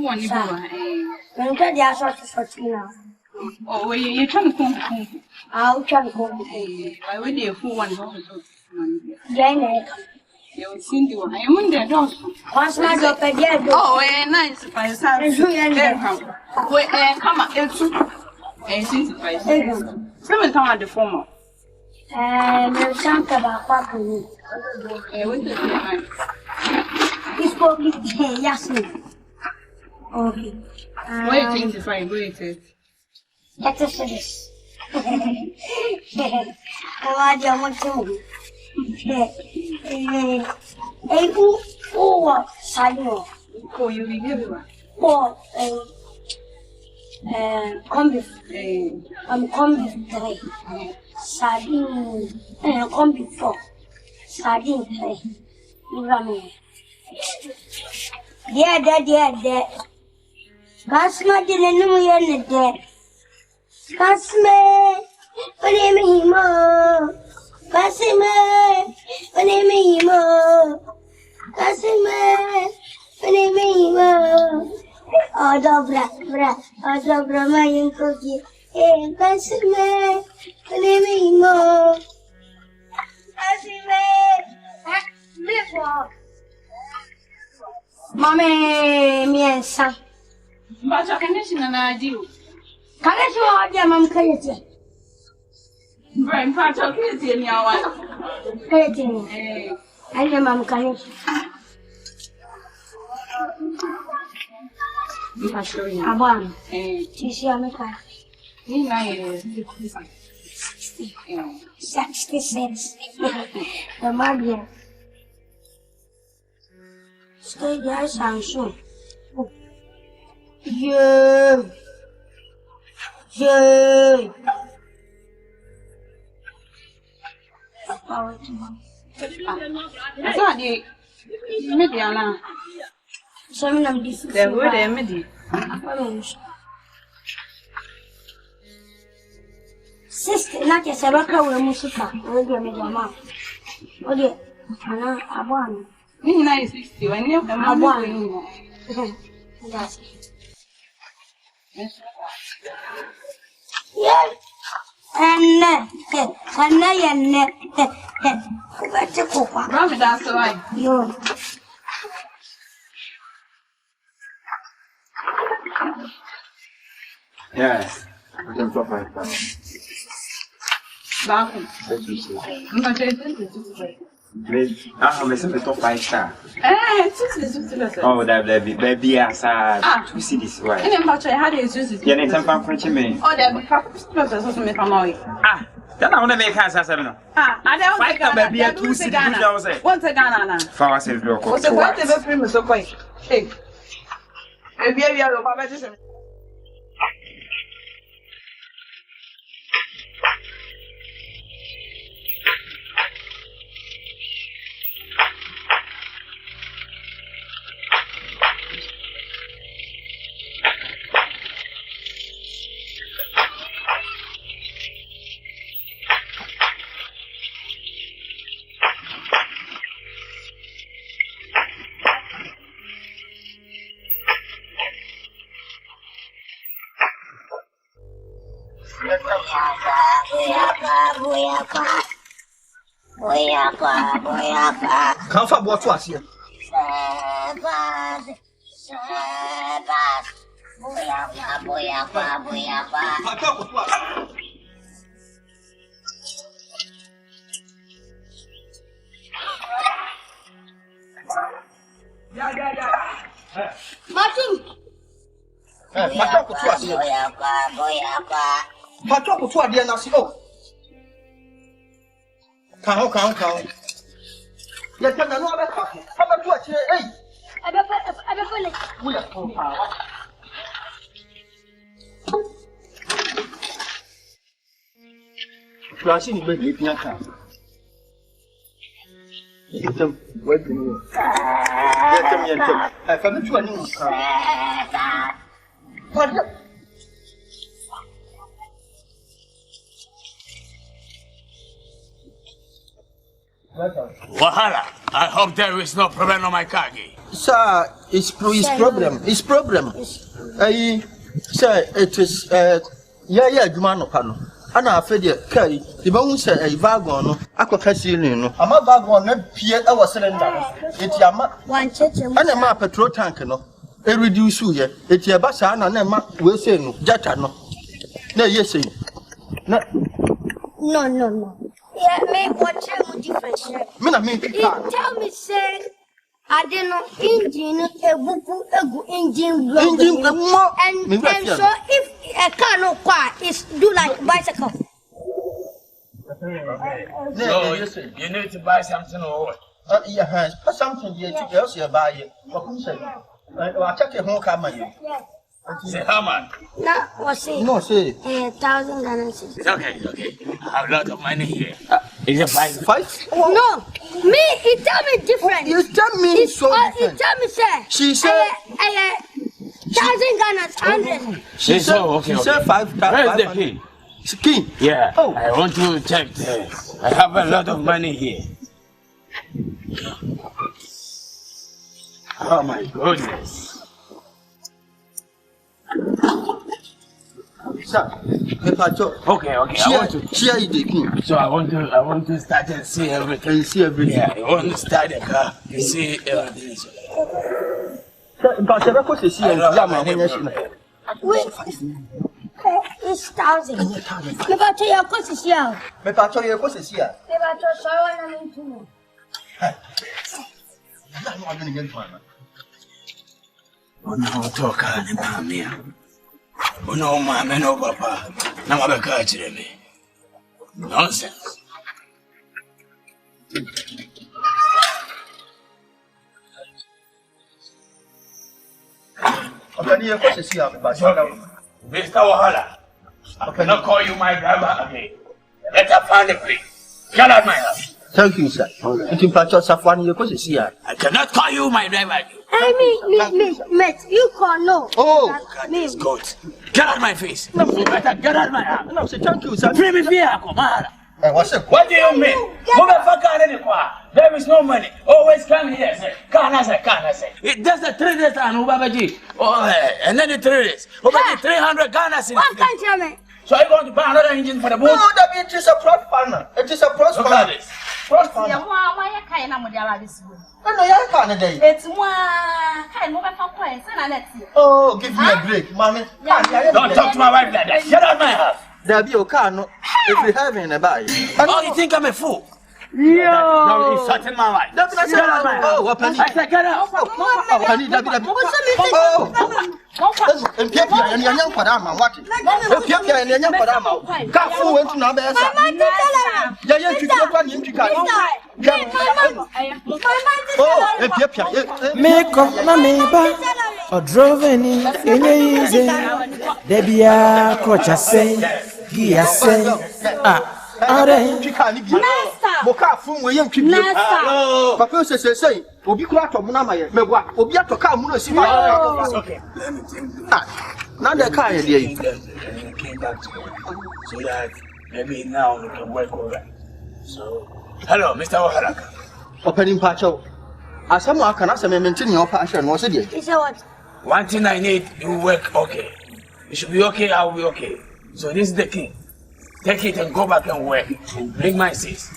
one you go. When get the assault now. Oh, you're trying to come. I'll try to go. I will do for one. Jane, you'll see the one. I am in the door. once my up again. Oh, nice. If I sound come on, it's and since if I say, some come at the former. We'll talk about Poku. It's Poku. Yes, okay. Waiting to find waited. Let us finish. What do you want to? Oh, Sino. Oh, you will give you Oh, I'm coming three. Sardine, coming four. Sardine three. You run me. Dear. Gasma didn't know you're dead. Gasme, what do you mean, Mo? Gasme, what do you mean, Mo? Gasme, what do you mean, Mo? Oh, dobra, my cookie. Hey, Gasme, what do you mean, Mo? Gasme, Mommy, me and son. But I can do. Can I show you, Mam Kayeti? Brain part of it in your one. Kayeti, I am Mam Kayeti. I'm showing you. Abang, she's your maker. 66. The Marian. Stay there, Sansu. Yeah. I thought the Mediana. Some of these. There were a midi. Sister, not a Saraka with Musica. We'll give me your mouth. Oh, dear. I want. Nice 60 when you come. I want. That's it. Yes. And what's a copa? Robert, that's why. You. Yes. I can talk like that. I'm a simple 5 star. Oh, that baby, as I 2 cities. Why? And I'm had it. You're not some French me. Oh, that me from Ah, then I want to make us as I don't know. I don't like a baby at 2 cities. Once a Ghana. For ourselves, what's the point of famous so quite? Hey, maybe I have a baptism. Can't find what was here. Martin. Count. Yes, I know about talking. How about what? Hey, I don't feel it. we are so far. Flashing baby, Pianca. Get them, wait a minute. Get them, I found you a new car. What? Wahala. I hope there is no problem on my car. Sir, it's problem. It's problem. Sir, it is Jumano Pano. And I fed your carry. The bones say a wagon, no. Aquacasino. I'm a wagon, not Pierre, our cylinder. It's Yama. One church And a map petrol tank, no. A reduce you, it's your bassan and a map will say no. Jatano. No, yes, sir. No. Yeah, maybe what's different. Tell me, say, I don't know, engine, a book, engine, and so if a car no car is do like bicycle. So you need to buy something or what? Yeah, something you else you buy it. What can you say? I'll take your home car. Say how much? No, say 1,000 Ghana cedis. It's okay. I have a lot of money here. Is it 5? No, me, he tell me different. You tell me so different. He tell me, sir. She said 1,000 Ghana, 100. She said, okay. She said 5,000. Where's the key? Key? Yeah. Oh. I want to check this. I have a lot of money here. Oh my goodness. Sir, okay. I want to. So I want to start and see everything. Yeah, I want to start the car and see everything. But I want to see Wait, it's 1,000. Maybe I tell you a question here. Maybe I tell you a question here. Maybe I tell sorry, I'm going to know. I'm going to get one. Oh no, talk on me. Oh no, mama, no papa. Now I'm a catch me. Nonsense. Mr. Wahala, I cannot call you my driver again. Let us find a place. Get out my house. Thank you, sir. You can patch us up one year because here. I cannot call you my driver again. Mate, you can't know. Oh, It's good. Get out of my face. No, get out of my house. no, say thank you, sir. Free me here, Kumara. What's it? What do you mean? There is no money. Always come here, say. Can't say. It does the 3 days and Ubabaji. Oh, and then the 3 days. Ubabaji 300 Ghana cedis. What can't you me? So are you going to buy another engine for the boat? No, that it is a cross partner. It is a cross Look at partner. this. Cross partner. No, you can't day. Oh, give me a break, mommy. Don't talk to my wife like that. Get out of my house. There'll be a car, no, if we have in a buy. Oh, you think I'm a fool? You're insulting my wife. That's what I said. Oh, what penny? I said, get out. Oh, penny, and Pia and young Padama, what? Pia and young Padama. Kafu went to Nabesa. Yeah, you took one into car. Oh, Pia. Make up my neighbor or drove any easy. Debia, coach, I say, Gia say, Boka fun we yam twibie. Papa say obi kura to mo na maye mebwa obi atoka mu no si ma. Okay. Now the car here dey. Came back to me so that maybe now we can work over. So, hello, Mr. Wahala. Opening pacho. Asamo aka na say me maintain your passion no say dey. He said what? One thing I need, you work okay. You should be okay, I'll be okay. So this is the key. Take it and go back and work. Bring my sis.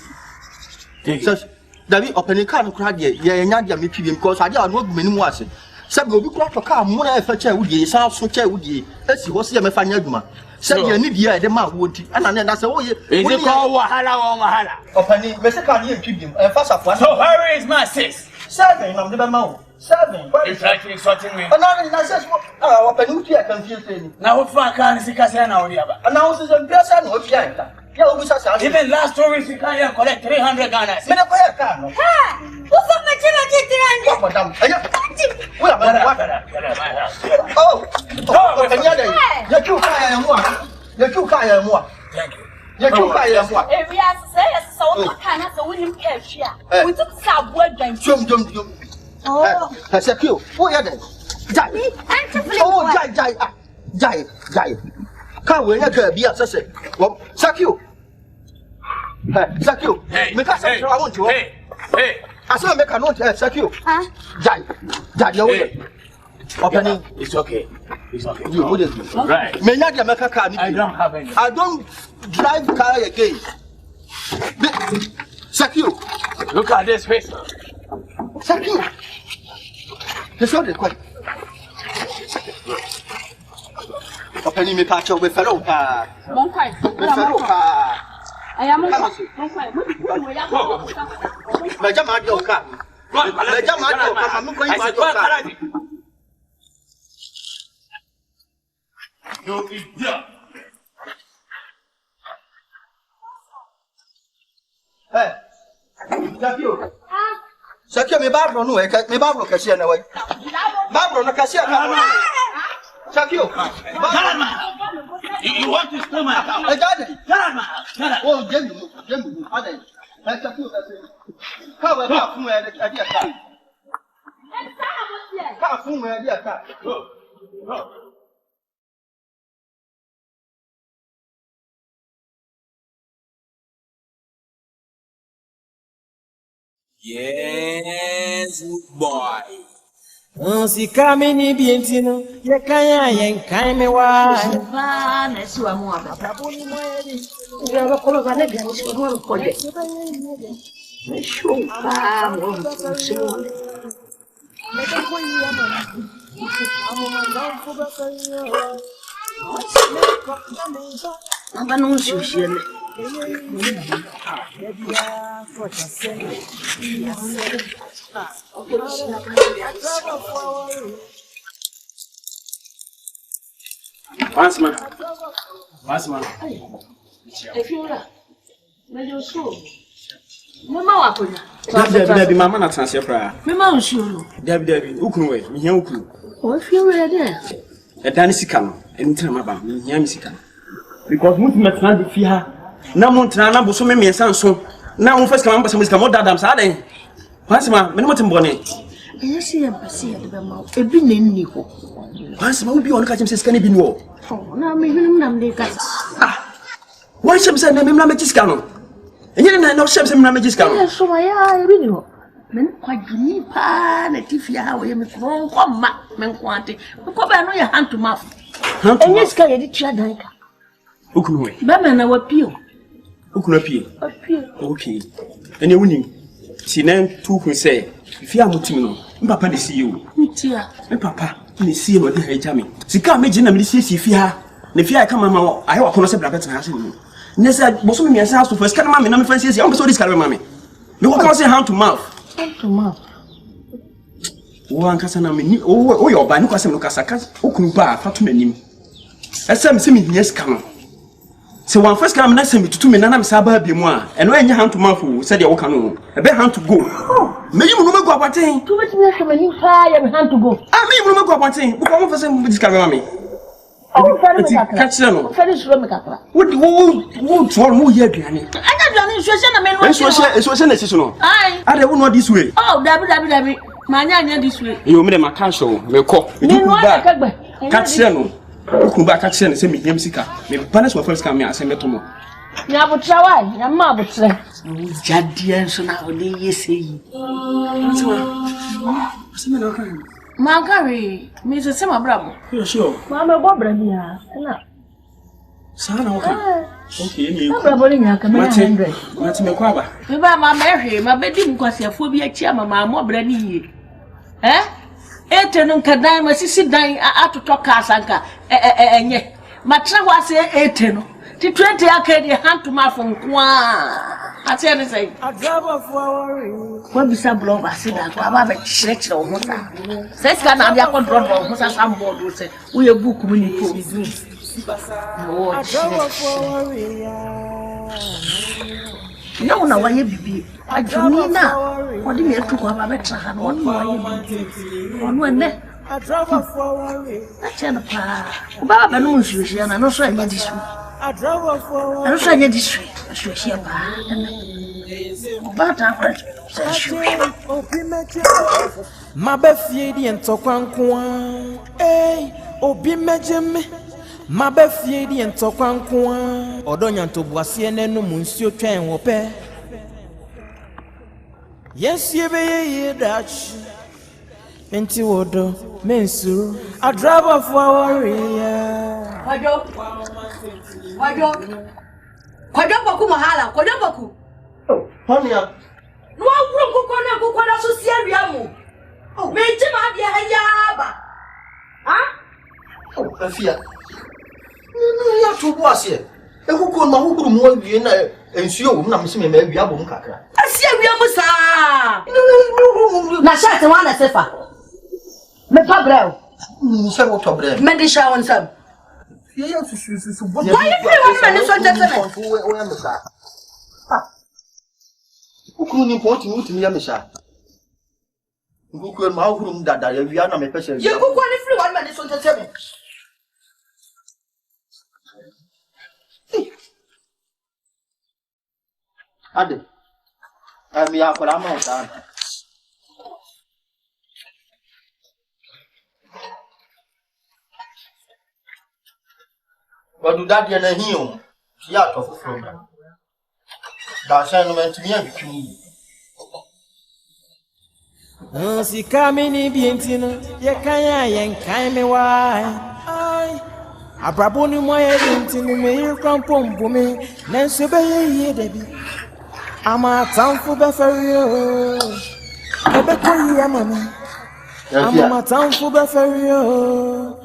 Take it. Dabi opening car no kura dey. Ye nya dey me twibie because ade a no gu mani mu ase. Sabi obi kura to car mu na e fa cha wudie, san so cha wudie. Esi ho se ye me fa nya adwuma. Sabi ye ni dia e de ma wo nti. Ana na say oye. Is it called wahala or mahala? Opening me say car dey twibie. E fa safo. So where is my sis? 7 na me be ma wo. 7. You try to insulting me. No, na say opening tu e confuse me. Now what for can see kasa na odi aba? And now say person no fi anta. Yeah, we say even last 2 weeks you can't collect 300 Ghana. Me na koya car no. Ha! Who for me 300? Madam, we are what? Oh, Kenya dey. You two car ya mo. You two car ya mo. Thank you. You two car ya mo. Eh, we are say so no can so we him cash here. We took sabu adwan. Jom. Oh. Secure. Who ya dey? Jai. Oh, Jai. Ka we ya ka bia say. Secure. Sakio. Make us I want to. Hey. I saw make a note, Sakio. Jai. Opening. It's okay. It's okay. You wouldn't. Right. May not make a car. I don't have any. I don't drive car again. Sakio. Look at this face. Sakio. It's not the question. Opening me patch with fellow car. I am My Jama Doka. My Jama Doka. I'm going to you idiot. Hey, Sakio, me Barbara, no, me Barbara Cassia away. Barbara, no Cassia. Sakio, You want to steal my account? I got it. Oh, Jimmy, that's a few. How about from where the idea comes? Come from where the idea comes. Yes, boy. On si kamini bientino, ye kaya yen kaime wa. na si wa mu aba. Ya ba ko ba na ga ni ko mo ko de. Na sho ba mo si mo. Aba no shi ne. Basma. Efiora. Na jo so. Mama wa konya. Dabi mama na transe pra. Mama nsuo no. Dabi ukunu we, mihia ukunu. O fiora de. Edani sika no, entra maba, mihia mi sika. Because mutu metna de fi ha. Na montra na boso me miensa nso. Na on first come ambasa mo dadam sa den. Basma, me no motimbone. Yesi empasi de be ma. Ebi na nni ho. Basma obi on ka chim se sika ne bi no. Na me hwinum nam de ka. Why chim se na me na me sika no? Enye na chim se na me sika no. So ya ebi ni ho. Men kwadwini pa na tifia ha we me ko ma men ko ante. Ko ba no ya hand to mouth. Enye sika ye di tua dan ka. Ukunu we. Ba me na wapio. Ukunu apie. Apie. Okay. Ene wunim. Ti na tu kun se fi amutim no. Papa de see you. Ntia. Me papa ni see no de ha jame. Sika me gina me see fi ha. Ne fi ha ka mama ayi wa kono se bra betra ha se ni. Ne se boso me miensa house first kana mama na me fancy see. Am so this carry mama. Me wo ka say hand to mouth. Hand to mouth. Wo ankasa na me ni o yo ba ni kwase me no kasaka okunu ba fatu manim. Ese me se me hies ka no. Se one first come na se me tutu me na me sa ba bi mu a eno enya hand to mouth se de wo ka no. E be hand to go. Me yimu no me go abaten. Tu beti me hwe ni pa ya me hand to go. Ah me yimu no me go abaten. Wo ko mo fese me discover mama. O fere me kakra. Catch no. O fere suro me kakra. Wo twor mo ye aduane. Anya aduane nsuo na me no. Nsuo na siso no. Ai. Ade wo no this way. Oh, dabi. Ma anya this way. Yo me de ma cash o me ko. Me no akagbe. Catch no. Ku ba catch no se me hiam sika. Me punish my first come me asem beto mo. Ya botra wai, ya ma botra. Jadian so na ode yesi. Asem na kan. Ma gari, me se se ma brabo. You sure? Ma me bo bra bia. Na. Sana okay. Okay, me. Brabo ni nya ka me 100. Mati me kwa ba. Me ba ma mehwe, ma bedi nkwasiafo bi achi ama ma mo bra ni yie. Ete no nkadan ma sisi dan atoto ka sanka enye. Ma tra wa se ete no. Ti 20 akedi hand to mouth nkwa. Ati ene say. ADRAVERFO. Kwa bisa blow ba se da kwa ba be chire wo sa. Se ska na bia ko drop wo sa sam board wo se. Wo ye book mu ni ko. ADRAVERFO. No na wa ye bibi. Ajuni na. Odi me etu kwa ba be tra ha no wa ye bibi. Ono ene. ADRAVERFO. Ati ene pa. Ba ba no nsuhia na no so anya disu. ADRAVERFO. I don't say this way. I should hear about our My befie di entokwankwa. Obi mejeme. Mabefie di entokwanko odo nyantobuase nenu munsuo twen wo pe yes ye be ye dachi enti wodo mensuru ADRAVERFO warrior Kwadwo Poku mahala Kwadwo Poku Honia no awuro kokona so sia wiamu me ntima de ayaba ha Afia no ya to boase ekuko na hukuru mu awie na ensuo wo na mse me awie abom kakra asia wiamu saa na shate wana sefa me pabrel nse wo to brel me de sha won sam ya su bo why you feel one man so gentleman wo ya mesa hukuru ni ponti mutimi ya mesa hukuru ma hukuru mu dada ya wi na me pese you go ni free one man so gentleman Ade. Mi akola ma uta. Wadu dadie na hiyo. Ya to fufuro. Da san no ntimi abitwi. si kamini bientino ye kanya yen kan me wai ai abrabo ni mo ye bientino me ye krampom bumi nanso be ye dabi ama tamfo be ferio ebe ko ye mama ama tamfo be ferio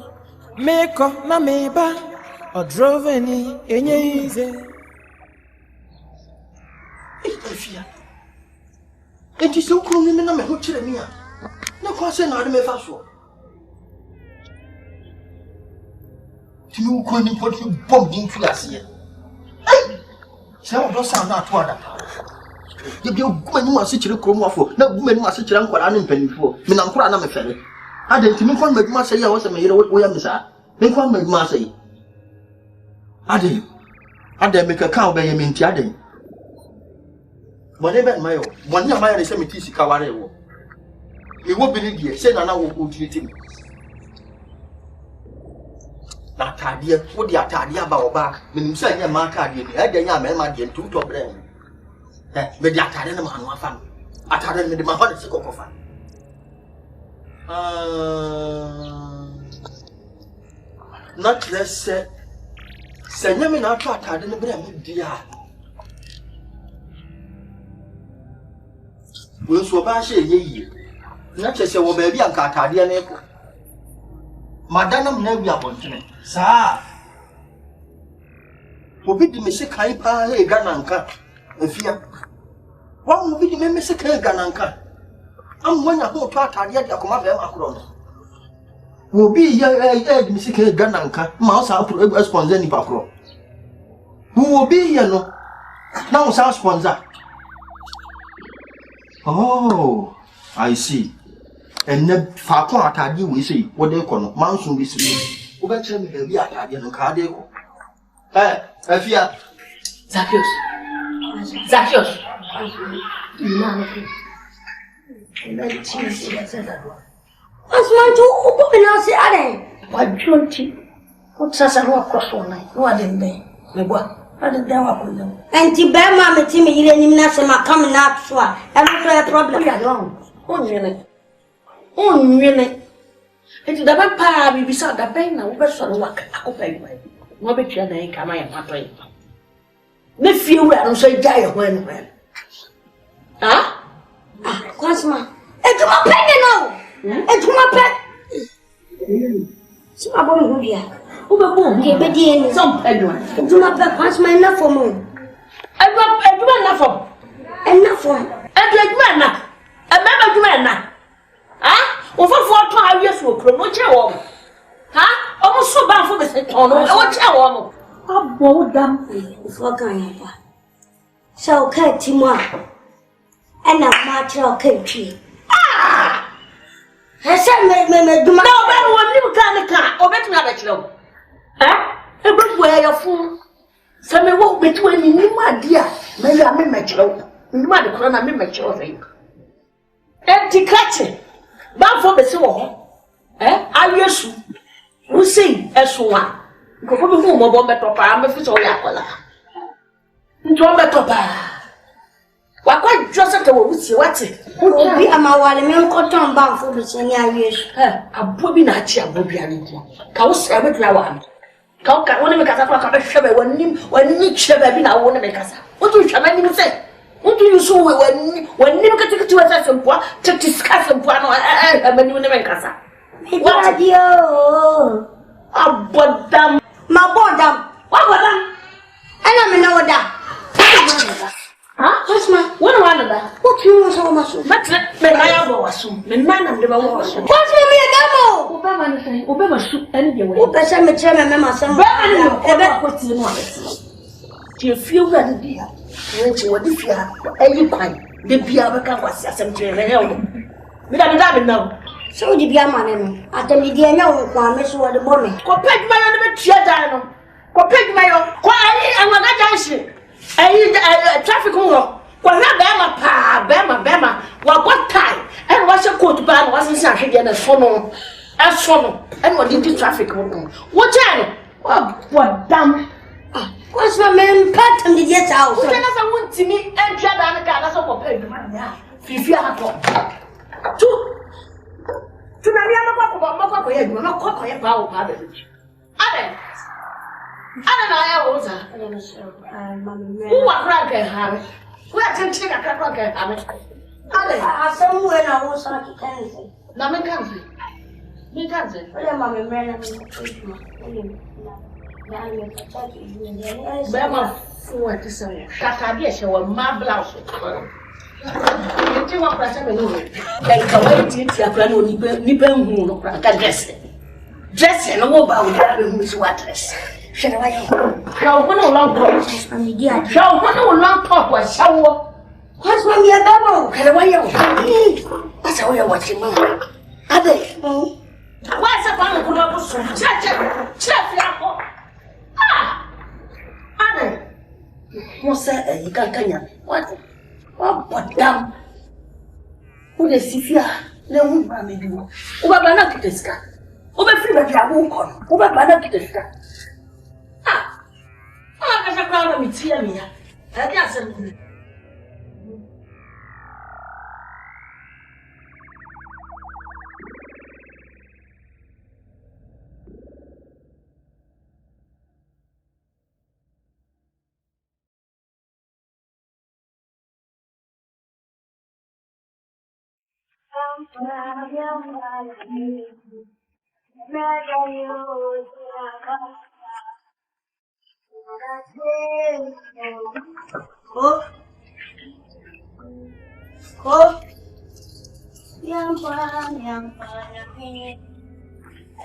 meko na meba odroveni enye ize Afia. Enti se ukuru mi na me ho kire mi a. Na kwa se na ade me fa so. Ti mi ukuru ni poti bomb din tu ase. Ai. Se o do sa na to ada. Ye bi oguma ni ma se kire kuro mu afo. Na oguma ni ma se kire nkwara na mpanifo. Me na nkora na me fere. Ade ti mi kwa maduma se ya wo se me yire wo ya me sa. Me kwa maduma se. Ade me ka ka obe ye me nti ade. Money bet mayo. Money na mayo dey say me ti sika ware wo. E wo bi ni die say na wo ko treat me. Na tade wo di atade aba oba. Me nim say nya ma tade ni. E de nya ma ma de ntu to bre. Me di atade na ma anu afa. Atade me de ma fa de se kokofa. Not less say nya me na to atade ne bre me dia. We so ba she ye na chese wo ba bi anka atade na eko madanam na wi abontene saa obi di me se kai pa e gananka afia wa mo bi di me se kai gananka am wanya ho to atade de akoma ba makro no wo bi ye di me se kai gananka ma o sa sponsor ni pakro wo bi ye no na o sa sponsor. Oh, I see. And the Falcon atadi we say, what they call Manson be sweet. Over tell me the atadi and Cardego. Afia Zacchaeus. What's my two open house? Why don't you? What's us a rock cross one night? No, I didn't day. My boy. I didn't know. And the bear mamma Timmy, you didn't even say my coming out so I have a problem. We are wrong. Oh, really? It's the papa be beside the pain now. We're sort of work. I could pay my. No, but you're the come I am playing. If you were, say, die when. Huh? Cosma. It's my penny now. It's my pet. So I'm going to be here. But the Some everyone. Do not pass my enough for me. I want enough of. Enough for And like man, a member to man. Ah, over 4 years will promote your woman. Huh? Almost so bad for the second. What's your woman? How bold them before going. So, cut Timor and a matter of country. Ah! I said, me do my no, one new car, or better not at you. Huh? Everywhere your fool. So me walk between you, my dear. Maybe I may make you. You might have grown, I may make you think. Empty catching. Bound for the soul. I use who sing as one. Go for me more bomb top. I'm a fish or yakola. Drummer top. What quite Joseph will see what it? Obi amawale me nkoton ban fo do seni ayesu. Abobi na chi abobi aniko. Ka wo se be twa wa. Ka woni me kasa ka be hwebe wani chebe bi na woni me kasa. Wo tu hwema ni se. Wo tu yusu wani me kata wa sa sempo, to discuss sempo no mani woni me kasa. What dio? Abodam. Ma bodam. Wa bodam. Ana me na woda. Huh? What's my one of that? What you want so much? But me na ya was soon. Me na na de ba was soon. What's me a demo? Oba man say, oba ma shoot any way. O pese me chere me masem. Ba ni oba ko ti no abeti. Ti feel that dia. When ti wodi fia, ayi kwan. De bia be ka kwasi asem ti re he o. Me da now. So di bia mane no. Atemi di enya wo kwa me so wode bo me. Ko page ma no be tia dan no. Ko page ma yo. Ko ayi anwaga junction. Ayi traffic mo. Kwa na bema wa got time and was a coat ban wasn't saying again as sono and what did the traffic what time what damn what's my man pattern the get out so then I want to me and jada na ka so ko pay man fifi ato tu na ria makwa ye duma makwa ye ba o ba be ade na ya wo za who wa rank ha we are tenting a crack and Ale. I somewhere I was on to cancel. Na me cancel. Me cancel. Ole mama mrena Bema fu ati say. Kaka dia she wa ma blouse. Enti wa prasa me no. Like ka wa ti akra no ni pe hu no ka dress. Dress no wo ba wo da be hu so dress. Shut up, show one long talk. Show one long talk was show. What's when you're double? Can I you? That's how you're watching me. Are they? What's a man who loves so much? Ah! Are they? What's that? You can't. What damn? Who the Sifia? No one may do. Over banana to the sky. Over free that I won't come. Over banana to the sky. I can't crowd me, tear me. I can't say.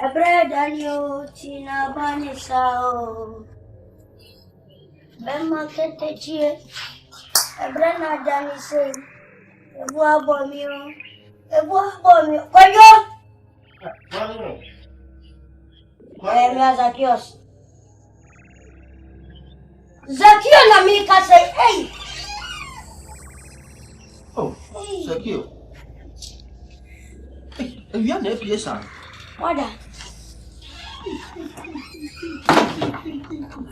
Ebredanyo tina banisao Bema ketechie Ebrena danise Ebu abomio Kwayo Mia Zakios Zakio na mika say hey Oh Zakio Hey you na piesa Wada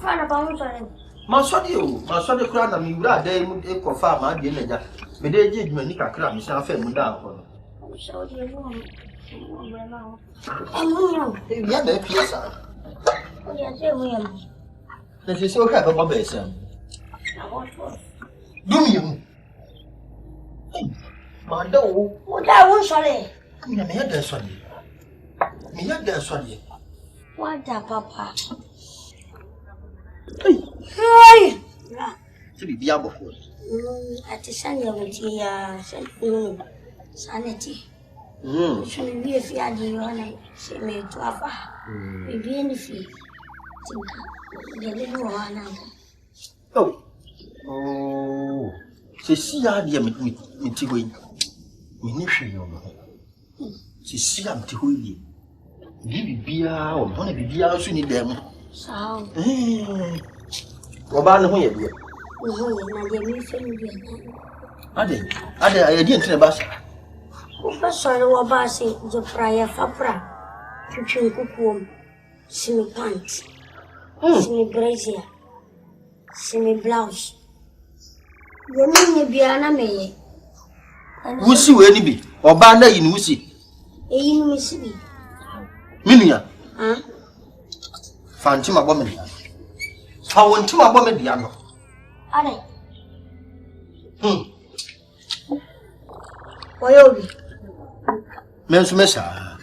Fana ba mo sore masode kura na mi wura da mu e kofa ma de na ja me de je djuma ni kakra mi san fa mu da ko no so de mo ya na piesa o ya se mo ya na se so ka ba ba sem dumi mu ma da o da won sore na me ya da sore me ya da sore Wada papa hey se bi bia bofo ati sanya mutia sanity so me bi fi adi yo na se me to afa me bi ni fi tinka de do wana oh se si ya de me ti hoyi me ni hwe yo no se si ya me ti hoyi ni bibia o bona bibia so ni dem sao oba no ho ye bi na de mi fe ni bi ade ay di entene ba sa o fa so wo ba se je praia fa pra chuchu kukuom simi pants Simi brazier. Simi blouse. Yemi biana me. Wusi we ni bi. Oba na yi ni wusi. Eyi ni misi bi. Minia. Fanti ma bome dia. Fa wonti ma bome dia no. Ale. Oyobi. Mensu mesa.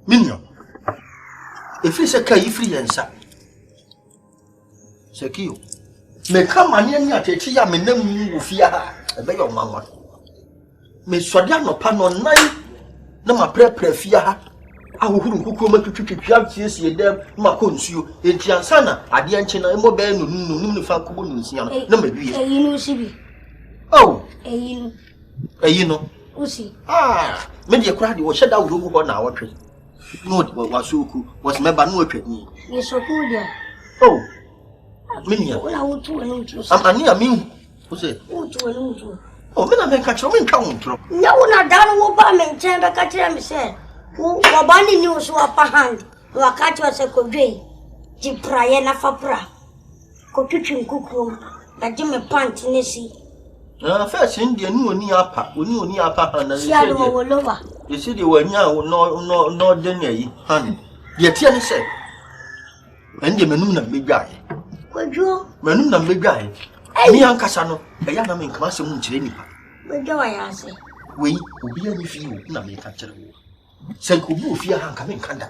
Minia. Efiri se ka ifiri yensa. Sekio. Me kama ni ateti ya menam wo fia ha. Ebe yo manwa. Me swade anopa no nan na ma prepare fia ha. Ahuhuru nkuku ma twitwitwa tiesie dem ma konsuo. Enti ansa na ade enche na emo be no ni fa kubo no nsia no na ma wie. Eyi no sibi. Oh. Eyi no. Usi. Me de kura de wo hyeda wurugu ho na awotwe. No wasuku was member no atwani. Ye soku dia. Oh. Minia. Wala wutu enu wutu. Amani ami. Wo say? Wutu enu wutu. Oh, me na me ka chiro me nka wontro. Nya wona dan wo ba me nchen be ka kire me se. Wo ba ni ni wo so apa hand. Wakati wa se kodwe. Di praye na fa pra. Ko twitwi nkuku. Da di me pant nesi. First India ni oni apa na se de wo lowa. You see the one ya no den yi han. Ye tie ni se. Ende menum na megwae. Kwadwo. Menum na megwae. Mi ankasa no, e ya na me nka asem nkire nipa. Kwadwo wa ya ase. Wei, obi ani fi wo na me ka kire wo. Se ko bu fi ha nka me nka da.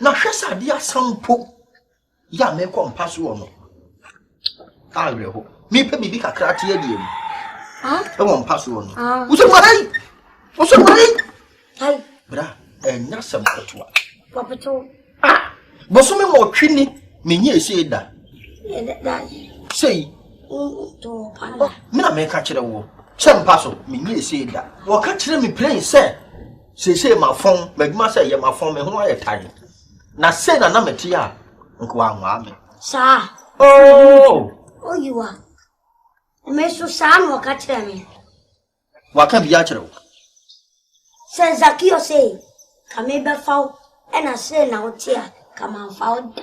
Na hwesa de asampo. Ya me ko mpa so wo no. Areho. Mi pe bibi kakra tie die mu. E wo mpa so wo no. Wo se mari. Wo se mari. Hai. Bra, enya sam kotwa. Papato. Boso me mo twini, me nye ese da. Da. Sei. To panda. Me na me ka kire wo. Sempa so, me nye ese da. Wo ka kire me plain say. Se ma fon, magma say ye ma fon me ho aye tare. Na say na meti a, nko anwa me. Sa. Oh. Oh you are. Me so sa no ka kire me. Wa ka bia kire wo. Se Zakio say, kame be faw, e na say na otia, kama faw da.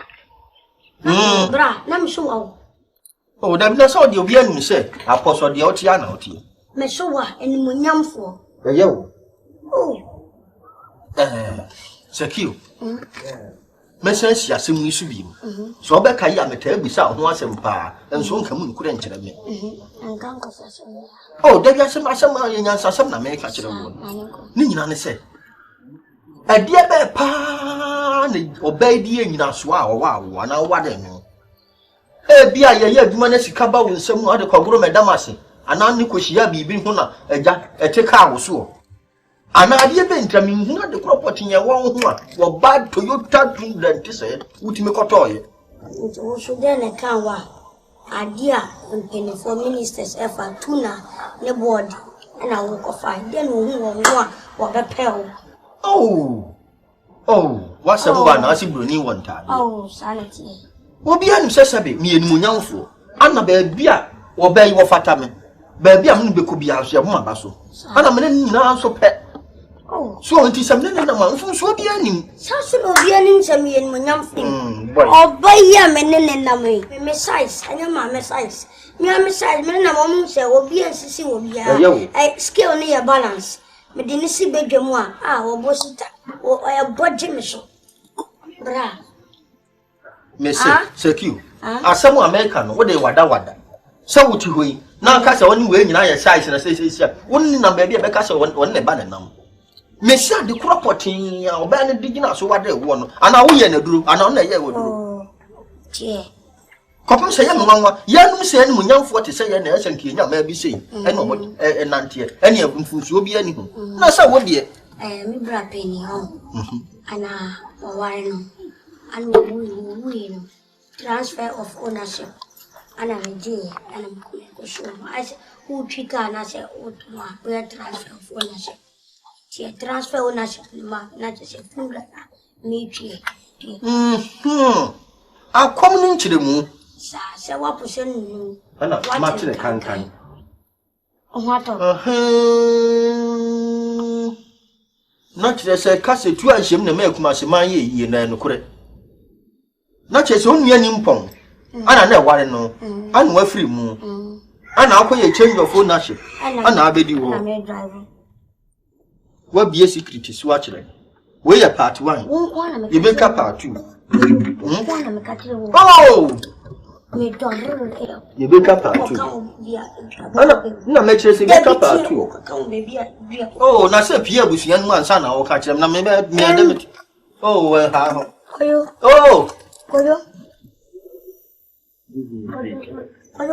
Bra, na me so wa. Oh, da bi na so de obi anu say, apostle de otia na otia. Me so wa enimunyamfo. Ye wo. Oh. Sekio. Me say si asem ni su bi mu. So obe kai ya meta ebisa ho asem pa, enso nka mu nkure nkire me. Ankan ko sase. Oh, da bi asem ye nyansa asem na me ka kire wo. Ni nyina ne say. Adie be pa ne obe die nyina so a wo na wo da no. Bia ye adwuma na sika ba wo nsam ade kwagoro medamase. Ana ne kohia bibi ho na agya eteka wo so. Ana ade be ntami hu ade kropot nye wo ho a wo ba Toyota 220 say utimi kotoye. Wo so de ne kan wa. Ade a mpeni for ministers efa tuna ne board na wo ko fa. De no hu wo a wo be pel. Oh, what's a one as you bruni one time? Oh, sanity. Obi anu sesabe mi enumunyamfo. Ana ba bia wo ba yi wo fatame. Ba bia me be ko bia so ya mo abaso. Ana me nyina so pe. Oh, so nti samne na manfo so obi anim. Sasu obi anim sam ye enumunyamfo. Oba ya me ne na me size, anya ma me size. Me am size me na mo se obi ansisi obi a. Scale ne ya balance. Me de ni si bedwam a wo bosita. O ya bodge me so. Bra. Me say, secure. Asamu America no, what they wada. So what you hoy? Now cast one way in your size and say, only number be a becasa one ne banner now. Me say the cropping or banner digging so what they want, and I will and do, and on the year would do. Oh, dear. Copper say, young say, and young 40 say, and as and Kenya may be saying, and what and auntie, any of them fools will be anything. Now, so what dear? Me bra penny home. And warren. And we transfer of ownership. And I'm a J, and I'm going to show I said, who trigger and I said, where transfer of ownership. See, transfer ownership, not just a food like that. Me, I'll come into the moon. Say, what person? And I'm not to the can. What? Not just a cassette, 2 and shim the milk, my ye, and correct. Na cheso nua nimpon. Ana na ware no. Ana wa free mu. Ana akoye change of ownership. Ana abedi wo. Na me drive. Wa bie secret so akire. We ya part 1. You make up part 2. Oh! Me don't. You make up part 2. Na me chere say make up part 2. Oh, na say pia busu yan man sa na wo ka kire na me dem. Oh, well ha. Oh! Koyo.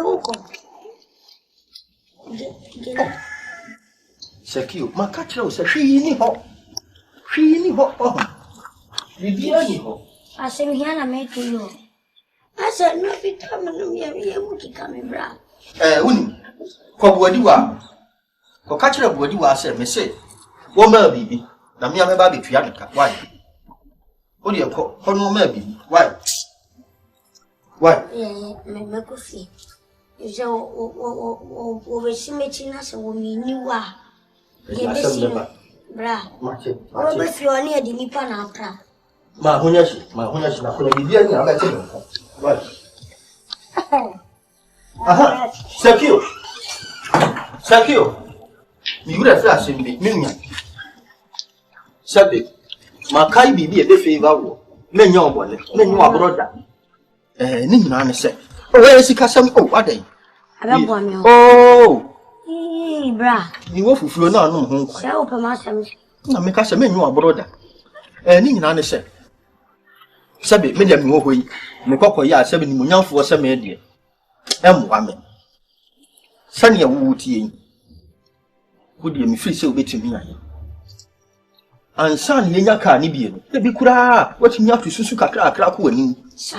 Uko. Sekio, makachira usashi ni ho. Shi ni ho. Oh. Bibia ni ho. Asemiana metu yo. Asa no bitama no ye mukika me bra. Uni. Ko buadiwa. Ko kachira buadiwa se me se. Wo ma bibi. Na me ameba be tua nka. Why? Odi ko no ma bibi. Why? Why? Me ko fi. Je o besimechi na se wo mini wa. Ye besi bra. O be fi oni e di nipa na apra. Ma honya shi na ko bibia ni aba che nka. Why? Aha, Sekio. Mi wura fra asembi, menya. Sabe. Makai bibi e be favor wo. Menya obole, menya wa brother. Ni nyina ne se. O sika sam o adan. Ababo mi o. Oh. Bra. Ni wo fufuo na anu ho kwa. Se o pe ma sam. Na me ka se menya wa brother. Ni nyina ne se. Sabe me dia mi wo hoyi. Me kokoya sabe ni munyamfo se me de. Emwa me. Sane ya wutie yi. Wodi mi free se obetimi aye. Ansan yenya ka ni bie no. E bi kura, watimi atu susu kakra ko wani. Sa.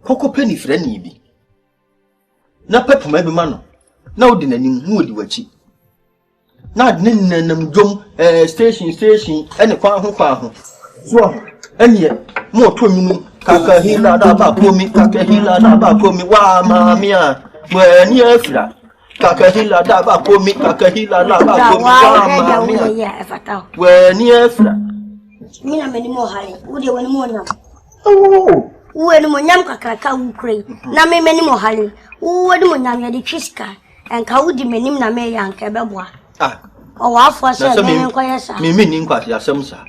Koko peni frɛ ni bi. Na pepuma bi ma no. Na odi nanim mu odi wachi. Na adi nanam dwom station ene kwa ho. So ene mo to nyum kaka hila da ba komi wa mamia. Mweni afra. Kaka hila da ba komi wa mamia. Mweni afra. Mina meni mo hali. Udi wani mo nyam. Oh. Uwe ni mo nyam kakraka ukre. Na me meni mo hali. Uwe ni mo nyam ya di chiska. Enka udi menim na me ya nke beboa. O wa afo se me nko yesa. Me ni nko ase asem sa.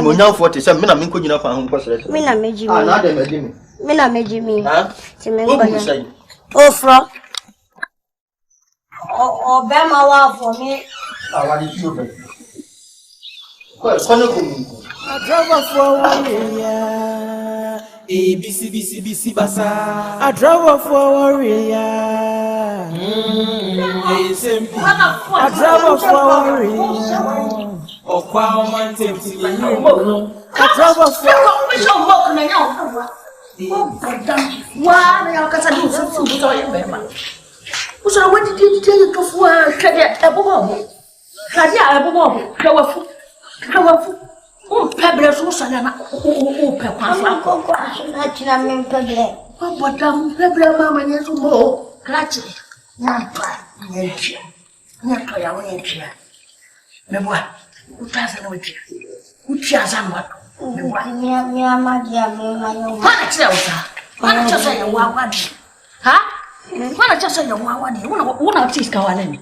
Mo nyam fo te se me na me nko nyina fa ho nko sere. Mina meji mi. Na de meji mi. Mina meji mi. Ti me nko ya. Ofro. O be ma wa fo mi. Wa di ti o be. Ko ne ko mi. ADRAVERFO warrior. BC basa. ADRAVERFO warrior. ADRAVERFo warrior. Okwa o man temti ni. ADRAVERFo. Wa na yakasa di ususu buto ye bema. Uso wa di to fu hwede ebobo. Hwede ebobo. Kawafu. Pebre so sala na o pe kwafa Ko na tira me pebre. O bodam pebre mama nye so mo. Krachi. Nyato ya wonye. Mebwa. Utaza na wetia. Utia zanwa. Mebwa. Mi amadia me mayo. Mana tira usa. Mana chasa ya wawadi. Ha? Mana chasa ya wawadi. Una tiska wanene.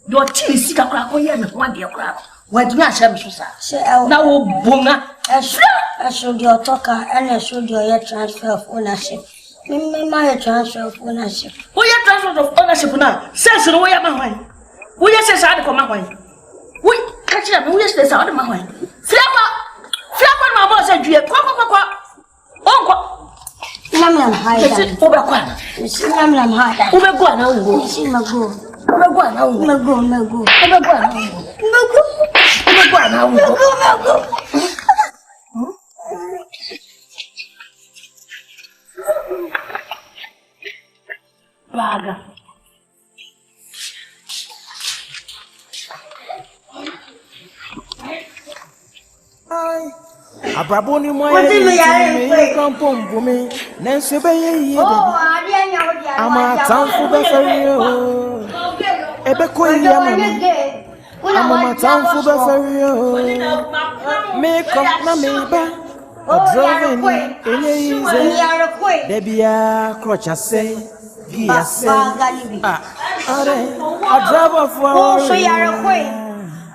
Do tisika kwa ko ye me wadi kwa. Wadi na sha msusa. Na wo bunga. Eso di otoka, ene so di oye transfer of ownership. Me my transfer of ownership. Wo ye transfer of ownership na. Sense no wo ya mahwan. Wo ye sense ade ko mahwan. Wo kachira me wo ye sense ade mahwan. Fiakwa na mo se due. Kwa. Onko. Namlam haida. Wo be kwa. Namlam haida. Wo be kwa na wo. Si mago. Mego na wo. Mago. Baga. Abraboni moye kampom bumi nense be ye ama tanfu be ferio ebe ko yi ama tanfu be ferio me ko na me ba driving in easy. Debia Crocha say, Gia say, a driver for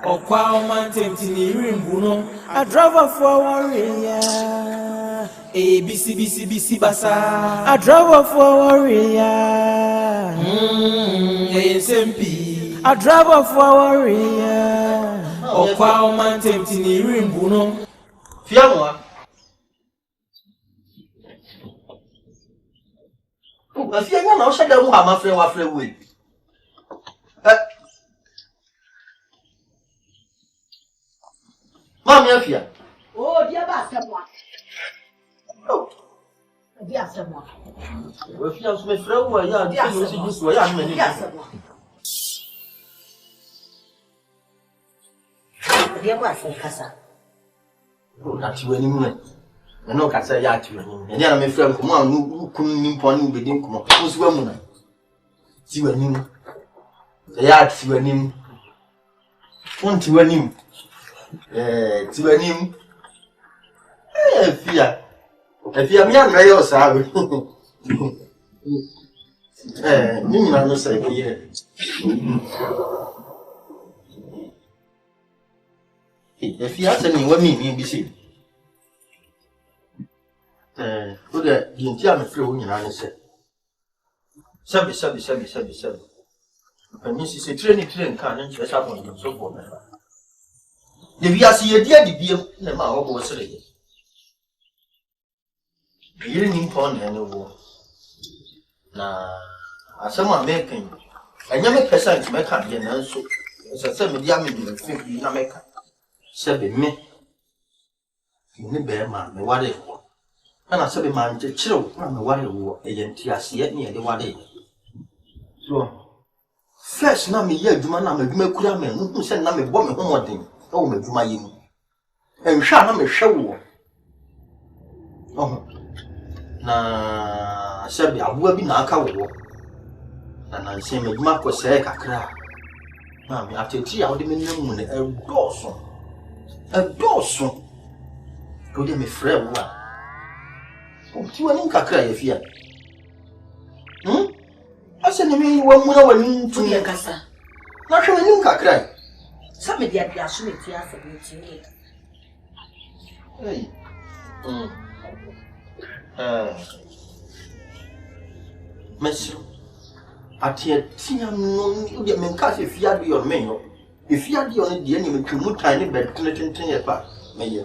or Quao Mountain Buno, a driver for warrior. ABCBCBC Bassa, a driver for warrior. SMP, a driver for warrior. Or Quao Mountain Buno. Fiamma. Oh, if you're not sure that I'm afraid with. Mammy, if you. Oh, dear Bassamwa. Oh, dear someone. If you have my friend, why are you using this way? I'm in dear Bassan Cassa. Oh, that's when you went. I know Cassa Yat, and then I'm a friend from one who couldn't impon within come up. Who's woman? See when you. The yard, see when him. Want to win him. To win him. Fear. If you are young, I also have. You know, say here. If you have any women, be seen. Put the entire flow in an answer. Sabby. And this is a training cannon, just up on so forth. If you are see a dear, the mouth was ready. You didn't pond any war. Now, as someone making, I never person to make a yen so as a 7 diamond think you not make 7 me. You need bear man, me what it was. And I said, man, to chill, from the water war, a yentia see it near the water. So, first, now me yet, do man, I'm a Gumacuraman, who sent me woman one thing, oh, me do my yin. And shall not me show. Oh. Na sabi abuwa bi na aka wo na nanse me duma ko se kakra na me ateti a wode me namu ne edoso ko de me frɛ wo a o ti wani kakra ye fia ase ne me wa mu na wani ntu ye kasa na hwe wani kakra sa me dia bia so me ti asa me ti hey Monsieur, atia tia no de men ka se fia de on men yo. E fia de on de ni me twemu tan ne bed tenten ye pa. Me ye.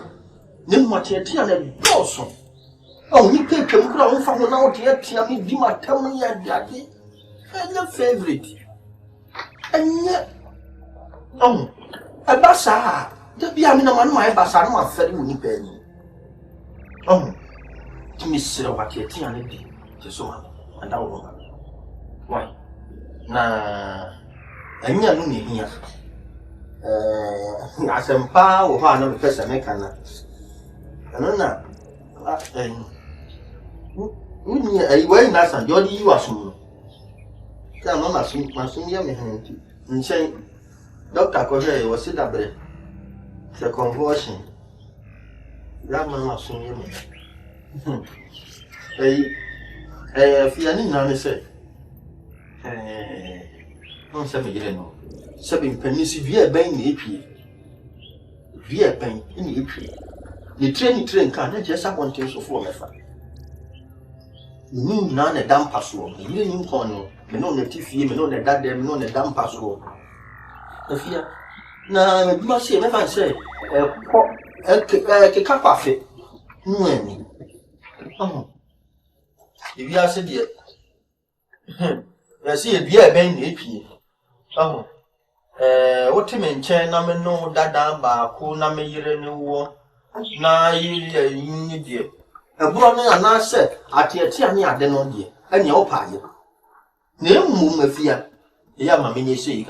Ne mo atia tia na doso. O ni pe twemu kura on fa ho na o de tia me di matam ya dade. Anya favorite. Anya. Oh. Abasa. De bia me na manu ai basa no afere wo ni pe ni. Oh. Mister Wakiati and the Tesoma and our woman. Why? Na Anya Lumi here. As a pa or one of the person I can. Anona. I wear nice and Jody, you are soon. Come on, my son, young and saying, Dr. Correa was sit up there. The conversion. Raman was soon. Fiani Nana said, non sappiamo, sappiamo permessi via ben e piedi, via ben in i piedi. The train can't just have one thing so for me. You none a damn password, you didn't corner, me non the TV, me non the dad, me non the damn password. The fear. Now, you must say, if I say, a cup of it, no. If you are said yet, I see a dear Ben AP. Oh, what him in China, I know that down by who na me year in the war. Na you dear. A brother and I said, at your tea, I don't know, and your pie. No moon, a fear. The young mammy say,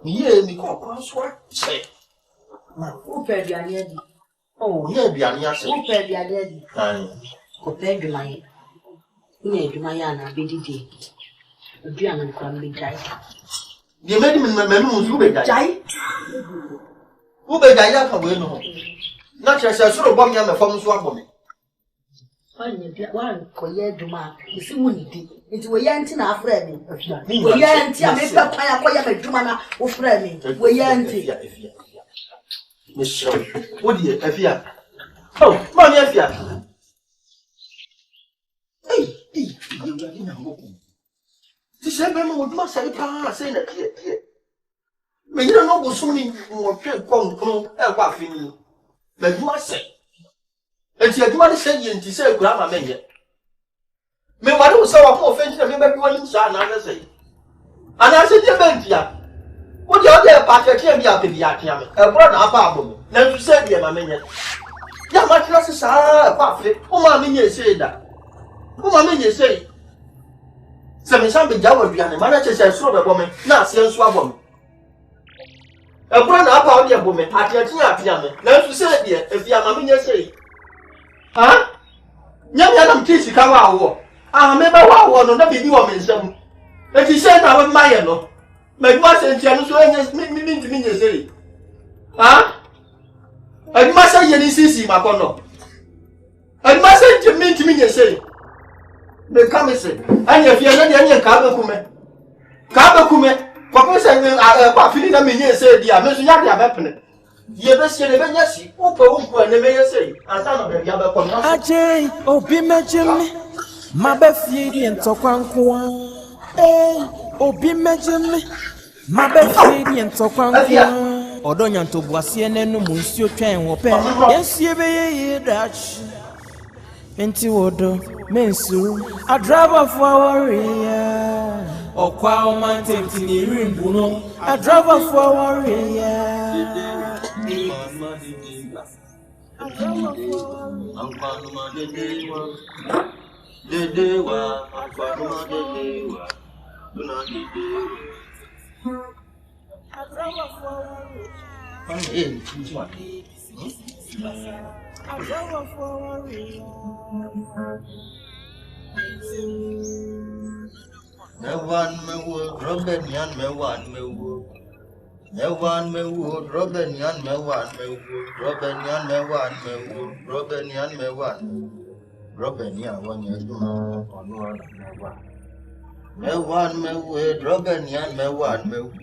ye, me call crossword, say. Who paid your lady? Oh, yeah, be an answer. Who paid your lady? Compared to my Mayana, Biddy. A German from me died. The made him in my memory who be died. Who be died up away no. Not just a sort of bomb yam from Swap. One koye duma, you see munidi. It's we yanti na afremi. We yanti a make up fire koya me duma na ofremi. We yanti. Miss what do you, Efia? Oh, Mammy Efia. Hey, you are in a book. This is a member with my say, saying that here. May you know what's soon more pure con, and what fini. But you must say. And she had money saying to say, Grandma Mania. Me what was so offensive, and maybe one inside, and say. And I said, Bentia. What the other party came out to be at him? A brother about now you said, dear Mamma. Ya much less is a buffet. Oh, Mamma say that. Oh, Mamma say. Some be Java behind the manager says, so the woman, not sales woman. A brother about your woman at your piano. Now you said, dear, if your Mamma say. Huh? Young Kissy come out. I remember what one of the big woman some. And he said, I was my no. My master and Janus mean to me, say. Huh? I must say, any sissy, my condo. I must say to me, say. The commission, and if you're not any Kabakume. Kabakume, Papa said, I feel that me say, dear, Miss Yaki happening. You best say, yes, Opa, and the mayor say, and some of the other coming. Ajay, Obi Majim, Mabefi and Tokankwa. Eh, Obi Majim, Mabefi and Tokankwa. Odonya to Boisienne no Monsieur Train will pay. Yes, you be Dutch. Enti Odo, Mensu, a driver for warrior. O Kwao Mountain in the ring, Bruno, a driver for warrior. One me wood, Robin Yan me one me wood. One me wood, Robin Yan me one me wood. Robin Yan me one me wood. Robin Yan me one. Robin Yan 1 year on one me one me wood, Robin Yan me one me wood.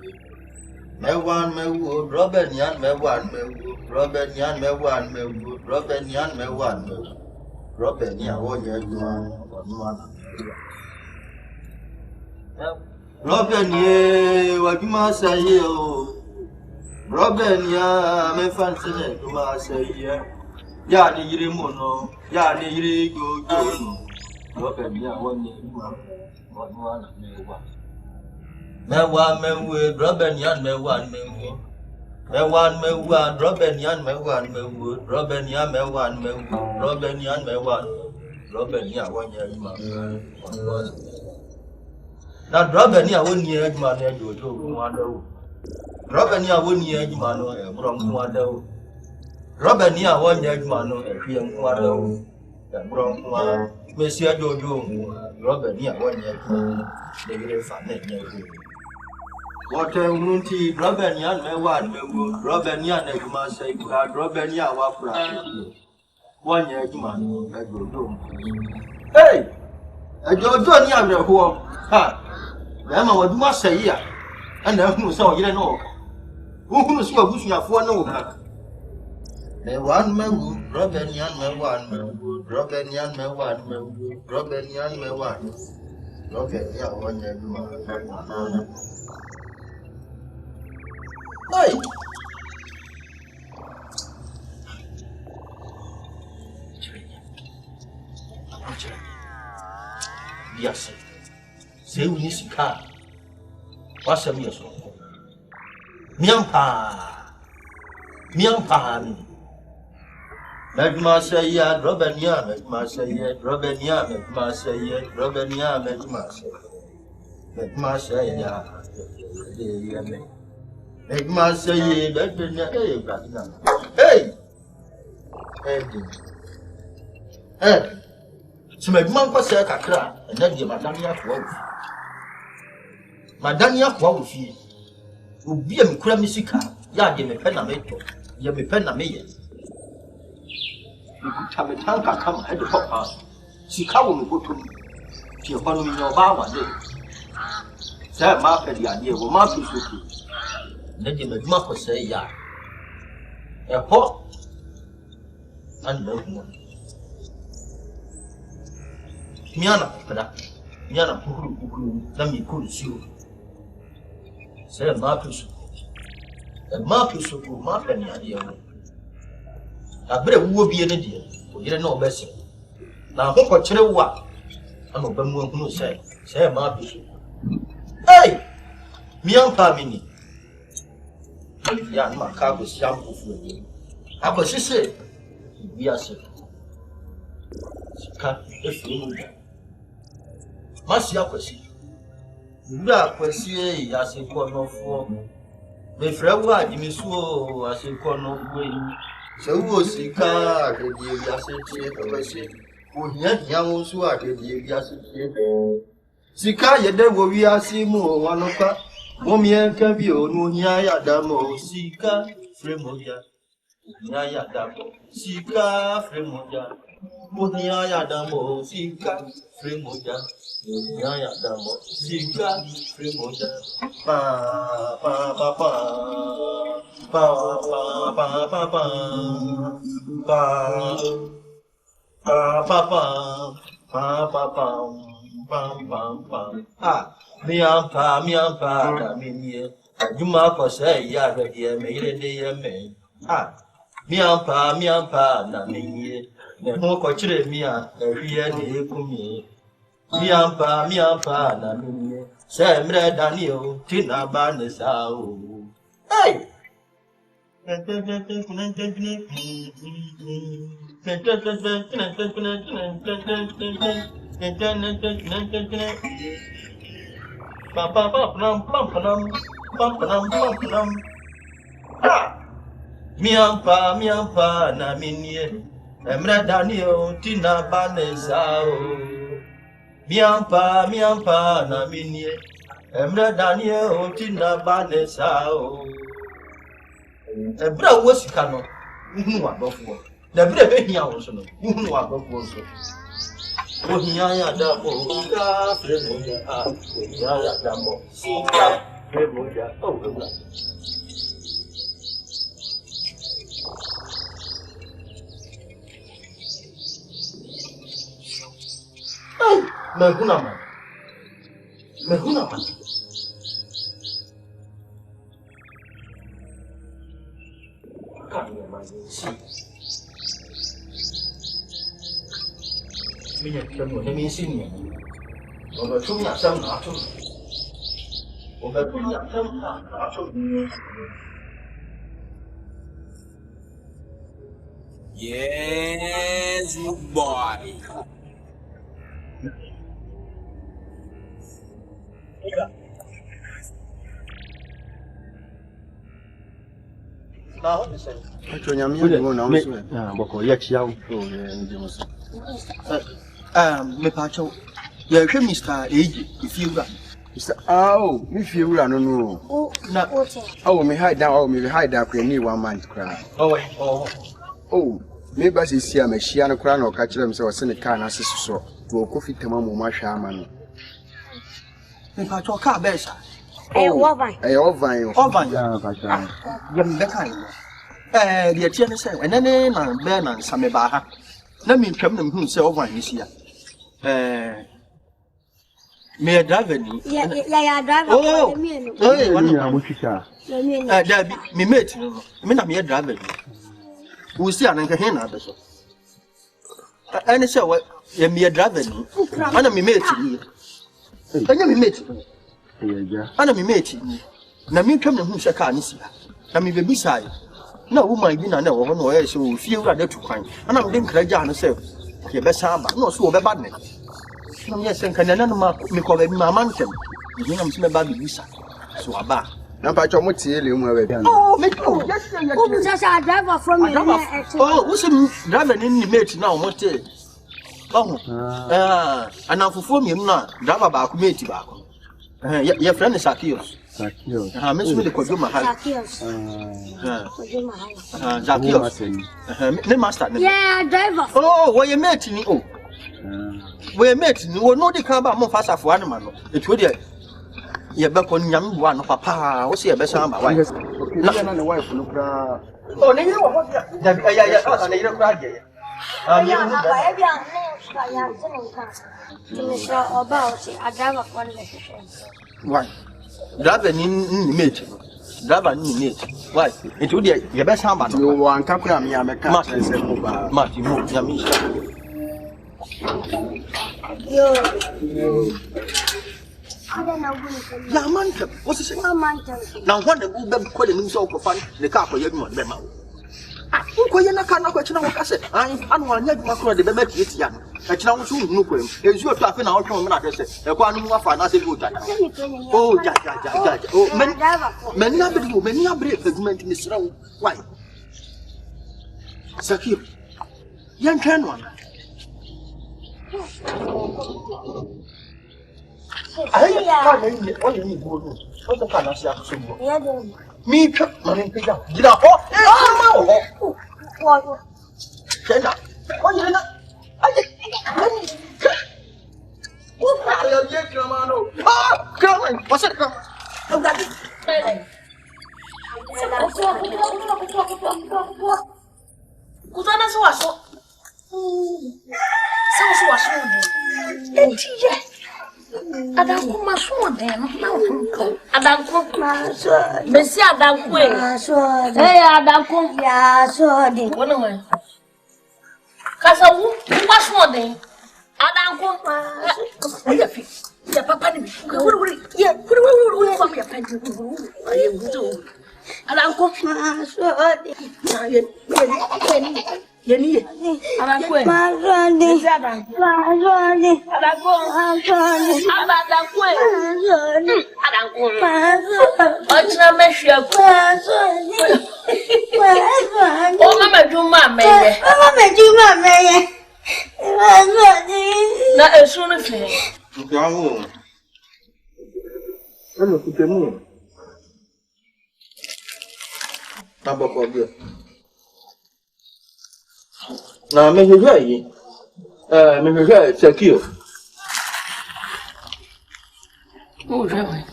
Me one me wood, Robin Yan me one me wood. Robin Yan me one me wood. Robin Yan me one me wood. Robin Yan 1 year on one. Robin ye, what you must say, Robin ya, me fancy it, you must say, Yanni Yirimono, Yanni Yirigo, Robin ya, 1 year, one, me one me wood, Robin Yan me one me wood. Me one me one, Robin Yan me one me wood, Robin Yan me one me wood, Robin Yan me one, Robin ya 1 year, one. Now, Robin, I won't hear man, you do one. Robin, I won't hear man, from one. Robin, I won't hear man, one. From one. Monsieur Jojo, Robin, I won't hear the family. What a moonty, Robin, Yan, me one, Robin, Yan, you must say, Robin, ya wapra. 1 year, man, I go do. Hey, I don't know the home. Ha! Emma, what you must say here? And I who saw you know. Who saw who's your for no? Me one me wood, Robin Yan me one me wood, Robin Yan me one me wood, Robin Yan me one. Okay, yeah, 1 year, man. Hey! Yes. Say we need to car. What's a meal? Miampa. Make my say, yeah, Robin Yam, make my say, yeah, Robin Yam, make my say, yeah, Robin Yam, make my say, make my say, yeah, make my say, yeah, hey, hey, so make my say, Kakra, and then give Madania Quo. Madania Quo, she will be a cremisica, ya give me penamato, ya me penamator. You could have a tanker come at the top house. sika wo mkoto ti e kwano mi oba wa de say ma pe di ade wo ma fi soku na de maduma ko say ya e ho an da mo miana kukuru na mi kuru siu say ma fi soku ma pe ni ade wo abre wo bi ne de o yire na obese na ho ko kire wo a ana obamu hunu say ma fi soku hey miampa mini ya ma ka go siam kufu ni akosise bi ase ka efu ni masi akosi bi akosi ya se ko no fo me frewo adimi so ase ko no fo yi se wo sika agedi bi ase tie ko se o nya wo so agedi bi ase tie sika yede wo wi ase mu wanoka mo mi enka bi o nu nya ya damo sika fremoja nya ya damo sika fremoja mo nya ya damo sika fremoja nya ya damo sika fremoja pa pa pa pa pa pa pa pa pa pa pa pa pa pam ah miampa da minie ajuma ko say ya ga die me ile de ye me ah miampa na minie ne ho ko chire mia e hie de ekumi miampa na minie say mre danio tina ba ne sa o hey miampa na minie emre danio tina banesa o miampa na minie emre danio tina banesa o ebra wo sika no hunu wa dofo na ebra be hia wo so no hunu wa dofo so o hia ya da bo ka fremoja a hia ya da bo sika fremoja o ebra ai mehuna man bây giờ chân của em xin nhỉ, còn là chung nhạc sâm hả chung, còn là chung nhạc sâm hả chung. Yes, boy. Nào hết rồi. Cho nhà mình mua nó mới. Bọc có yết chiao rồi em đi mua. Me pacho. Ya ke Mr. Eji, if you run. Mr. Oh, me feel no. Oh, Na. Oh, me hide down for any 1 month cry. Oh, maybe as you see a machine or crown or catch them so send a car as so. To a coffee tamam my shaman. Me pacho car besa. Ovan. Yam bekan. The Etienne said, and then Ben and Samebaha. Let me come them who say over this year. May I drive any? Yeah, driver. Oh, Debbie, me mate. I mean, I'm here driving. We see an Angahena. And so what? You're mere driving. And I'm mate. And I'm mate. And I'm mate. Now, me come them who say, can't see. I mean, be beside. No woman be na no no e so fie wura de tukwan ana me den kraja no se ye be samba no so be bad ne na me sen kan na ma me ko be ma mantem ni na me se me ba bi bisa so aba na pa cho mo tie le mu aba bia oh me ko yes oh you just a driver from me oh who say driver ni mate na o mo te oh ana fufu mi na driver ba ku mate ba ko ye friend is Sakios. Me so me Kwadwo mahal. Sakios. Me master. Yeah, driver. Oh, what you mate ni oh. We met, no no the car about more fast for animal. It would ye back on young one, papa, what's your best on my wife? Not on the wife, look. Oh, no, what? Why? Driver in mate. Driver in mate. Why? It would be your best hammer. You want Capra, me, I'm a cat and say, Marty, now, man, what's the same? Now, what the woman quite himself for fun, the car for you, Memo. I cannot question what I said. I want to macro the baby kids young. I now soon look him. Is your traffic now from I said, the one who are not a good time. Oh, Jack. Oh, many are brave movement in this round. Why? Secure. Young can one. I can't only good. What the kind of something? Me, money, pick up. Get up. Oh, what? Stand up. Oh, you're not. Come on. What's it? Adanku maso den na ofunko adanku besi adanku adanku ya so de wona we kasa wu maso den adanku ya fi ya papa ni wuri ya wuri fa ya pa aye wuto adanku maso de Yeni adanku mazonde adanku ochna meshaku o mama juma meye na esunu fe Yawo Hello kutemu Tabako bia Na me yi secure. Oh, jamais.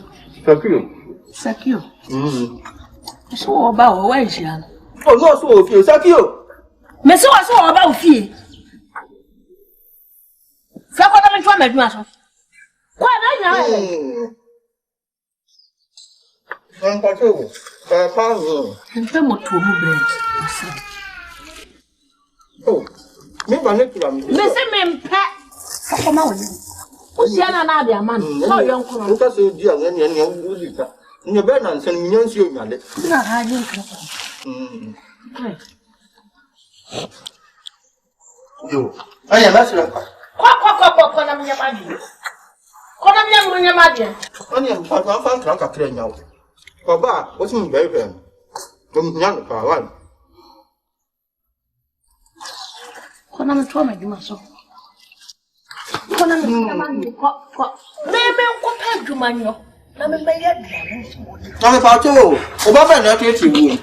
Secure. So about where is Jan? Oh, no, so few secure. Me so about fee. Fako na mtwa meduma so. Kwa na nya. Pacho. Pazo. Nfe moto mu bread. Oh, me ba ne kura me. Me se me mpa. Akoma woni. Usiana na dia man. So yonko no. Nka se di anya ne udika. Nye be na nsan mi nyansi onwale. Na ha je nka. Yo. Anya masira kwa. Kwa na mnya madi. Kwa na mnya madi. Anya mpa fa nkran kakra nyawo. Oba, o ti mi be be. Mo nyan pa wan. Kona mtwa meduma so. Kona mtwa kwa. Meme nkopa adwuma nyo. Na me be ya dia no. Na Pacho, o ba be na tete wu.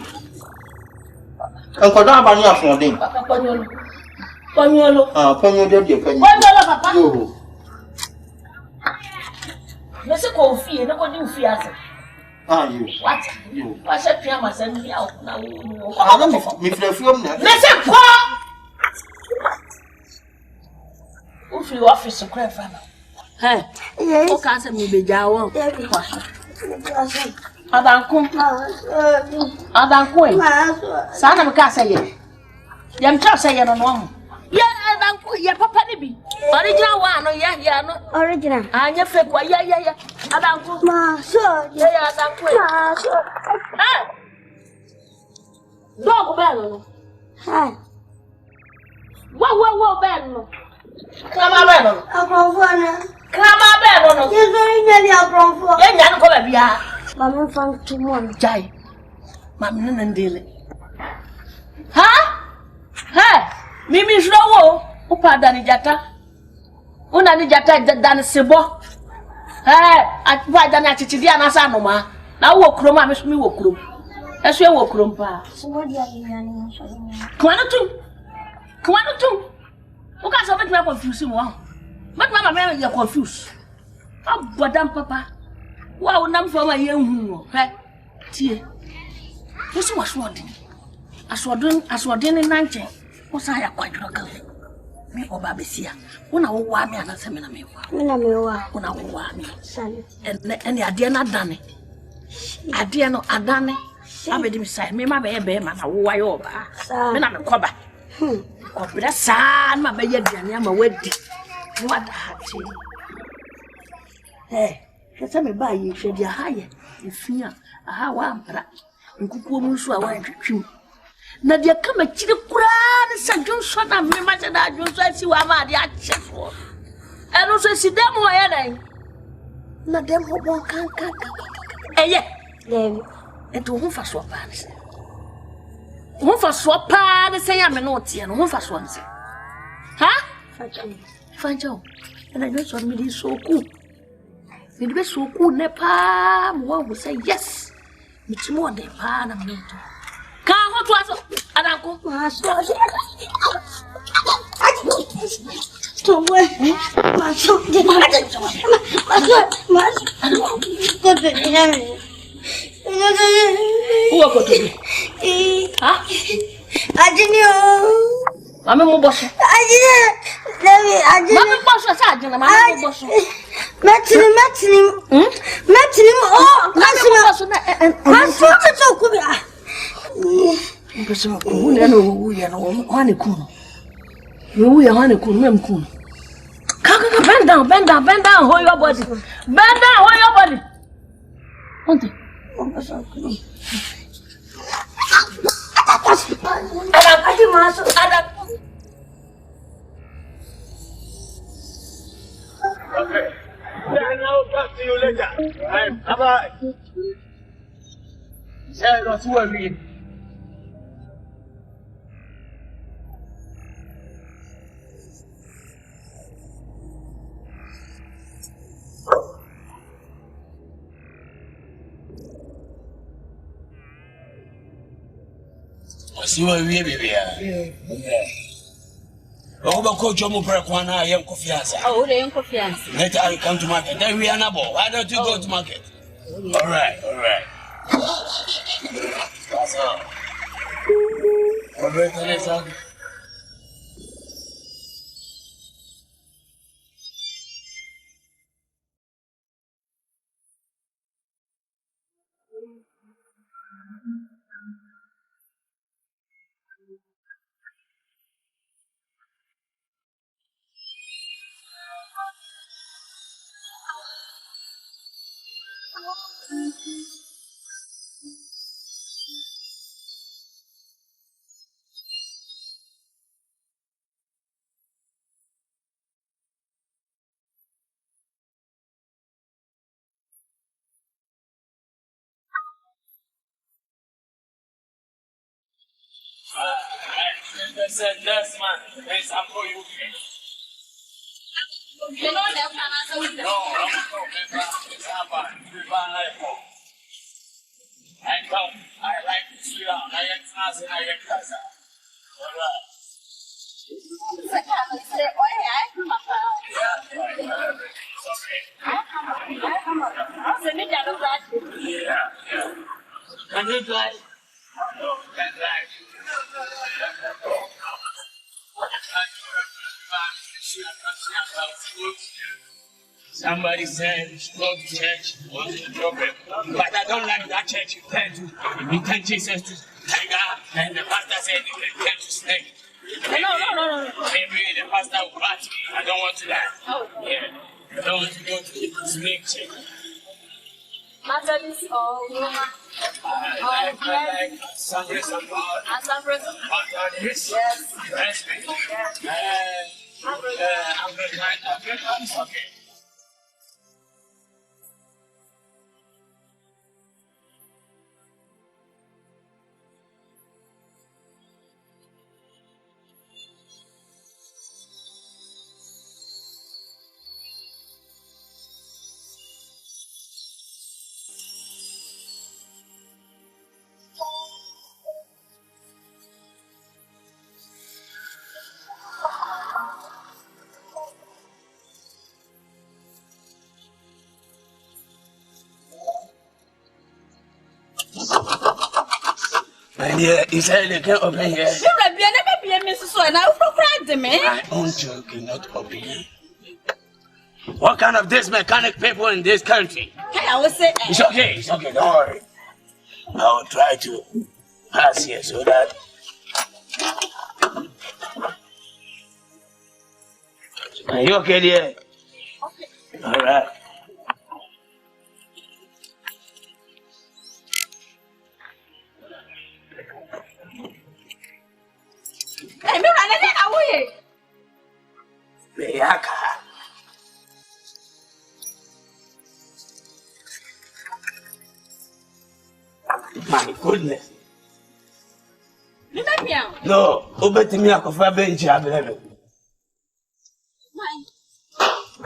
Enkoda aba ni afondin. Panyolo. Ah, panyo de panyo. Panyolo papa. Yo. Mese ko fie na ko di fie ase. Ah, you. What? You. Pasha pia masendi ya na wo. Ah, mi frefiom na. Mese ko. Ufi office kra fa na. Hey. O ka se mi beja wo. Adanku. Sana me ka se ye. Yam cha se ye no no. Ya adanku ya papa ni bi. Original one no ya no. original Anya fake wa ya. Adanku. Ya adanku. Hey. Dog bell no. Hi. Wow bell no. Kama bell no. Akrofona. Kama bell no. Yeso nyali akrofo. Ya nya no ko ba bia. Mama fan tumon. Jai. Mami no ndele. Ha? Hey, mimi shrowo. Upada ni jata. Una ni jata dan sebo. Hey, atwa dan achichidi anasa no ma. Na wo krom a mesumi wo krom. Eso e wo krom pa. Sebo dia yani so. Kwanu tum. Uka so bet me confuse mo. But Mamma, you're confused. Oh, Madame Papa. Wow, none for my young hey, dear. This was what as we're doing in 19. Was I quite local? Me or Babisia. When I will want me and a seminar, when I will want me, son, and any idea not done it. I dare not have done it. I made him say, me, my baby, man, I will wire over. When I'm a cobber. Oh, but a son, my baby, I'm a wedding. What a hattie. Hey, let me buy you, shed your higher. If you are how I'm and Kuku so I want you. Now, you come a chill crowd, St. John shot and me, much that you say you are my chef for. And also see them where not them who won't come. Eh, yeah, and to whom for swap pants. Whom for swap pants, say I'm a naughty and whom for swans. Huh? Fanjo, and I know somebody so cool. It be so cool, Nepa, one will say yes. It's more than pan and meat. Come, what was it? And I go, Stop it. What got to be? Huh? I didn't know. I'm a boss. I didn't. Let me. I didn't. I'm a boss. I'm a boss. Met him. Oh, bend down, hold your body. Bend down, hold your body. Okay. Then I'll talk to you later. Bye-bye. Say not to worry. See what we baby. Yeah. Oh, but coach, you're more prequana, young confiance. Oh, the young confiance. Later I come to market. Then we are not. Why don't you go to market? All right. That's all. All right, Vanessa. Next man, there's a for you. You know that can answer with the I come, I like to sit down, I am passing, I am casa. All right. Can you drive? No, can't drive. Somebody said, go to church, what's the problem? But I don't like that church. You tend to Jesus to tiger, and the pastor said you tend to snake. No. Maybe the pastor will bat me. I don't want to die. Oh. Yeah. I don't want to go to snake church. Methodist or Roman? I like Assemblies of God. Assemblies of God. Yes. Respect. Yes. I'm okay. My dear, he said they can't open here. My own child cannot open. What kind of this mechanic people in this country? Hey, I was saying. It's okay, don't worry. I'll try to pass here so that. Are you okay, dear? Okay. All right. Hey, me running away. Beyaka. My goodness. No, obey me a coffee bench, I believe.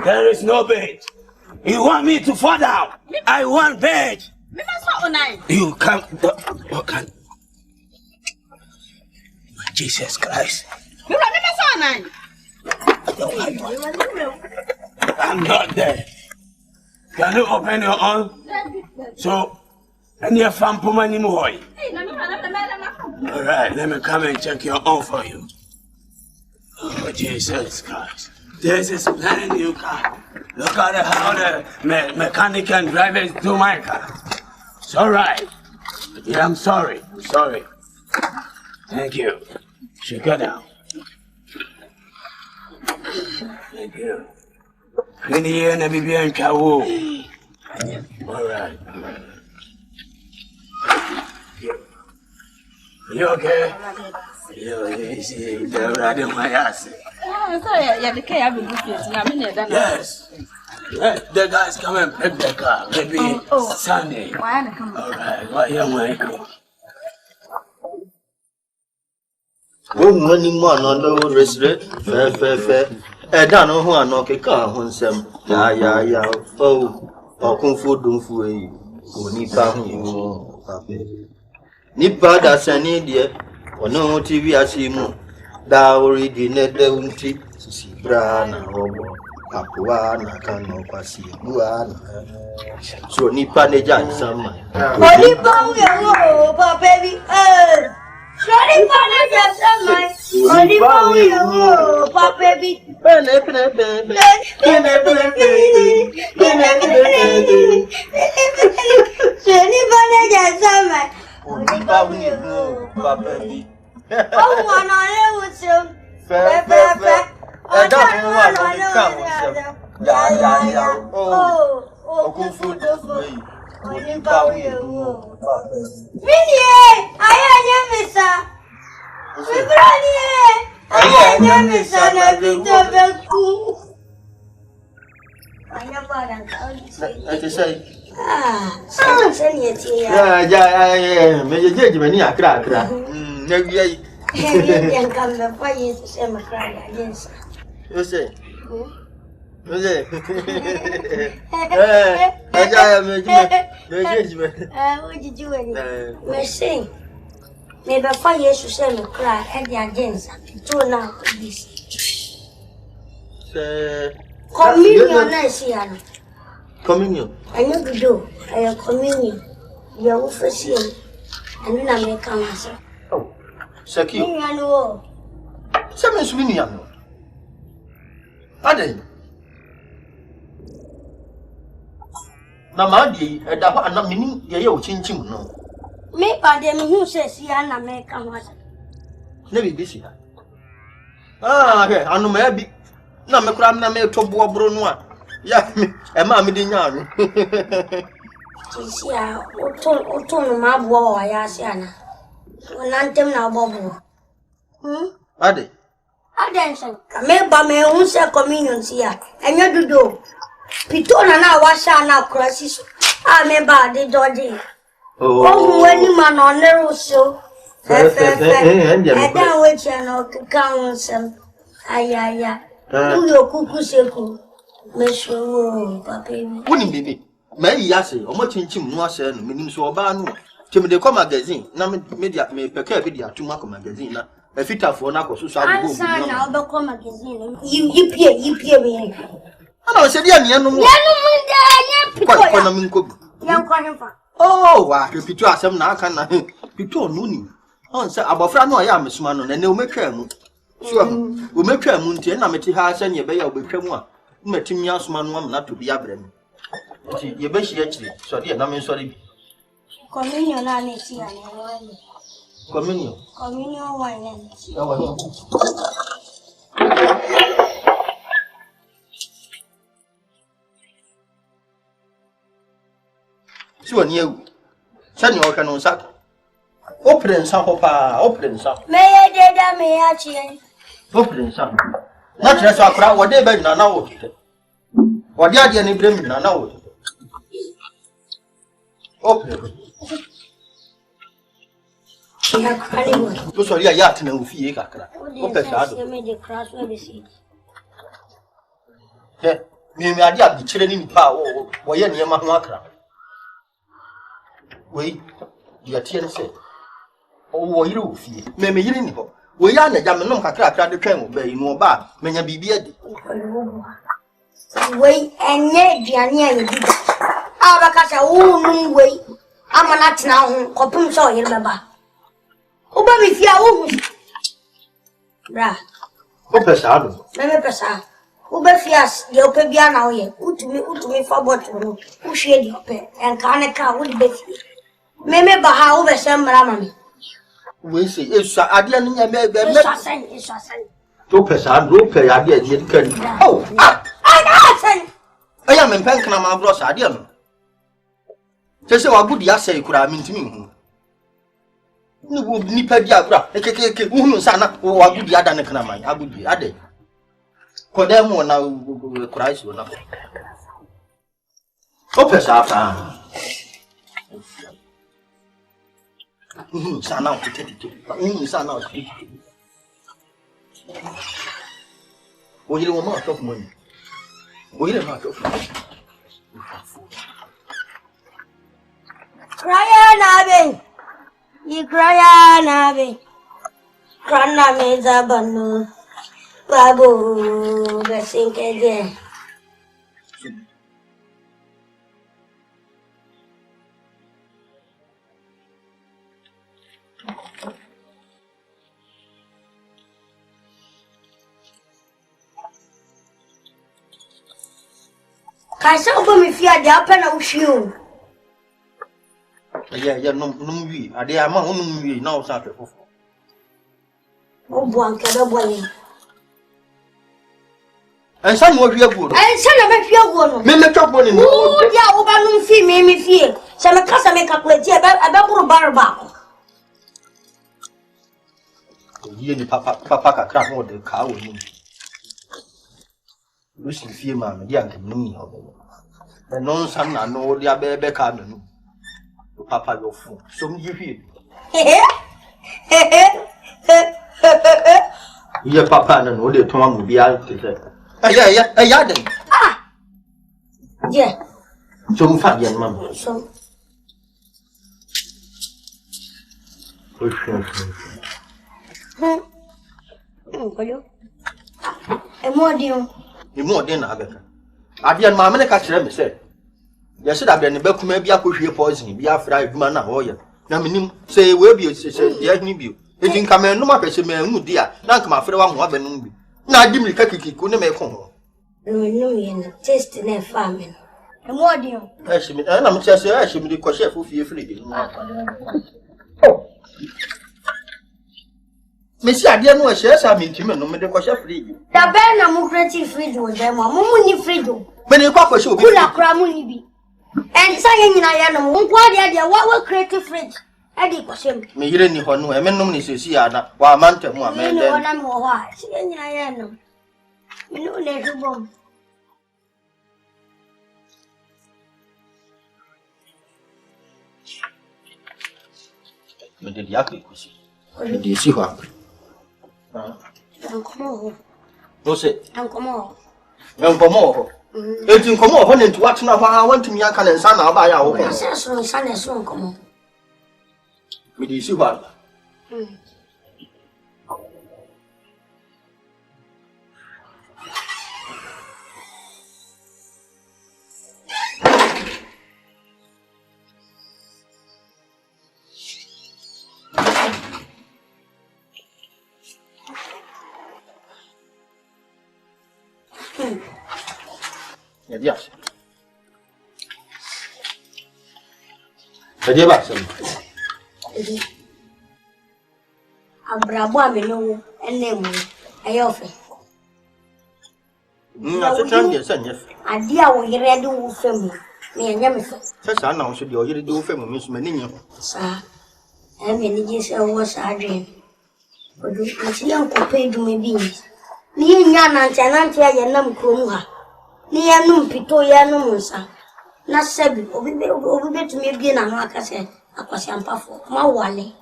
There is no bed. You want me to fall down? I want bed. You come. What can? Jesus Christ. I'm not there. Can you open your own? So, and your fan for money more. Alright, let me come and check your own for you. Oh, Jesus Christ. This is brand new car. Look at how the mechanic and drivers do my car. It's alright. Yeah, I'm sorry. Sorry. Thank you. Should go down. Thank you. In the end, I'll be in Kwadwo. Alright. You okay? You see, they're riding my ass. Yes. The guys come and pick the car. Maybe Sunday. Alright, why you want to go? Money man on the resident, fair. Down on who are not a car, one some. Ya. Oh, Kung Fu Dum Fu, Nipa that's an idiot, or no TV as him. Dowry dinner, don't see Brana, Apuana, Cano Passi, Buana. So Nipa de Jan, some. Only pound, baby. Sorry, only pound, baby. Oh, one on with you. Fair. I don't want to oh, Kung Fu Dum. Only pound you. I am Missa. I am Missa. I I say, send it here. Yeah, Major Judgment, yeah, crack. Can come the fire to say my cry. Yes. You say, what did you do? May sing. Maybe 5 years to say my cry and the agents. 2 now, this. Communion, I see. Communion. I know to do. I am communion. You are overseeing. And then I may come myself. Oh, Saki. I know. Some is winning. Pardon. Namadi, and I'm not meaning your chin. No. Me, pardon me, who says Yana may come myself. Never busy. I know maybe. No, my cram, no, may top war brunois. Yeah, and mammy didn't know. Yeah, Oton, my boy, Yasiana. When I'm now, Bobo. Ade. I dance. I made by my own self communions here, and you do. Pitona now, wash now, crosses. I remember the dodgy. Oh, when you man on the rosso. I don't wait you know to count some. Ay. Do your cuckoo circle. Monsieur, Papi. Wouldn't be. May Yassi, or much in Chim was meaning so bad. Tim de Com magazine, now media may prepare video to Marco magazine. A fit for Naco, so I'm sorry now, but come magazine. You peer me. I don't say, yeah, no more. Oh, I repeat to us, I'm not can be told Noonie. On say abofra no ya mesuma no na ne o metwa mu. Sure. O metwa mu ntie na meti ha se ne be ya o betwa mu a. Mmatimi asoma no am na to bi abra mu. Nti ye be hia kire. So de na me so de bi. Communion na ne ti ya ne. Communion. Communion wine ne. Ya wa no. Si woni ewu. Sani o kanu sa. Open sa ho pa, open sa. Me ye de da me ya chi. Open sa. Na tire so akra wo de be na wo tete. Wo de ade ni brem na wo tete. Open. Ya kwani wo. To so ri ya tena wo fie kakra. Open sa do. Me de crash we be see. He, me ade abi kire ni nipa wo ye ne ma ho akra. Wei, ya tie ne se. Wo yire wo fie. Me yire ni ho. We ya na ja me nom kakra de twen wo ba yi no ba menya bibi adi. Wei enye diane ya bi. Abakasa wo num wei. Amana tena ho kopum so yire baba. Oba mi fia wo hu. Bra. O pesa do. Me pesa. Oba fias de opa bia na wo ye. Utumi fa bottle no. Wo hwe di opa. Enka ne ka wo di be fie. Me ba ha wo be sembra mami. We say esa ade no nya me Eso asen. to pesa do pe ade ade kan. Oh, Asen. aya me pen kana ma bro sa ade no. Se wa gudi asai kura mi ntimi hu. Ni wo ni pa di agura kekeke hu sa na wa gudi ada ne kana man agudi ade. Ko dem wo na kura iso na. O pesa pa. Sana o tete. Sana o tete. O yire wo ma top money. O yire ma top. Kraya na be. Yi kraya na be. Krana me zabanu. Babu be sinkeje. Kaisa obo mi fia de apena uhwiu. Ya no wi ade ama no wi na o sa pe fofo. Obo anke be boye. Ensa no hwi agu do. Ensa na be hwi agu no. Me twop ni no. O dia oba no fi me fie. Se me kasa me calculate e be buru barba. Ye ni papa kakra ho de ka wo ni. Lucy fie ma me dia nke ni ho be. E non san na no dia be ka me no. Papa yo fu. So mi hwi. Ye papa na no de to ma mu bia te se. Ya de. Ah. Yeah. So mu fa ye ma. So. Olho. É modinho. Ni mo de na abeka. Ade an ma me ka kire me se. Ye se da be ne bakuma bia kohwie poison bia fra adwuma na ho ye. Na menim se we bi se ye hini bi. Enti nka me no ma pese me hu dia na nka ma fra wa ho abenum bi. Na adi mi ka kikiku ne me ko ho. No ye na taste na family. É modinho. E se mi na me se e se mi di ko chef fie firi di. Me si ade no e se sa mi ntime no me di ko chef firi. Da be na mu creative fridge wo dem mo ni fridge. Me ni kwa ko se obi. Kula kra mu ni bi. And say nyina ya no mo kwa de wa creative fridge. Adi ko sem. Me yire ni ho no e me nom ni se si ya na wa manta mu a me Ni den. wona mo ho a. Si nyina ya no. Me no le du bom. Me de ya ku si. Me de si ho. Ankomo. No se. Ankomo. Nkomo ho. Enti nkomo ho ne ntu atena ho a wantumi aka ne nsa na aba ya wo ho. So sana so ankomo. Me de si ho. Yes. Edi ba sem. Edi. Abrabo ameno enemu ayofe. Na so tran de sanye. Ade a wo yere de wo fam. Me anya me fa. Sa na wo so de o yere de wo fam me so mani nyo. Sa. E me ni je se wo sa adwen. Odu nti yanko pe du me bi. Ni nya na ntanante ya nam krom ha. Ni ya num pito ya num nsa. Na sebi obi betu me bi na no akase akwase ampafo. Ma wale.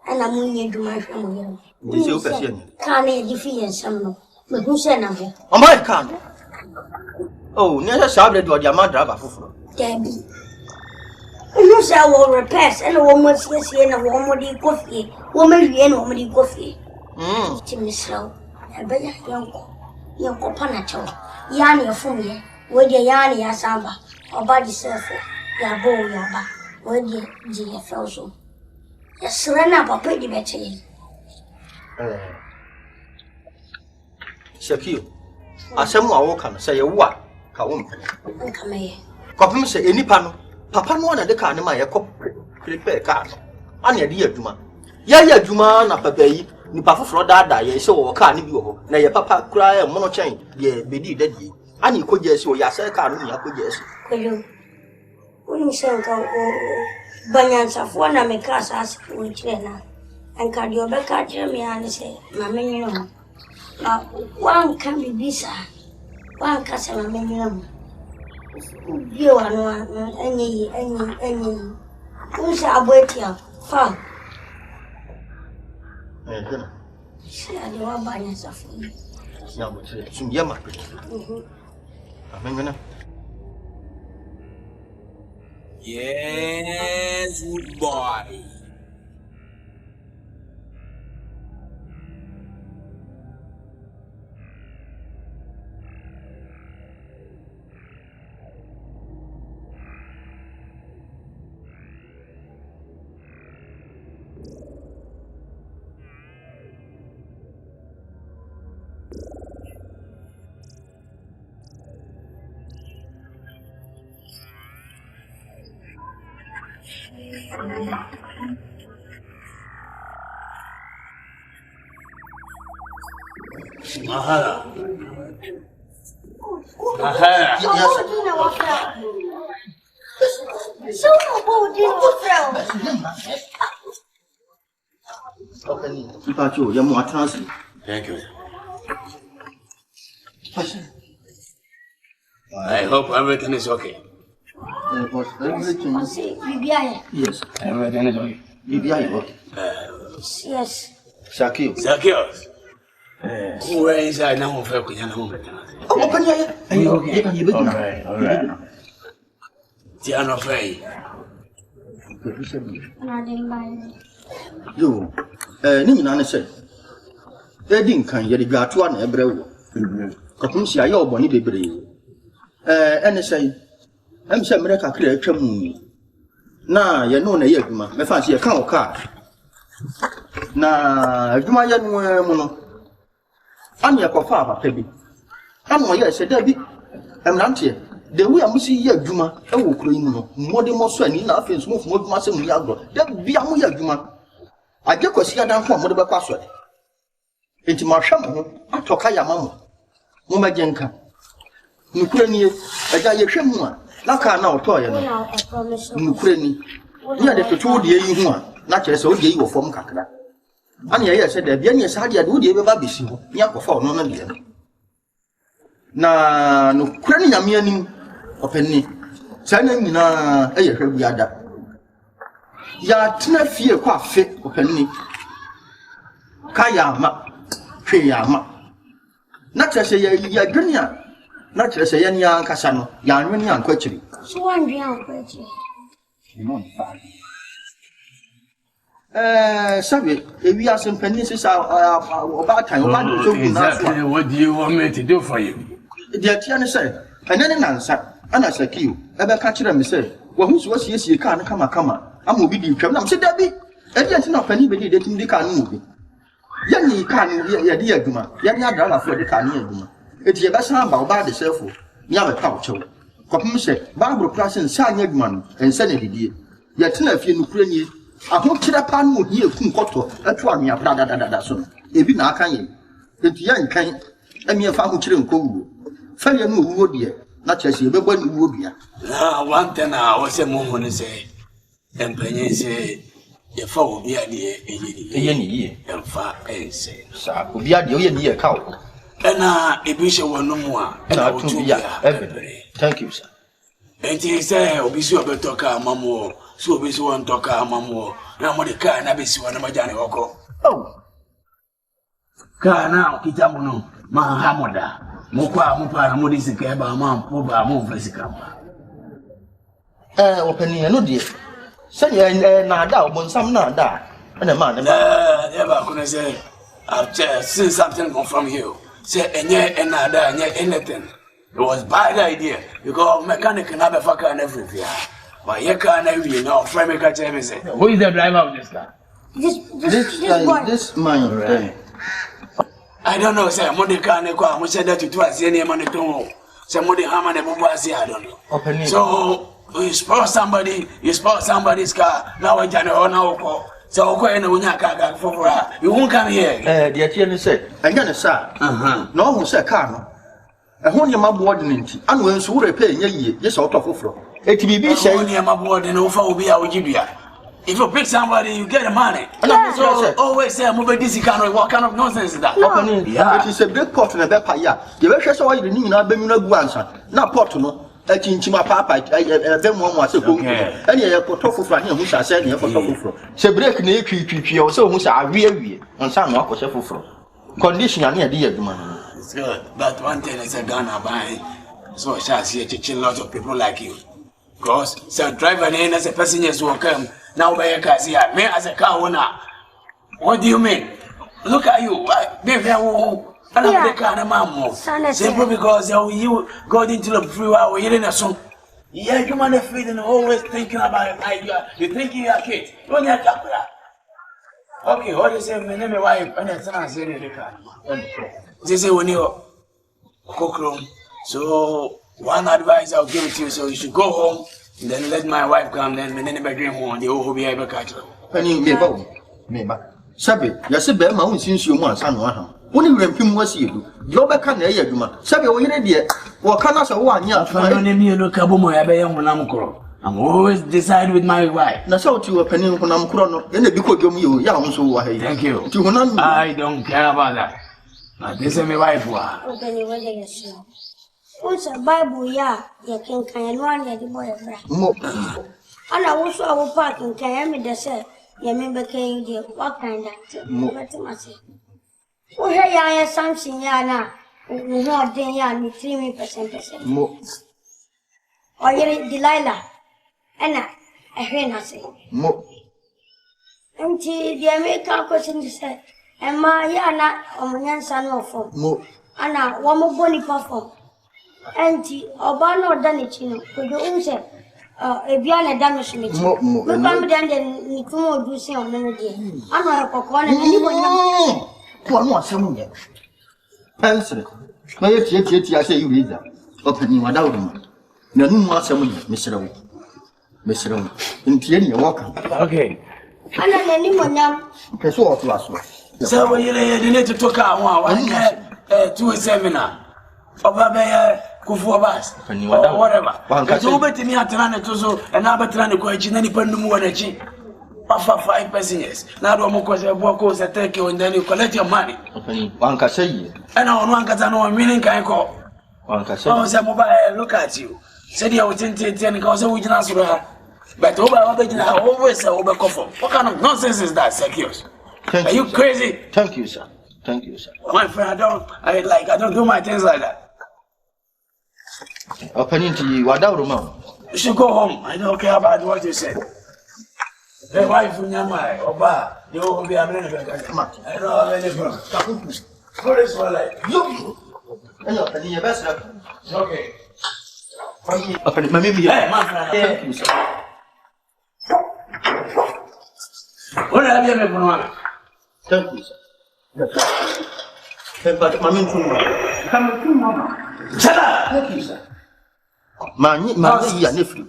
Ana munye duma hwe mo yero. Ni se o pese ni. Ka na e fi yensam no. Me hu se na bo. O ma kan. Oh, ni se sabre de o dia ma driver foforo. Debi. Unu se wo repairs and wo mo siesie na wo mo di kofie. Wo me hwie na wo mo di kofie. Ti misraw. Ebe ya yanko pana cho. Ya na yefum ye. Wo de ya na ya samba. Oba di sefo. Ya bo ya ba. Wo de ji ya felso. Ya srena papa di beche. Shakio. Asem wa wo kan say ye wo a ka wo mpe. Nka me ye. Kopem se enipa no. Papa no na de ka ne ma ye kop prepare ka no. Ana ye de adwuma. Ya adwuma na papa yi nipa foforo daada ye se wo ka ne bi wo na ye papa kura ye mono chen ye bedi dadie. Ani ko je se o ya se ka no ya ko je se. Koyo. Unu se nka o banyansa fo na me ka sa asipo nchena. Anka di obeka kire me ani se mama nyino. Na wan kan bibisa. Wan ka se mama nyino. Bio anu enyi. Unsa aboetia fa. Gana. Se ade wa banyansa fo. Ya mo se sum ye ma. Amengana. Yes, good boy. Mahala. So no did wofra. Okay, Ipacho, you more translate. Thank you. I hope everything is okay. Everything is yes. Everything is okay. Okay. Yes. Zacchaeus. Who are inside now? Oh, open your All right. Tiano Fay. You, Nimina said, they didn't can yet got one every Kapusia, your bonny de brave. And say, I'm some America clear moon. Now, you know, a year, my fancy a cow car. Now, do my young woman. I'm your papa, baby. I'm my yes, said Debbie. I'm not here. The way I must see your Juma, I will clean more than more sweaty, nothing smooth, more muscle, Yago. That be a more Juma. I just see a damn form of the password. It's my shaman, I talk a mamma. Mama Jenka. Nukreni, a giant shaman, like I now toy. Nukreni. Near the 2 days you want, not just so gay or form Kakra. And yes, said the Bianya Sadia do the baby, Yako for no idea. Na no krani ya miani openi sane na ehwe biada ya tena fie kwa fe openi kaya ma hwe ya ma na trese ya dwenia na trese ya nia nkasa no ya nwene ya nkwachiri So one dria nkwachiri sabe ewi asempani sisa oba tan oba do so gu na so. What do you want me to do for you? The Tiana said, and then an answer, and I said, you, ever catch them, said, well, who's was yes, you can't come. I'm moving you. I'm said, Debbie, and yet not anybody that in the can movie. Yanni can't, dear Guma, Yanni Adala for the can. It's your best hand about the self. You have a pouch. Kopum say, Bible class and San Yegman and Senate. Yet, if you Ukraine, I hope Chirapan will hear Kunkoto, that's why me a brother son. If you not can, if you ain't kind, and me a family children go. Failure no wood yet, not as you ever would be. Now, one thing I was a moment to say, and Penny say, the phone will be at the year, and far pay say, Sir, will be at the year cow. And a bishop will no more, and I will be every. Thank you, sir. And he said, I'll be sure to talk our mammo, so be so one talk our mammo. Now, what the car and I be so one of my Johnny Oko. Oh, car now, Kitamuno, Mahamoda. Mukwa mupa mudisi keba mampuba mumfesikamba. Opening no dear. Say, nada, when some nada. And a man, never could say, I've just seen something come from you. Say, and yet, and nada, and yet anything. It was bad idea because mechanic can have a fucker and everything. But you can't even know, frame a catch everything. Who is the driver of this car? This man, right? I don't know, say, Monday can't go. We said that you twice, any money to home. Somebody hammer and Bobasi, I don't know. So, you spoil somebody's car. Now we're going to know. So, go and you won't come here. Dear Tierney said, I'm going to say, no one said, Carno. I want your mother ordinance, and when so repay ye, yes, out of floor. It be saying, my board and offer will be our Gibia. If you pick somebody, you get the money. So always say, move this kind of what kind of nonsense is that? It is a big pot in a bepaya. The rest is why you need not be no guansa. Not portuno, a chinchima papa, then one was a book. And you put off for him, which I said, you put off for. So break near creepy or so, which are weary, and some walk was a full. Condition near dear man. It's good, but one thing is a Ghana buying. So I shall see a lot of people like you. Because some driver and as a passengers will come. Now by a car, see me as a car owner. What do you mean? Look at you. Baby, I will the car and mammo. Simply because you got into the freeway, you're in a song. Yeah, you man feeling always thinking about an idea. You're thinking you're a kid. Don't you have okay, what is your name, my wife? And it's not saying the car. They say when you're cockroach. So one advice I'll give it to you, so you should go home. Then let my wife come, then when anybody dream one, they will be able to catch her. Penny, me, Sabi, yes, a bear mountain since you want some one. Only when him was you. Your back can hear you, Sabi, we ready. What can I say? One year, I name you look up my Abayam. I'm always decide with my wife. Now, so to a penny when I'm chrono, and the because you, young, so I thank you. I don't care about that. But this is my wife. What's a Bible? Yeah, you can one the boy. And I also our parking can me the say, you remember can you what kind of oh, hey, I have something yana. We know then ya me 3% more. Or you're Delilah. And I hear nothing more. Until the American question to say, and my yana or my son of more. And one more bonny perform. Auntie, Obano done it, you know, could you say, a Biana damage me. No come down and Nikumo do say on the day. I'm not a cocoon and anyone. One more some yet. Answer. My I say you read that. Opening one out of me. No more some Mr. Until you walk. Okay. And then anyone now. That's all to us. So when you need to talk out to a seminar. Over Kufobas, or whatever. Because over to me at Ranatozo and Abatrani question any Pendumu 5 passengers. Now, no more question of goes that take you and then you collect your money. One can say, and one can know a meaning can call. One can say, mobile look at you. Said you would think because we can answer her. But over always over coffin. What kind of nonsense is that, Sekios? Are you crazy? Thank you, sir. Thank you, sir. My friend, I don't do my things like that. Opening to you, what doubt, you should go home. I don't care about what you said. The wife in your mind, Oba, you will be a minute. I don't have any problem. What is my life? You and your best. Okay. Opening my baby. Hey, my friend. Thank you, sir. What have you ever done? Thank you, sir. But my main come to mama. Shut up! Thank you, sir. Man, you are nephew.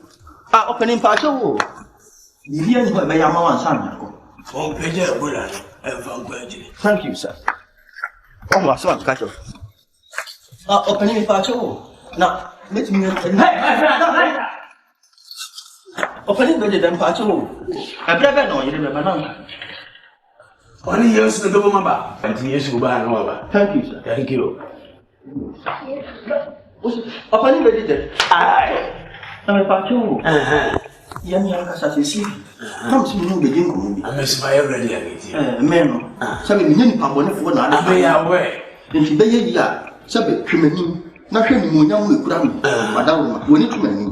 Ah, opening part. Oh, you hear me by your mama and son. Oh, Peter, Bulla, thank you, sir. Oh, my son, catch up. Ah, opening part. Oh, now, let me. Hey, opening the damn part. Oh, I never know you remember now. Only years to go, Mama. And years go by, no. Thank you, sir. Thank you. Opening the aye. I'm a part. Oh, Yami Assassin. Come to me, begin. I miss my already. Men, some million pound for another. I am away. Then she bay ya, Sabbath, criminal, nothing more young with Grammy, Madame, we need to many.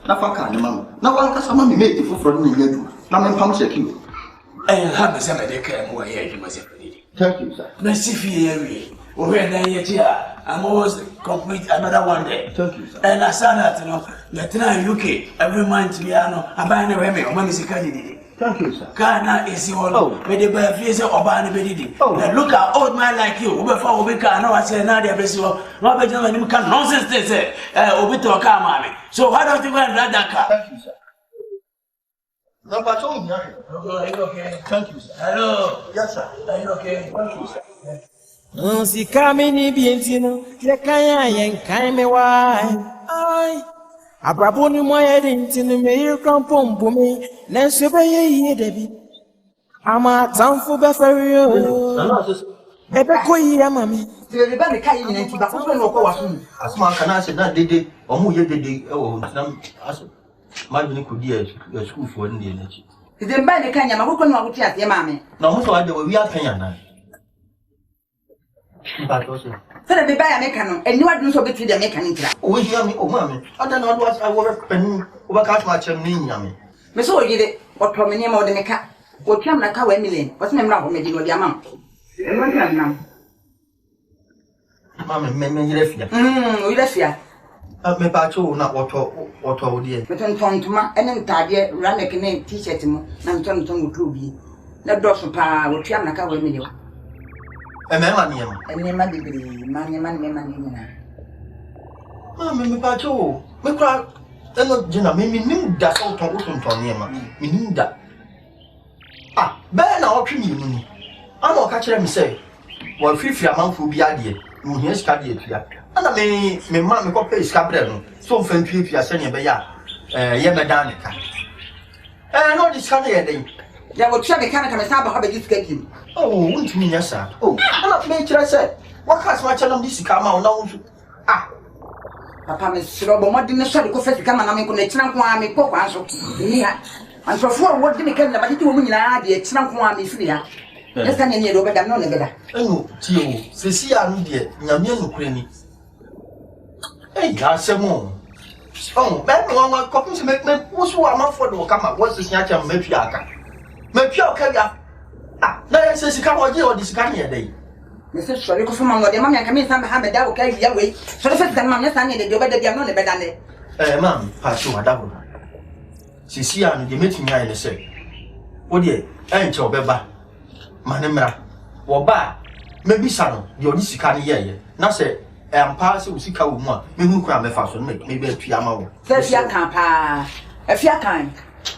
Nafaka, Mamma. Now one can some made for front in you. Now, I'm pumped at you. I have some idea more here, you must have. Thank you, sir. Let's see if we're here. I'm always complete another one day. Thank you, sir. And I saw that, you know, that now UK, every month, I'm buying a women, money is a candidate. Thank you, sir. Ghana is your with the beneficiary of Bani Bedidi. Look at old man like you, before we can know I say now the best of Robert John can nonsense they say, Obito Kamami. So why don't you go and drive that car? Thank you, sir. No, but are you okay? Thank you, sir. Hello. Yes, sir. Are you okay? Thank you, sir. Si kamini bientino, ye kaya yen kaime wai. Ai. Abraboni moye dintino me yirkampom bumi, nenso be ye debi. Ama tamfu be ferio. Ebe koyi amami. The rebel kai ni nti ba ko no ko waso. Asma kana se na dede, omu ye dede e wo nam aso. Ma bi ni kodi e school for ndi na chi. The mbane kanya ma ko no aguti ate mame. Na mo so ade we wi akanya na. Sɛ be baya meka no eni wadu so beti de meka ntra O hia mi o ma mi ada na wadu asa wo panu o ba ka ma chem ni nya mi me so yide otɔ me ne ma o de meka o twam na ka 1 million o se me mra ho me di no de amam e ma ntra nam ma me yire fia o yire fia me ba cho na woto wo de me tontoma ene ntade ranek ne t-shirt mu na ntonton wo klubi na doso pa o twam na ka 1 million e me ma ni em ene ma bibiri ma ni na ma me ba cho me kwa eno jina me nim da so ton ni ma me nim da ah be na o twi ni ni ama o ka kire me say wo fifi amanfo bi ade mu hia ska de atua ana me ma me ko pay ska bre no so mfa ntwi afia se ne be ya ye me dan ne ka no di ska ye den ya wo twa me kana ka me sa ba ha be di ska kim oh untumi nya sa oh ana me kire say waka so acha nam di sika ma ona unsu ah papa me siro bo modi ne so de ko fa sika ma na me ko na kina ko a me ko kwa so ni ha antrofo wo di me kan na ba di wo mu nyina de kina ko a me firi ha esa ne ne do be da no ne be da enu ti o sesi anu de nyame anukure ni ya semo oh be no wa ko pin se me wo so wa ma fo do kama wo sesi acha me pia aka ya ah na ya sesi ka wo je o di sika ne dai me se sori ko fuma ngode mam yanka me sa me ha me da wo ka ya we so le fe kan mam ne sa ne de do be da bia no ne be da ne mam pa so wa da bo sesi anu de metumi ayi ne se wo de enche obeba manemra wo ba me bisa no de odi sika ne ye na se ampa se usika wo mu a me hu kura me fa so me be atua ma wo se fia kan pa afia kan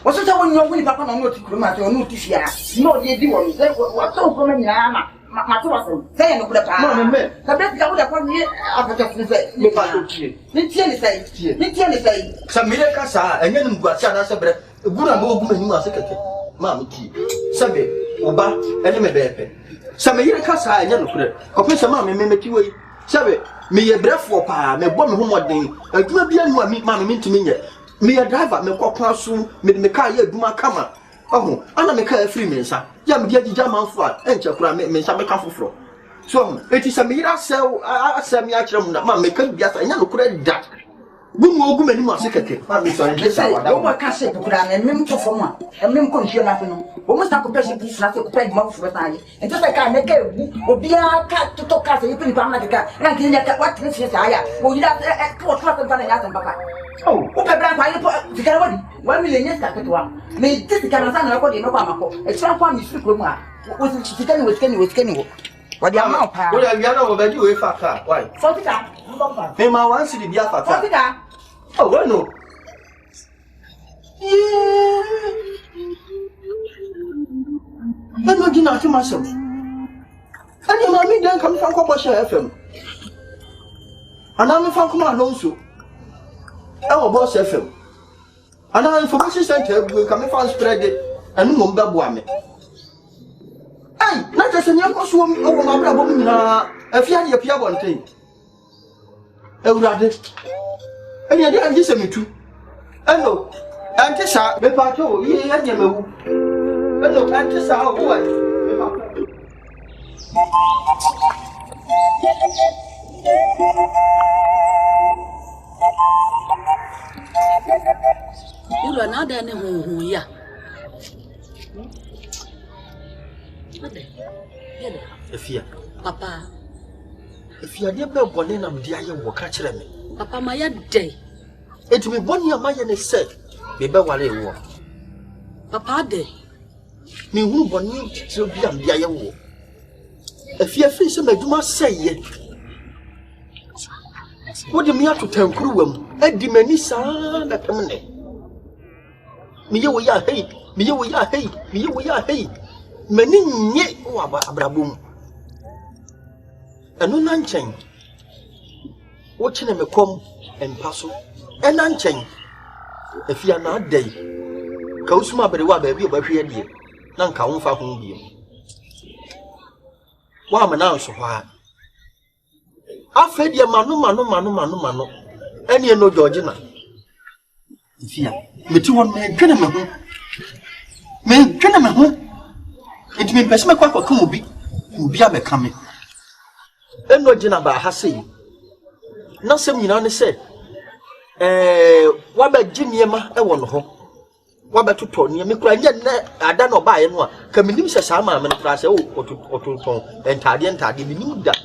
wo so wo nyo woni papa no no ti kuro ma se no ti fia no de di wo se wo so ko me nyina ma to waso se ye no kura pa no me ka be ti ka wo da ko ni afata fu se me pa to tie ni tie ni sai sa mere ka sa enye ni mguasi ana se bre egura ma ogu mani ma se keke ma me ti sabe oba ene me bepe sa me yire ka sa enye no kure ko pe se ma me ti we sabe me ye brefo pa me bo me ho modern aduma bia nu mi ma me ntimi nye me ye driver me kokwa so me ka ye aduma kama oho ana me ka free me nsa ya me dia gija manfo a enche kura me nsa me ka foforo so eti sa me yira asem ya kire mu na ma me ka bia sa enye no kure da gumu ogu mani ma se keke ma me so enje sa wada wo ka se kura me mem to fo mu a mem ko nhie na fe no wo mo sa ko pese pisi na se ko pede ma foforo sa ye enti se ka me ka ebu obi a ka to ka se yipi pa na ka na ki nya ka what ne se sa ya wo yira ko to fa na ya san papa oh o pe bran kwa ile po tikara wadi 1 million yes ka ketwa me ti tikara sa na ko de no kwa mako e tra kwa mi siri ko mu a wo si tikani wo wadi ama pa wo ya na wo ba di we fa ka why 40 ka me ma wan siri bia fa ka 40 ka Oh, well, no. I'm not going to myself. And your mammy then come from Copper FM. And I'm from Command also. Our boss FM. And our information center will come from spread it and Mumba Boame. Hey, not just a young swim over my brother. If you had your Pia one thing. Oh, rather. And you didn't listen me too. And no, and this are the patrol, ye and your move. And no, and this are what. You are not any who, yeah. If you, Papa, if you are never born in, I'm dear, you will catch them. Papa, my day. It will be 1 year, my and said, Beba Wale. Papa, day. Me who born you to be a dear war. If you are facing, I do not say yet. What do you mean to tell Kruum? And Dimenisa, that permanent. Me, we are hate, me, we are hate, me, we are hate. Many yet, oh, Abrabum. And no none watching them come and pass, and unchain. If you are not day, Kausuma Bewa baby by here, none count for whom be. Why am I now so hard? I fed your manu, and you know Georgina. If you me too one man, Ghanaian, it means best my quack or come be a coming. And no Jenaba has said. Not some you said. What about Jiniema? I want home. What about to Tony? Me cry yet, I don't know by anyone. Come in, Mrs. Sama, and class, or to and Tardy, we knew that.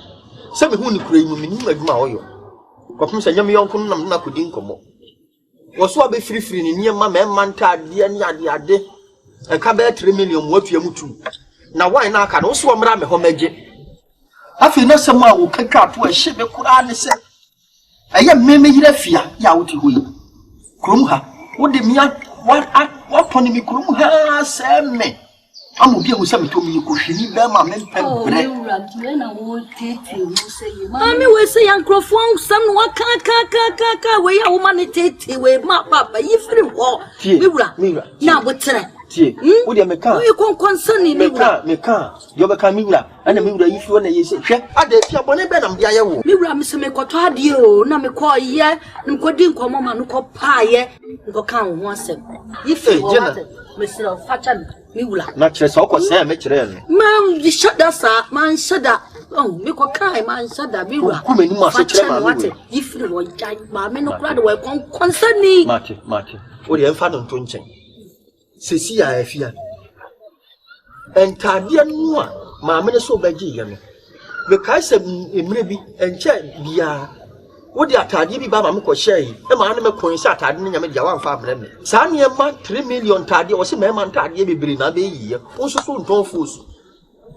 Some who cream me, like my oil. Comes a young uncle, not could income. Was what be free near my man, dear Yadi, and come back 3 million what you mutu. Now, why not? Can also ram a home agent. I feel not someone who can cut to a ship, and say, I am Mimi Refia, Yauti. Krumha, what the mere what pony me Krumha, Sam me. I will be with some to me, Kushini, Bama, men. Oh, you won't take you, say you. Mammy will say, Uncle Fong, someone can't where your woman take away my papa, if you walk. Mira, now what's that? Would you make a concern in me car? You become Mira, and a Mira if you want to say, I did your bonnet, I'm Diao. Mira, Mr. Mecotadio, Namiko, yeah, and couldn't come on and call pie, go count once. If you Mr. Fatan, Mula. Not just all say, Man, you shut that, sir, man, shut that. Oh, make a kind man, shut that, Mira. If you want, my men of Kwadwo concern me. Marty, what do you have found on Tunching? Cecilia, I fear. And Tardia Mua, my minister Bagian. Because maybe and check via what the Tardi Baba Shay, a man of coinsat, I didn't make your 1 family. Sanya man 3 million Tardi was a man Tardi Brina Bay, also soon don't fools.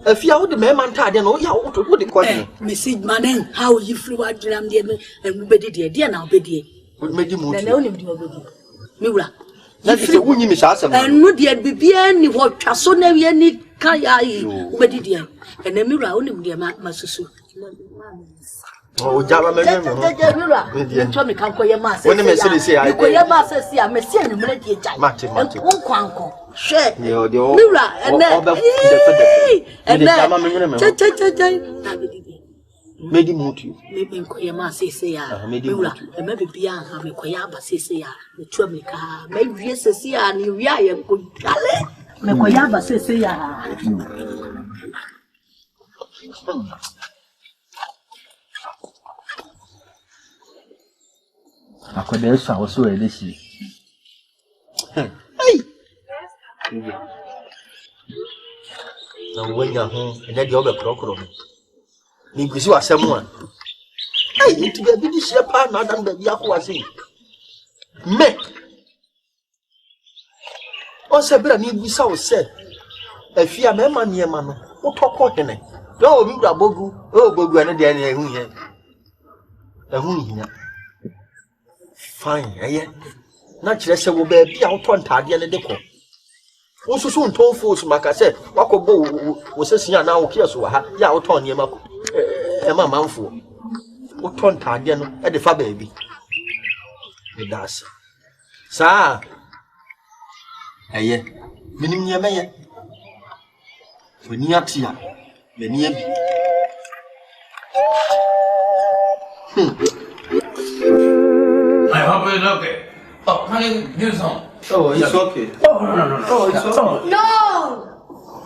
A few of the man Tardi, no, you ought to put the question. Mrs. Manning, how you flew out Ram and Beddy, dear now, Beddy. Would make him Mura. That's a woman, Miss Assam. And would yet be any what Casona any Kayai, Beddy, and the Mura only dear Massu. Oh, Java, you told me, can't call your master. When the message say, I call your master, see, I'm a senior military child. Martin, share the Mura and then made him move you. Maybe your master say, Mura, and maybe beyond having Koyaba say, the Trumica, maybe yes, and you are good. Koyaba say, I could also a listen. Hey, now when you're home, and then you're a crocodile. Because you are someone. I need to be a bit shepherd, not under the Yahuasi. Me. Oh, Sabra, me, so said. If you are my man, your man, what talk in it? No, you are Bogu, oh, Bogu, and then a who here. Fine, eh? Not just a baby out on Tadia and Deco. Also, soon told fools, Macase, Wako was a senior now, Kiasua, Yauton Yamako, Emma Manfo. What on Tadian at the far baby? It does. Sir, eh? Meaning your mayor. When you are here, when you I hope it's okay. Oh, honey, do some. Oh, it's okay. Oh, no. Oh, it's okay. No!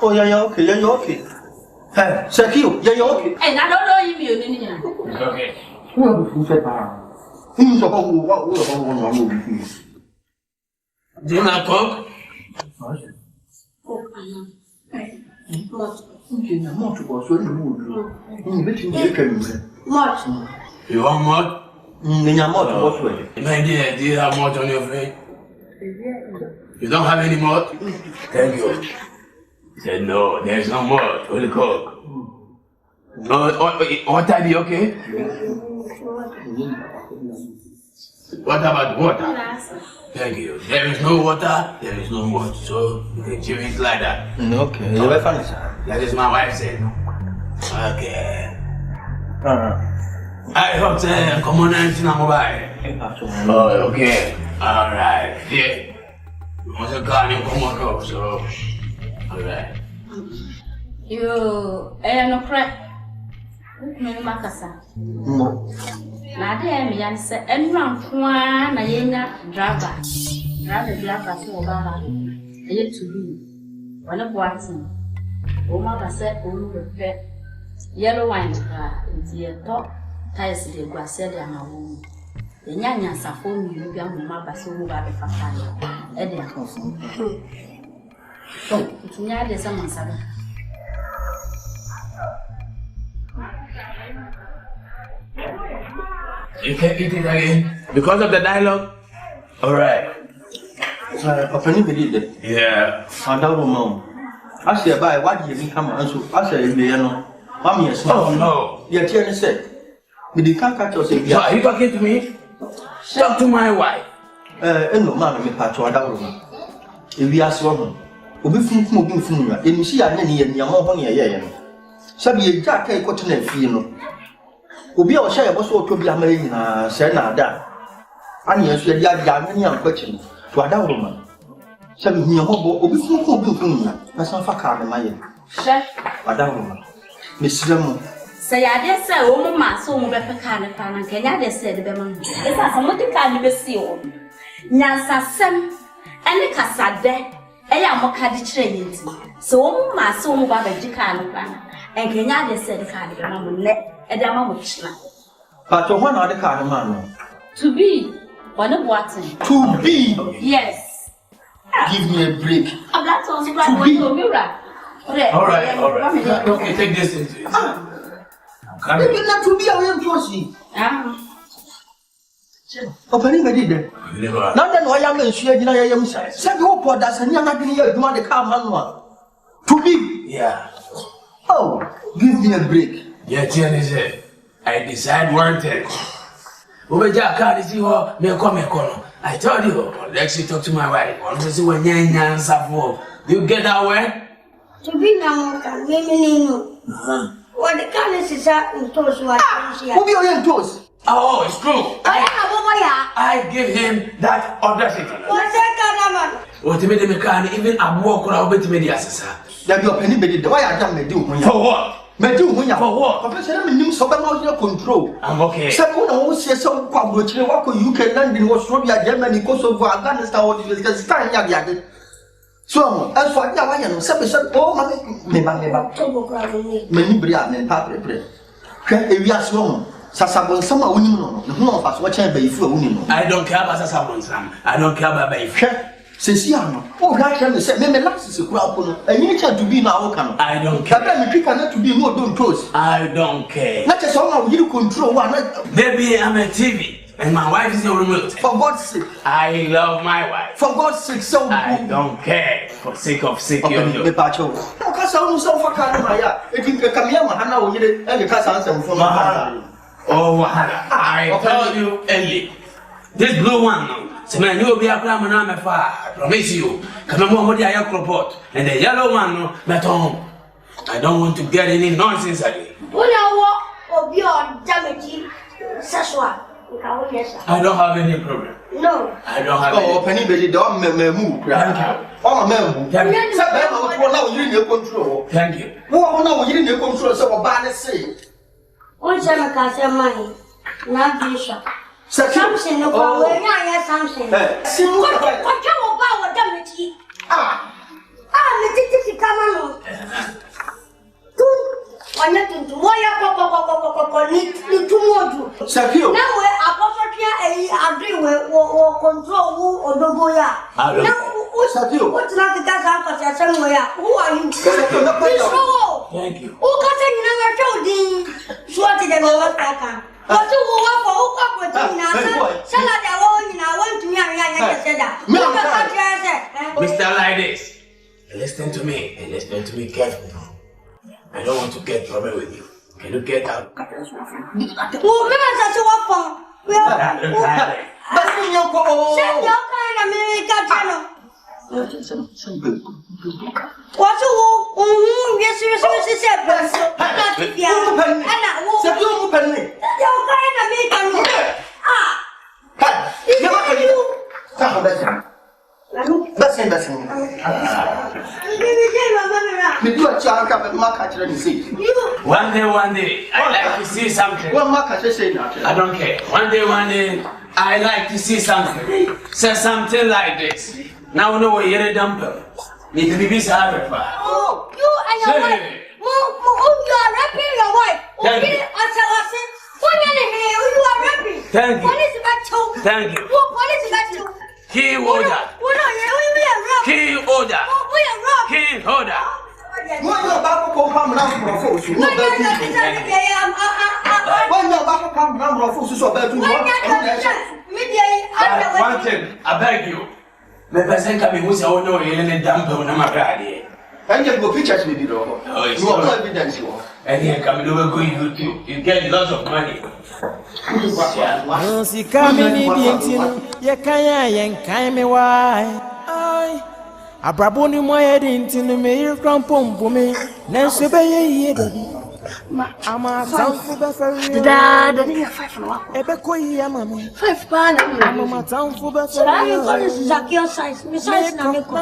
Oh, yeah, okay, yeah, you're okay. Hey, Sakio, yeah, you're okay. And I don't know if you're in here. It's okay. Do you not cook? What? You want more? My dear, do you have more on your plate? You don't have any more? Thank you. He said, no, there's no more. Only coke. Water be okay? What about water? Thank you. There is no water, there is no more. So you can chew it like that. Okay, That is my wife said. Okay. I hope to come on and mobile. Oh, okay. Alright. Yeah. You want to call him come on, so. Alright. You no crap. Makasa. Na de me yan se enran kwa na yenya driver driver so oba e to be wona boatin o ma ba se o nu pe yellow wine ka nti e to ties de gwa se de amawo yenya nyansafo mi bi amu ma ba se o ba be papa e de akofo so ntinya de se mansaba. You can't eat it again because of the dialogue? Alright. Papa, you believe it? Yeah. I don't know. I say, by what you become, and so I say, you know, Mammy is oh no. Your chair said, but you can't catch us. So are you talking to me? Talk to my wife. No, Mammy, Pato, I don't know. If we ask one, we'll be moving from you, and you see, I need your more honey a year. Sabi, Jack, I got to feel. Obi o share bo so to bia mari na se na da ani yesu dia dia mani an kwachi to ada woro se mi hia ho bo obi fun ko obi fun na san fa ka de maye She ada woro me siramu se ya de se o mu ma so mu be fa ka ne fa na kenya de se de be ma e sa so mo de ka ni be si o nyansa sem ene kasa de e ya mo ka di kire yin ti se o mu ma so mu ba be di ka no fa na en kenya de se de ka de be ma mo ne Pato, one other card, man. To be one of Watson. To be? Yes. Give me a break. I'm not also right with you, Mira. Alright. Okay, take this into it. Maybe not to be a young Josie. Opening a did. Now then, why am I sharing? I am said, oh, poor, that's a young idea. You want to come on. To be? Yeah. Oh, give me a break. Yeah, Tianese, I decide one thing. Obeja can't see what me come. I told you, let's talk to my wife. I want to see when do you get that way? To be now, can we know? What the kind is that in toast? Who be on toast? Oh, it's true. I give him that audacity. What's that kind of man? What made me can even a walk around with me, yes, sir. That your penny bed, why I can't do for what? For what? Professor, I'm so about your control. I'm okay. Someone who says so, you can land in Australia, Germany, Kosovo, Afghanistan, or this time. So, as for Yawayan, some oh, many Brian and Papa. If you are slow, Sasabon, some are winning, no of us watching by food. I don't care about Sasabon, Sam. I don't care about by Sesiano, oh, that can say, maybe last is a crowd, and you to be now. I don't care. Not to be more don't toast. I don't care. Not as long as you control one. Maybe I'm a TV and my wife is your remote. For God's sake. I love my wife. For God's sake, so I don't care. For sake of security. The pacho. Because I was so for Canada. If you come here, Mahana will get a cast answer from Mahana. Oh, Mahana. I told you early. This blue one, no. So man, you will be a clam and I'm a fire. I promise you. Come on, what I report. And the yellow one, no, but home. I don't want to get any nonsense again. When I walk or be on damage, Saswa. I don't have any problem. No. I don't have any. Oh, Penny Baby, don't move. Oh, ma'am. Thank you. Well, no, you didn't control so bad say. One time I say money. Not Bishop. Something no problem. Yeah, something. What you about damage? Let's take come on. Wanya tuntu moya papa ni tumodu Sakio na we apostle agree we control who Oduro ya na Sakio what na kita san ko se mo ya who are you Sakio na pa thank you who ka se ni na show di so ati de no waka kan what you wa for who ka ko ti na sala da wo ni na want to me anya nya se da Mr. Like this listen to me carefully. I don't want to get trouble with you. Can you get out? Well, remember that's what for. But you go send your kind of America channel. What you yes, One day, I like to see something. I don't care. One day, I like to see something. Say something like this. Now know what you're a dumper. Need to be busy. Oh, you and your wife. You are rapping your wife. Thank you. You are rapping. Thank you. What is that too? Thank you. What is that too? Key order. Key order. Key order. One thing, I beg you. The person can be who's all know you're in a dump on my body. And you go pictures with you. You have evidence. And here come over go YouTube. You get lots of money. Si kamini bientino ye kaya yen kaime wai ai abraboni moye dintino me yirkrampom bumi nenso be ye ama sanfu be feri da 5 no ebe koyi amami 5 pa na ama sanfu be Sorry, feri what is Zakio size? Me size na me ko.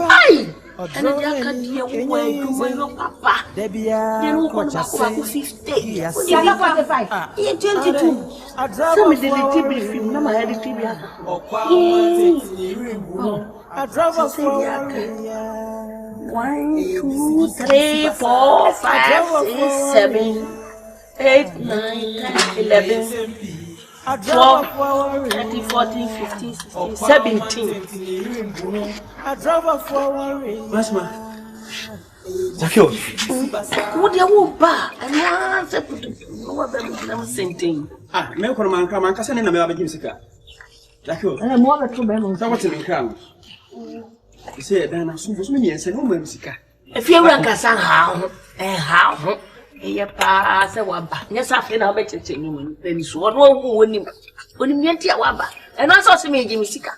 ai and the akadia we do papa debia ko chase 50 You 45. You 22. so me delete briefing na my edit bi aka ADRAVERFO 1 2 3 4 5 6 7 8 9 10 11 12 13 14 15 16 17 Masma. Zakio. What you ba and say put no ba me sentin Me ko man kasa ne na me ba gim sika. Zakio. mo ba to be mo Sa what me kan. Say dan na so me yense no ma sika. if you rank as how e pa say wa ba nya sa fe na ba cheche ni mo ni so no woni nti a wa ba e no so me gim sika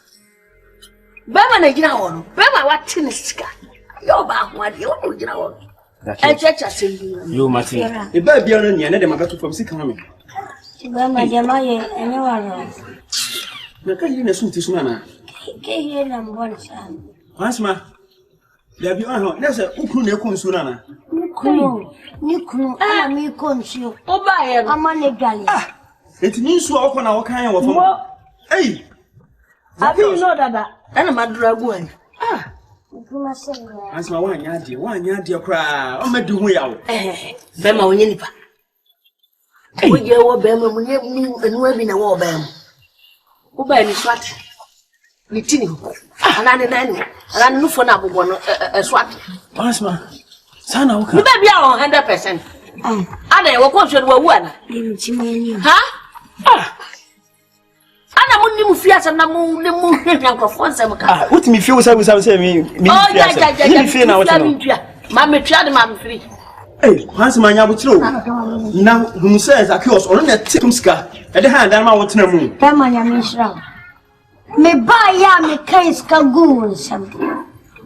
ba ma na gina ho no ba ma wa tin sika yo ba ho ade yo no gina ho e cheche sen Yo Martin. E ba bia no nia na de magato fam sika na me. Ba ma jama ye ene wa no. Na ka yi na sunti suna na. Ke ye na mbon san. Masma. Da bi on ho, na se ukuru na ekun suna na. Ni kunu ana mi konsio. o ba ye no Ama ne gali. Enti ni nsu a okọ na wo kan wo fam. Ei. abi no dada ana madura gu an Kuma senga. Masma wa anya ade kra. O ma di hu ya wo. be ma onye nipa wo je wo be ma munye enu abi na wo be ma wo ba ni swat ni tini ana ne nani ana no fo na bobo no swat Masma. Sana wo ni kan. ba bia 100% ana ye wo ko hwe wo wu ana Ni chimeni. ha ana munni mu fiasa na mu ne mu hwehwa nkofo nsem ka What me feel say me oh ja me feel na what no. ma me twa de ma me free Hey, handsome man, you true. Now, who says Akios or not Timska? At the hand, I'm out to the moon. Ba ma nya mi shra. Me buy ya me case kagoon some.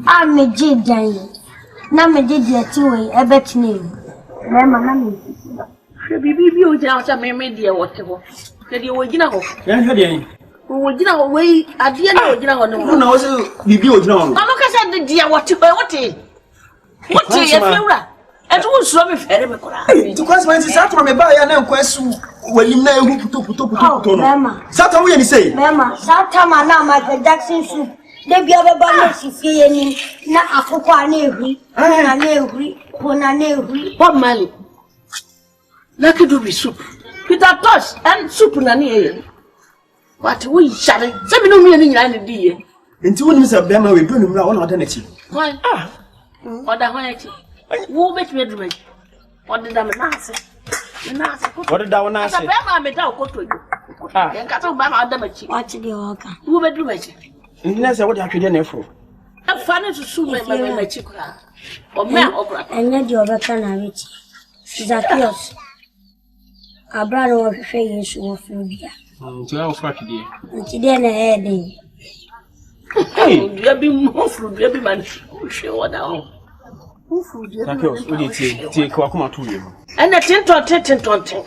I me did dying. Na me did your two a bet name. Remember, Bibi o ja o me dia whatever. Ke di o gina ho. Ya hwe de. O gina ho we ade na o gina ho no. Na wo se bibi o gina ho. Mama ka say dia whatever what e ya fiura. E to so me fere me kora. To consequence Saturn me ba ya na nkwasu walim na ehu puto no. Saturn wo ye ni say? Mama, Saturn na Michael Jackson soup. They be able to see feeling na akoko na ehuri. Na ehuri, na ehuri. Bob Marley. Lucky do be soup. Peter Tosh and soup na ne. What we share? Say me no me ni nyina ne die. Nti woni se be ma we do no mra wona oda na chi. Why? Oda ho ya chi. Wo bet me do me. Oda da me na ase. Me na ase. Oda da wona ase. Asa be ma me da okotojo. En ka so ba ma oda ma chi. What the oka? Wo bet do me chi. Nna se wo de atwede na efro. Afa ne susu me ma chi kura. O me okura. Enya di obeka na rechi. Zacchaeus. Abraham was saying so of India. Nti wa ofra twede. Nti de na head. Hey, you be more fruit, you be man. She oda ho. Zacchaeus, wo de tie kwa kuma to we. And the tin.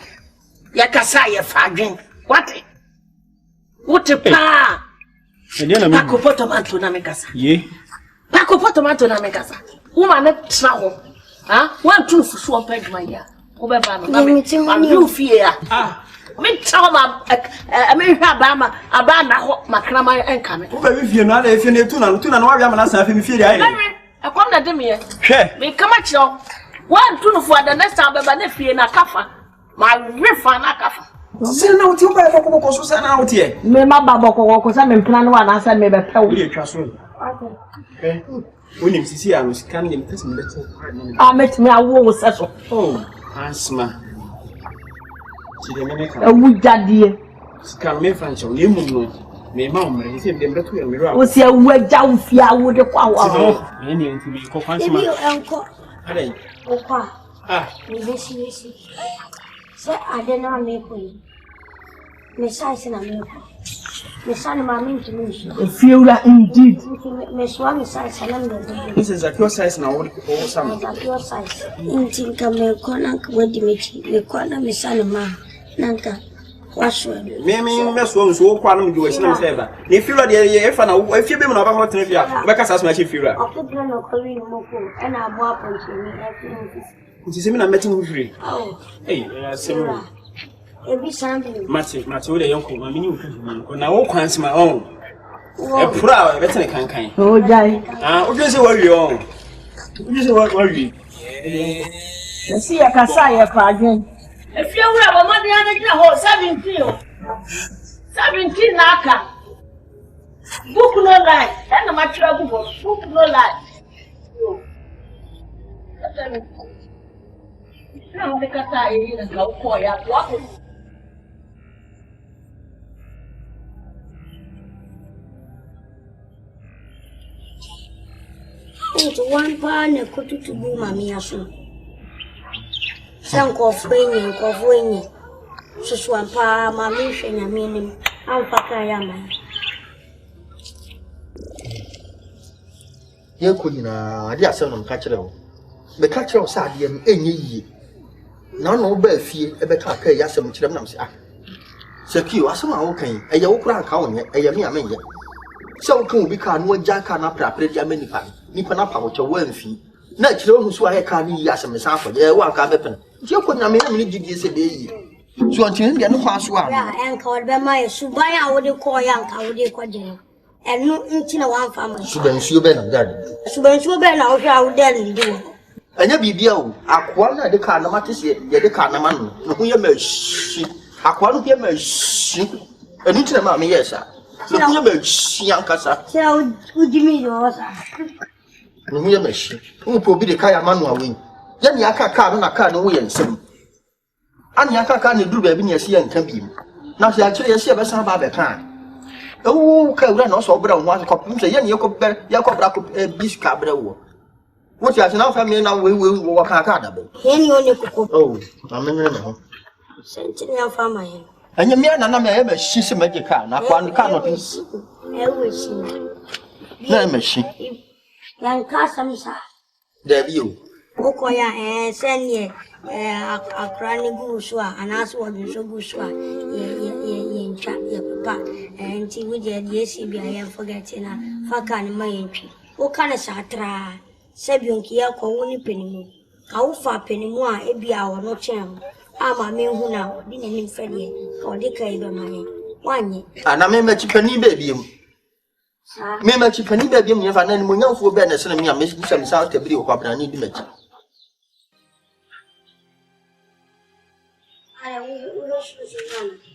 Ya kasa ya fadwen. What a pa. Pako tomato na mekasa. Ye. Pako tomato na mekasa. Woman na tra ho. Ha? One two fusu on page my ya. Wo be ba no. I'm you fear. Me tell ma me hwa ba ma aba na ho makrama enka me. Wo be we fie no ala fie na tu na no wa bia ma na san fie me fie dia ai. Akom na de me ye. Hwe. Me kama chiro. One two no for the next time be ba na fie na kafa. Ma refa na kafa. Se na uti ba boko so se na uti e. Me ma ba boko so me plan wa na sa me be pew. We twa so. Okay. Wonim sisi a no scan dem test me beto. Met me awo wo se so. Oh, asma. Ti de me ka. Ewu jadie. Scan me fan show, nemu no. Me ma umre, se dem beto ya me ra. Wo se ewu aja wo fia wo de kwa wo. Me ni nti bi ko fansma. Ebi enko. Ade. Okwa. Ah. Nisi. Se adena me ko yi. Me sai na me ko. Me sai ma me nti me so. Fiura indeed. Me so me sai na me. This is Zacchaeus size na wo sam. Zacchaeus size. Nti ka me ko na ka wadi me chi. Me ko na me sai ma. Nanka. Washo. Me so wo kwa no me di wo sina me say ba. Ne fiura de ye fa na wo afie be mu na ba ho tene fia. Wo be ka sa so na chi fiura. Akobra no ko wi no ko. E na abo aponche ni e Nti se me na metin wo firi. Oh. Eh, asem. Ebi sambi. Mate wo de yonko ma mini wo na wo kwansima on. E pura be tene kankan. O jai. O je se wo wi on. O je se wo wi. Si ya kasa ya fadwen. E fiura bo mo de ana gina ho 17 o. 17 na aka. Book no lie. E na ma tira book no lie. Não, me catar aí, né? O coia, o Into one pan a kutu to boom, mammy, so. Some cough winning. So swamp, mammy, and I mean him. I'll pack I am. Ye kunyina ade asem no mka kire wo be ka kire wo sa ade em enye yie na no ba afie e be ka ka ya asem kire nam se ah sekio asem a wo kan e ye wo kura nka wo nye e ye me amenye se wo kan obi ka no agya ka na prapre dia manipa nipa na pa wo che wo amfi na kire wo so a ka ni yi asem sa afọ ye wo anka be pen je kunyina me ni gidi se de yi so antin dia no kwa so a ya enka wo be ma suban a wo de ko ya nka wo de ko je enu ntina wan fama subansuo be na dade subansuo be na wo hwa wo de ndi anya bibia o akwa na de ka na matese ye de ka na ma no ho ye mashi akwa no ye mashi enu tire ma me yesa no ho ye mashi ankasa tira wo dimi yo sa no ho ye mashi wo po bi de ka ya ma no awen ye ni aka ka no na ka no wo ye nsem ani aka ka ne duru ba bi ne yesi ye nka bi na se a kire yesi e be san ba be kan oh, ka ura no so bra ho akọ se ye ni yakọ bra ko biska bra wo what you na family na we wo ka da be ye ni oni kuku oh amenye na ho sentire ya fama ye And you mean I'm a machine magic car, not one cannot be. No machine. Young Cassamsa. There you. Okoya and send ye a cranny gooswa and ask what you so gooswa. Ye chat your papa and see with your DCB. I am forgetting a facan my entry. O can a satra. Sebion Kia Kawuni penny. How far penny more a be our no channel. I'm a man who now didn't mean Freddie or the cable money. One ye. And I may match penny baby. Me match penny baby if I know no for Bennis and me, I miss some south to be a copper. I need to match.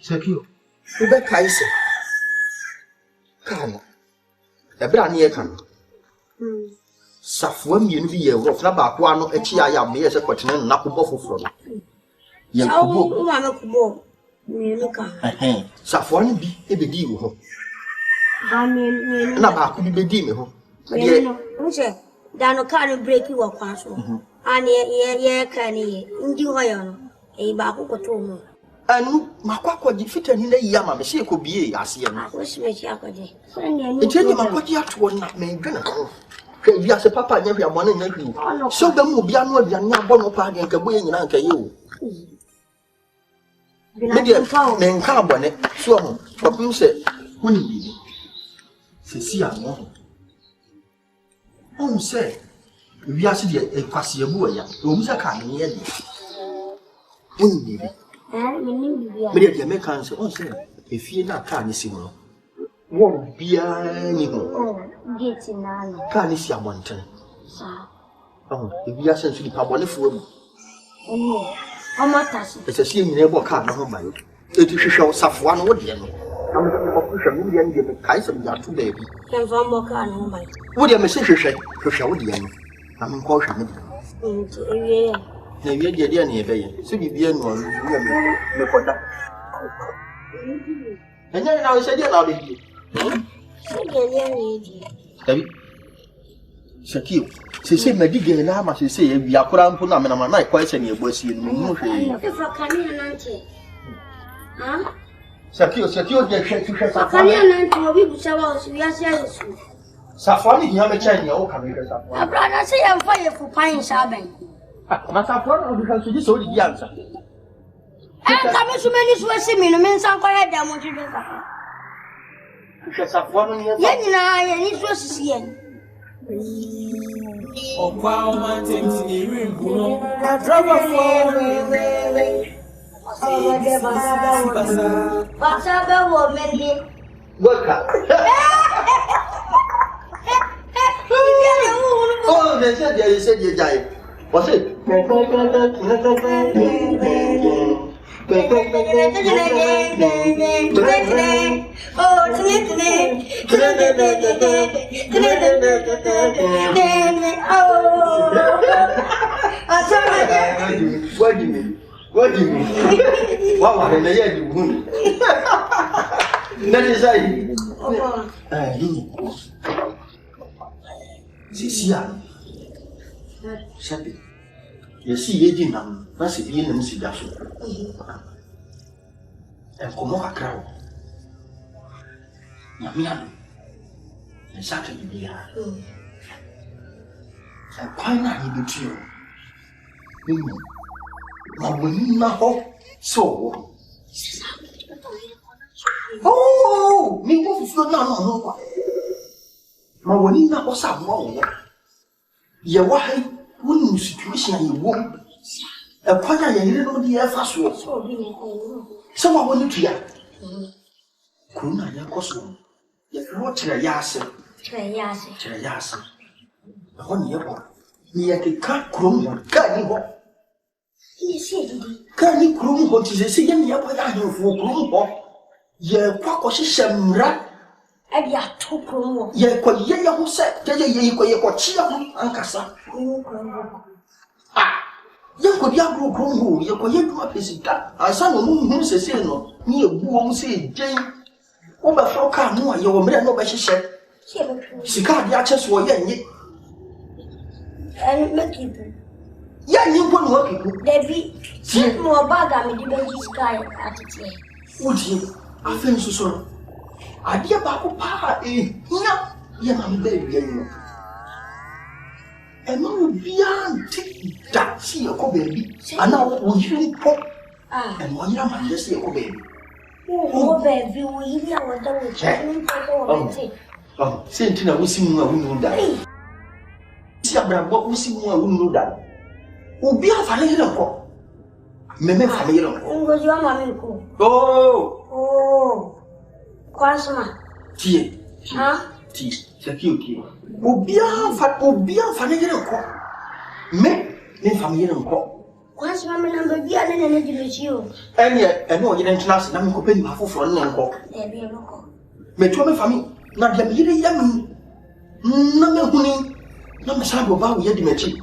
Thank you. Rebecca is come. A brand near come. Safwan, you be a rough number one, a chia yam, me as a continent, Nakubo from. Yakubo, Safwan be a big deal. Naba could be dim. Dano can't break you up, Passion. And ye can ye, Indio, a baku to me. And Makwa defeated in the Yama, she could be a Asian. I wish me Yakode. It's any Makwa one not made gonna. Yes, a papa never one in you. So the Mubiano, the young Bono party and Kabway and Uncle you. Men carbon, so, but you said, when you Cecilia, oh, say, we are sitting a quasi boy, who's a kind near you. But the Americans also, if you're not canny similar, won't be any more. Can't see a mountain. Oh, if you are sent to the public for it's a scene never can't know by it. It show Safwan would you know. I'm going to million give a kaiser to baby. Can from Bocan, my Would you message to show the end? I'm in caution. Maybe a dear near so be bien one. And then I said, I'll be Shakil. She said, my digger and I must say, we are put on a night quite any was in Shakil, Safari, you have a Chinese old coming. I say I'm fire for pine shabbing. Masafari, because you just only the answer. And coming to many sweating me, the men some quiet down what you do. Yeah, it was here. Oh, wow, my things in the room. ADRAVERFO. What's up, woman? Oh, they said you died. What's it? What do you mean? What do you mean? What was the year you wound? That is I. Cecilia. Sabi. You see, aging them, that's it, in them, see that. And come on, a crowd. Yamian. And Saturday, be here. And why not you be true? Now, when you know so. Oh, me go for no. Now, when you know something, you why wouldn't situation you won't. A choir, you know the air fast walk. Someone wanted to hear. Kuna Yakoso. You wrote to a yasser. Trayasser. The one year. You can't crum, can't you? Can you crum what is a second year by you for crum? Ye quackos shamra. And you are too crum. Ye quite who said, tell you what cheer on Cassa. Ah, you could young crum, you could yet do a visit. I saw no moon says, no, me a womb say, Jane. Over for car, no, you were made no she said. She can't yachas were young. And make it. Yeah, you won't work it. Debbie, see more bag. I'm in the sky at it. Would you? I feel so sorry. I dear Baku Pa, yeah, baby. And no beyond take that see your baby. And now will you pop? And one young man just say, oh, baby. Oh, baby, we never done with oh, Sentinel, we see more who die. See, what we see more who die. Will be a family of Meme family of your mammy. Oh, Quasma. Tea, tea, security. Will be a family of me family of Once mamma number be an energy with you. And yet, I know you didn't trust them to pay my for an uncle. There be a local. May tell me for me, not the year young. No, honey, no, Miss Hambo, about your dimension.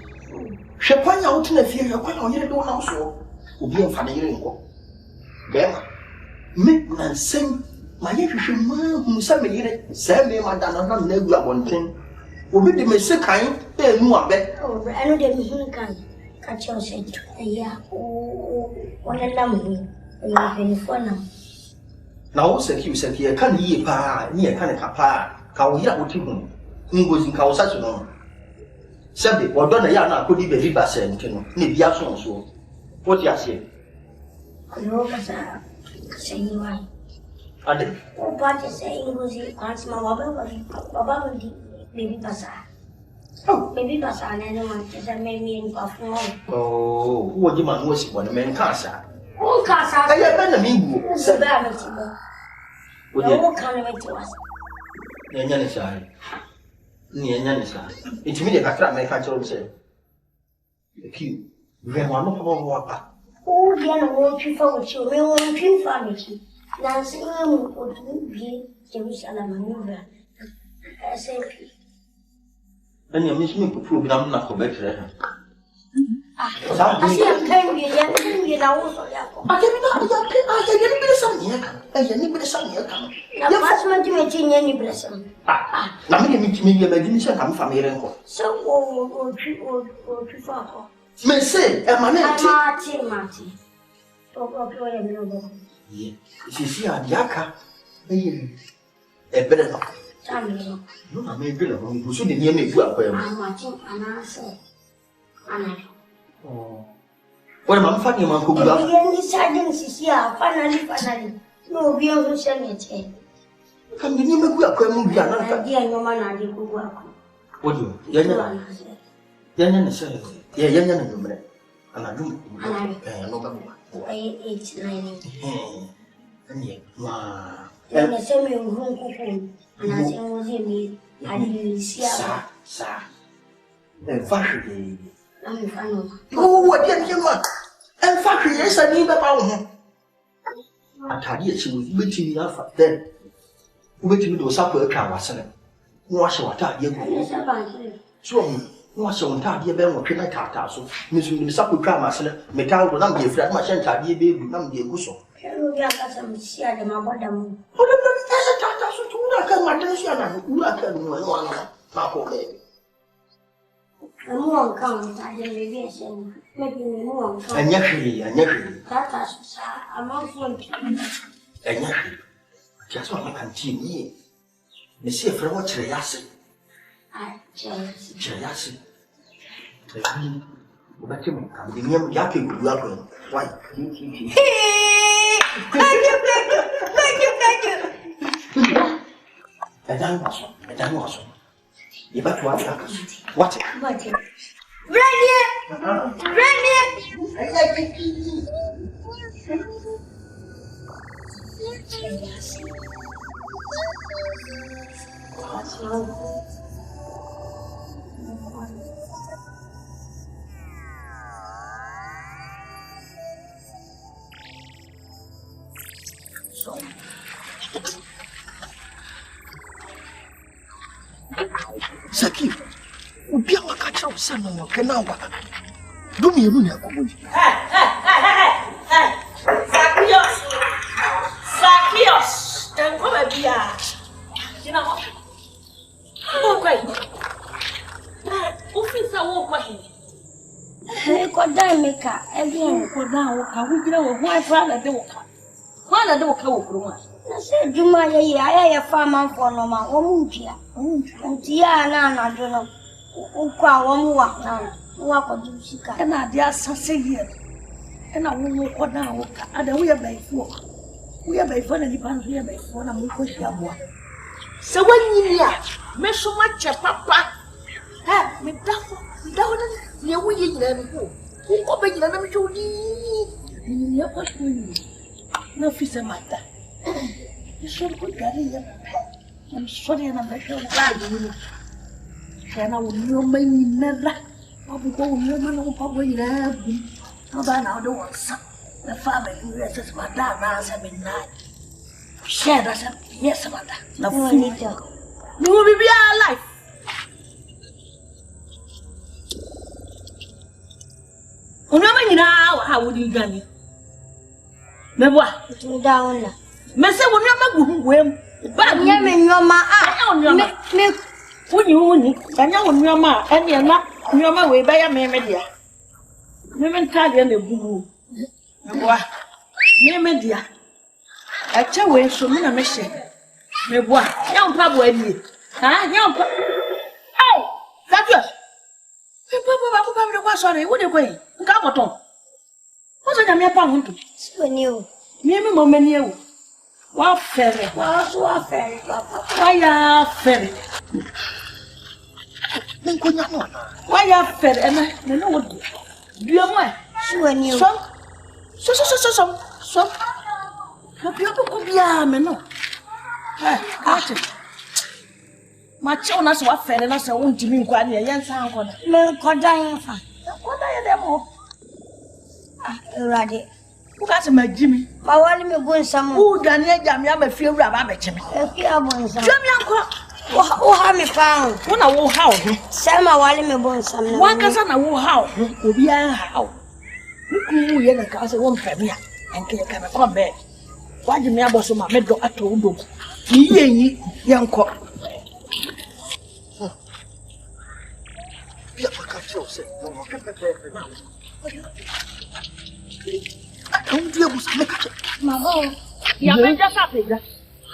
She point out in a fear you're quite on your door also. Will be a funny uncle. There, make and sing my Egyptian man who sent me, my Dana, never one thing. Will be the Messiah kind, they knew a bet. Oh, I know they can. Catch your set. Yeah, oh, what a lummy. You for now. Now, said you said here, can ye pa, near Canacapa, Kawia would you goes in Kawasano. Sabi, or Donna Yana could be very bassent, maybe so. What you say? No, say you are. Ade. Oh, but you say you was here, once my Baba, baby Bazaar. Oh, maybe Bazaar, and anyone just made me in Buffalo. Oh, what you man was one man casa. Oh, Casa, I have been a mean, said that. What you can't wait to us. Yanisai. Yanisai. It's me that I can't make a joke say. The key. Grandma, no problem. Oh, dear, won't you forward you? We won't you family. Nancy would be Jerusalem maneuver. SAP. And you miss me to prove I'm not for better. I see a pen, you know, I can't be some here. I can't be some here. Now, what's my doing any blessing? Now, me imagination come from here. So, or too far. May say, a man, Marty. Oh, yeah, she see a yaka. A better not. No, I may be alone. You shouldn't hear me. I'm watching and I say, oh, what am I funny? Man, could be any silence here. Finally. No, we are sending it. Can you never go up? Dear, no man, I did work. What do you? Yan say, yeah, young and I do. It's 9. And yet, wow. Then the same room, and I say, was me. I didn't see a sir. And fashion. I'm fine. Oh, what did you want? And fashion, yes, I need about him. I tell you, she was waiting enough then. Waiting to supper a car was selling. Wash your tire. So, wash your tire, Ben, what can I tap so? Miss the supper car myself, metal will not be afraid much and tire, baby, not be a gusso. You got some share them about them. Oh, that's a tata, so I can understand. You are telling one, Marco, baby. And more comes, I didn't be saying, making more. And yes, That's I'm not going to. and yes, just want to continue. Monsieur French Triassic. I just. Triassic. But you come in here, Yapping, you are going. Why? Thank you. And I was. You better watch that. What? Right here! Saki, ubi awakacha usana wakenawa. Dumi yemu ya kumunji. Sakios. And come and be a. You know what? Oh, great. Officer won't go ahead. Hey, Kwadwo maker, again. Kwadwo, we get our wife rather than walk. Why don't go? I said, you might hear a farmer for no man, or Mutia. And Tiana, I don't know. Who call walk now? Walk or do she can. And I just say here. And I won't walk now. And we are by 4. We are by 4 and the pound here by 4 and we push your boy. So when you are, make so much a papa. Ha, me down, you will never go. Who open the name to me? You never will. No fish matter. You should put Ghanaian. I'm sorry, and I'm not sure why. Can I will know my never? I'll be going no man on Poku in heaven. How about now? Don't want some. The family who is my dad, as I mean, night. Share us up. Yes, Amanda. No, you will be alive. Now, how would you get it? Me down. Mese woni amagu hwem ba Nya me nyoma a me woni anya woni nyoma a ene na nyoma we ba ya me dia me ntade na bubu meboa me dia acha we so me na me hye meboa nya mpa bo ani ha nya mpa ai Zakios me papa ba me kwa sore wo de kwen nka boton wo so nya me pa huntu Sweni o me momani ewu wa fere papa wa ya fere Nenkonya no wa ya fere na no wo dua mo Sweni o so Kapio ko bia me no ate ma che ona so wa fere na so wontimi nkwa ne yensa ankoda me kodan fa koda ye demo Rade Ukase majimi ba wali me bonsam u dane ajam ya mafie wura ba becheme e ya bonsam twam yanko o ha me fa wo na wo ha ho sama wali me bonsam na wan kasa na wo ha ho obi an ha ho ku ye na ka se wo mpem ya enke ka me come back waji me aboso ma me do ato udo yi yanko bia paka cho se no na Don't do it, make it. Mama, ya me just apega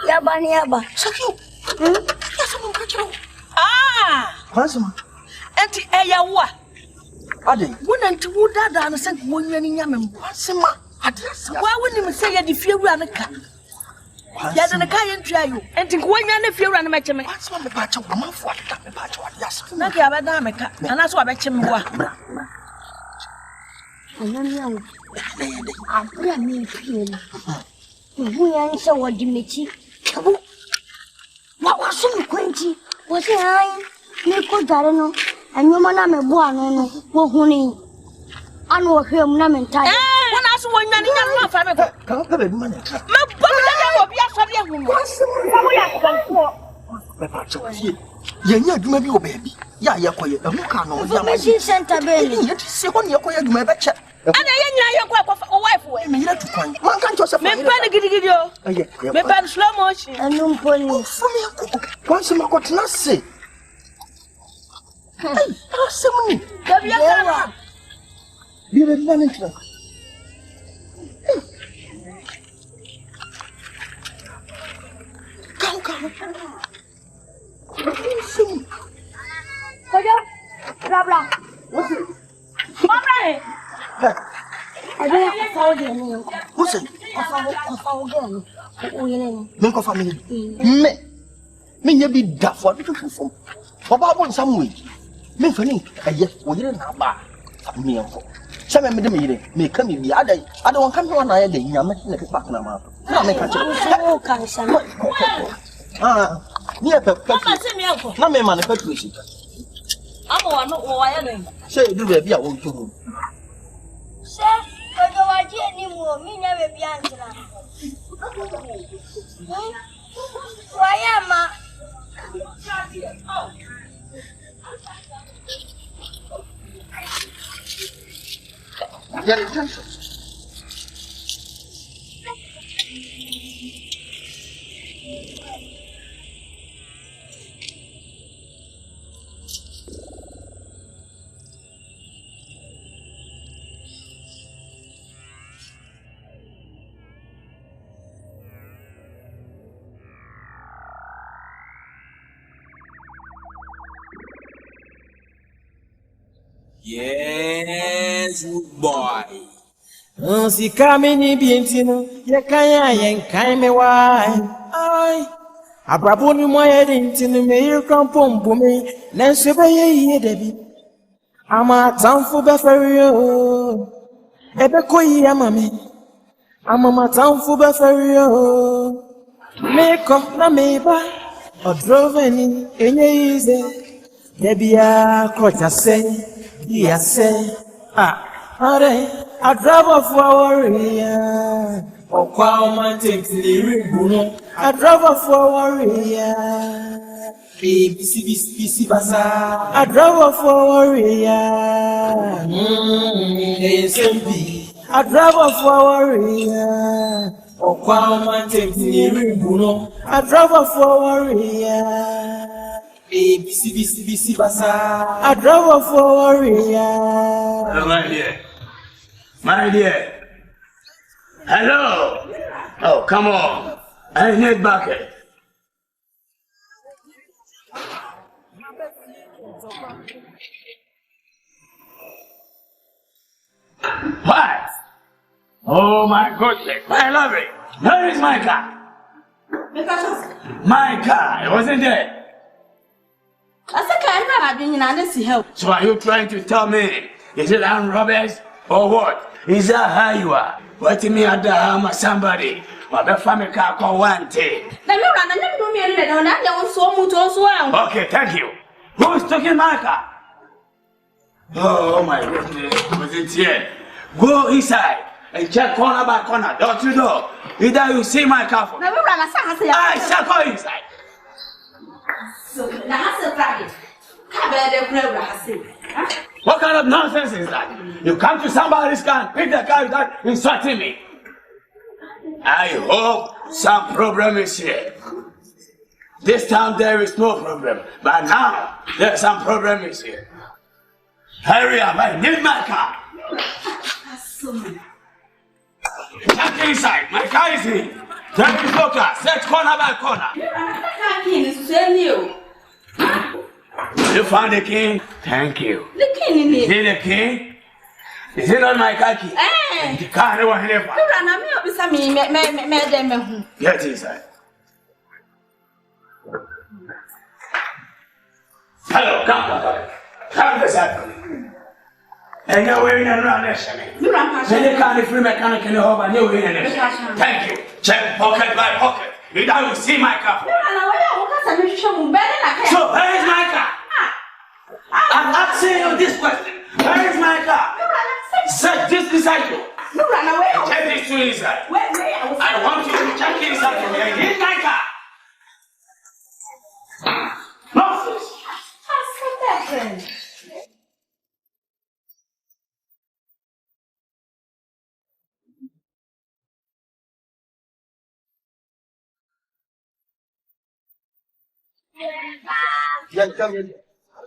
ya bani ya ba. Sakio. Yes, I'm catch you. Kwansoma. Enti eya wo a. Ade. Wona nti wo dada na se wonwa ni nyame mbo. Kwansoma. Ade. Wa woni me se ya di fiewura ne ka. Ya de ne ka ye ntua yo. Enti ko wonwa ne fiewura ne mecheme. Kwansoma me ba cha wo manfo ade me ba cha ade asa. Na ka ba da me ka. Ana so abecheme wo a. Ananya. Abra me fie no. Hu ya nse wodi mechi. Kabo. Wa so me kwanti. Wo se han me ko dare no. Anyoma na me bo ano no. Wo huni. Anu wo hwem na me ntai. Wona so wonwa ni nyame afa me ko. Ka ka be ma na ka. Me bo me da obi asori ehu no. Wo ya kanko. Me ba cha fie. Ye nya adwuma bi wo ba bi. Ya ye koye. Ehu ka no ya ma. Information center be ni. Ye ti se ho ne ye koye adwuma be che. Ana ye nya ye kwa wife we. Me yira tu kwan. Man kan Josef. Me pa ne gidi o. Me pa slow motion. Anu mponi. Fumi ko. Kwansoma ko tena se. Hey, asemuni. Dabi akana. Bi be ba ntra. Come. Kojo. Bla. What's it? Mama. Abe ko fa ode ni. What's it? Ko fa ode ni. O yele ni. Men ko family. Me nya bi da fo bi fufum. Oba bo nsam we. Me fani aye wo yire na ba. Me yanko. Se me de me yire, me ka me bi ada won kan ho na ya de nyame na pe pak na ma. Na me ka che. O kan sam. Ni e pe. Mama se me yanko. Na me ma na petrol shi. Amo wa no wo ya ne. Se du be bi a wo tu. Se kojo waji ni mo mi na be bi antra. Wayama. Get attention. Yes, boy. Si kamini bientino, ye kaya yen kaime wai. Ay. Abraboni moye dintino me yirkampom bumi, nensebe ye debi. Ama tamfu beferio. Ebe koyi amame. Ama tamfu beferio. Make na meba. Oduro ni enye ize. Debia krocha se. Ya se. ADRAVERFO warrior. Okwa man takes the ribuno. ADRAVERFO warrior. BC basa. ADRAVERFo warrior. SMP. ADRAVERFo warrior. Okwa man takes the ribuno. ADRAVERFo warrior. BC basa. ADRAVERFo warrior. My dear. Hello. Oh, come on. I need bucket. What? Oh my goodness. I love it. Where is my car? My car. It wasn't there. So are you trying to tell me? Is it armed robbers or what? Is that how you are? What me at the arm of somebody? My family car call one day. Okay, thank you. Who is taking my car? Oh my goodness, was it here? Go inside and check corner by corner, door to door. Either you see my car for I shall go inside. What kind of nonsense is that? You come to somebody's car and pick the car without insulting me. I hope some problem is here. This time there is no problem, but now there's some problem is here. Hurry up, I need my car. Check inside, my car is in. Take the car, search corner by corner. You found the king? Thank you. The king is it the king? Is it not my car key? The car never here. Get inside. Hello, come this side. And you're wearing a run. Then you can't free mechanic in the home and you're wearing it. Thank you. Check pocket by pocket. You don't see my car. So where is my car? I'm asking you this question. Where is my car? Search this disciple. Check this to inside. I want you to check inside for me. I need my car. Nonsense.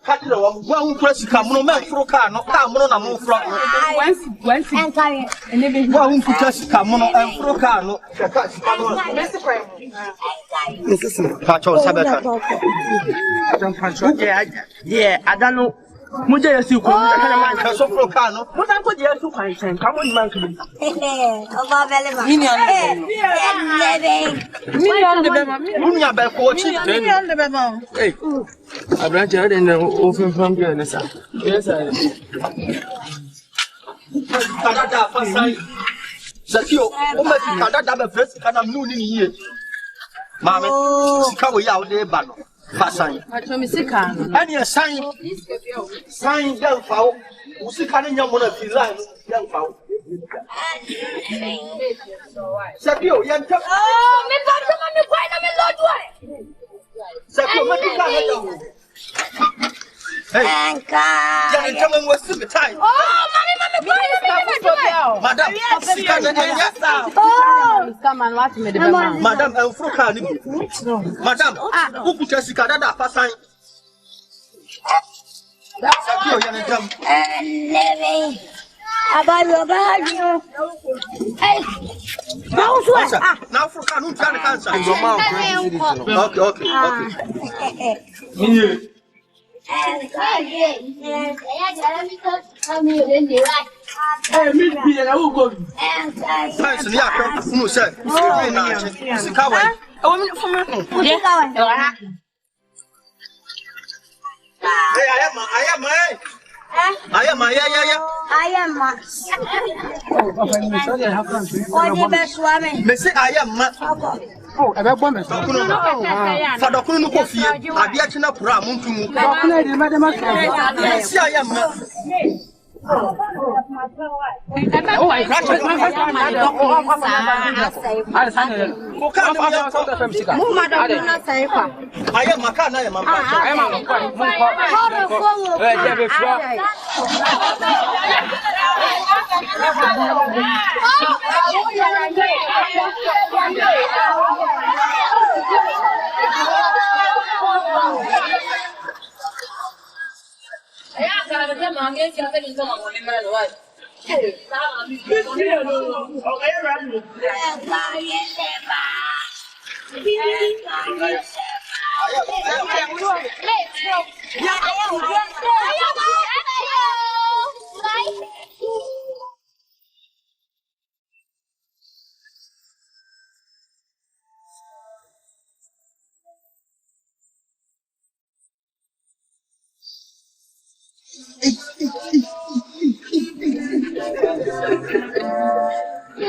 One press come no man through car, no car, no more front. One press come no and through car, no. Yeah, I don't know. Muja yasi ko kana man so pro car no. Mo tan ko je su kwan chen ka mo ni man ko. Oba belema. Million be ko chi. Million de be ma. Hey. Abranche ade na ofin fam ge na sa. Yes I. Kada fasai. Zakio, o ma kada be fresh kana mu ni yie. Mama, sika wo ya wo de ba no. Fasai. Macho mi sika no. Ani sign dem fawo. Usika ne nyamo na fi line dem fawo. Zakio, yan ta. Oh, me ba ta me kwai na me lodwa. Zakio, ma dika na ta wo. Hey. Anka. Yan ta me wasi be tai. Oh, mami kwai na me lodwa. Madam, sika na nya. Oh. Come on, watch me the mama. Madam, Enfroka ni. Madam, who put sika dada fasan. Zakio yan jam. Living. Abayo. Hey. Now Enfroka no try cancer. Okay. Oh, I want to for the Kunu coffee. I be actually a pram.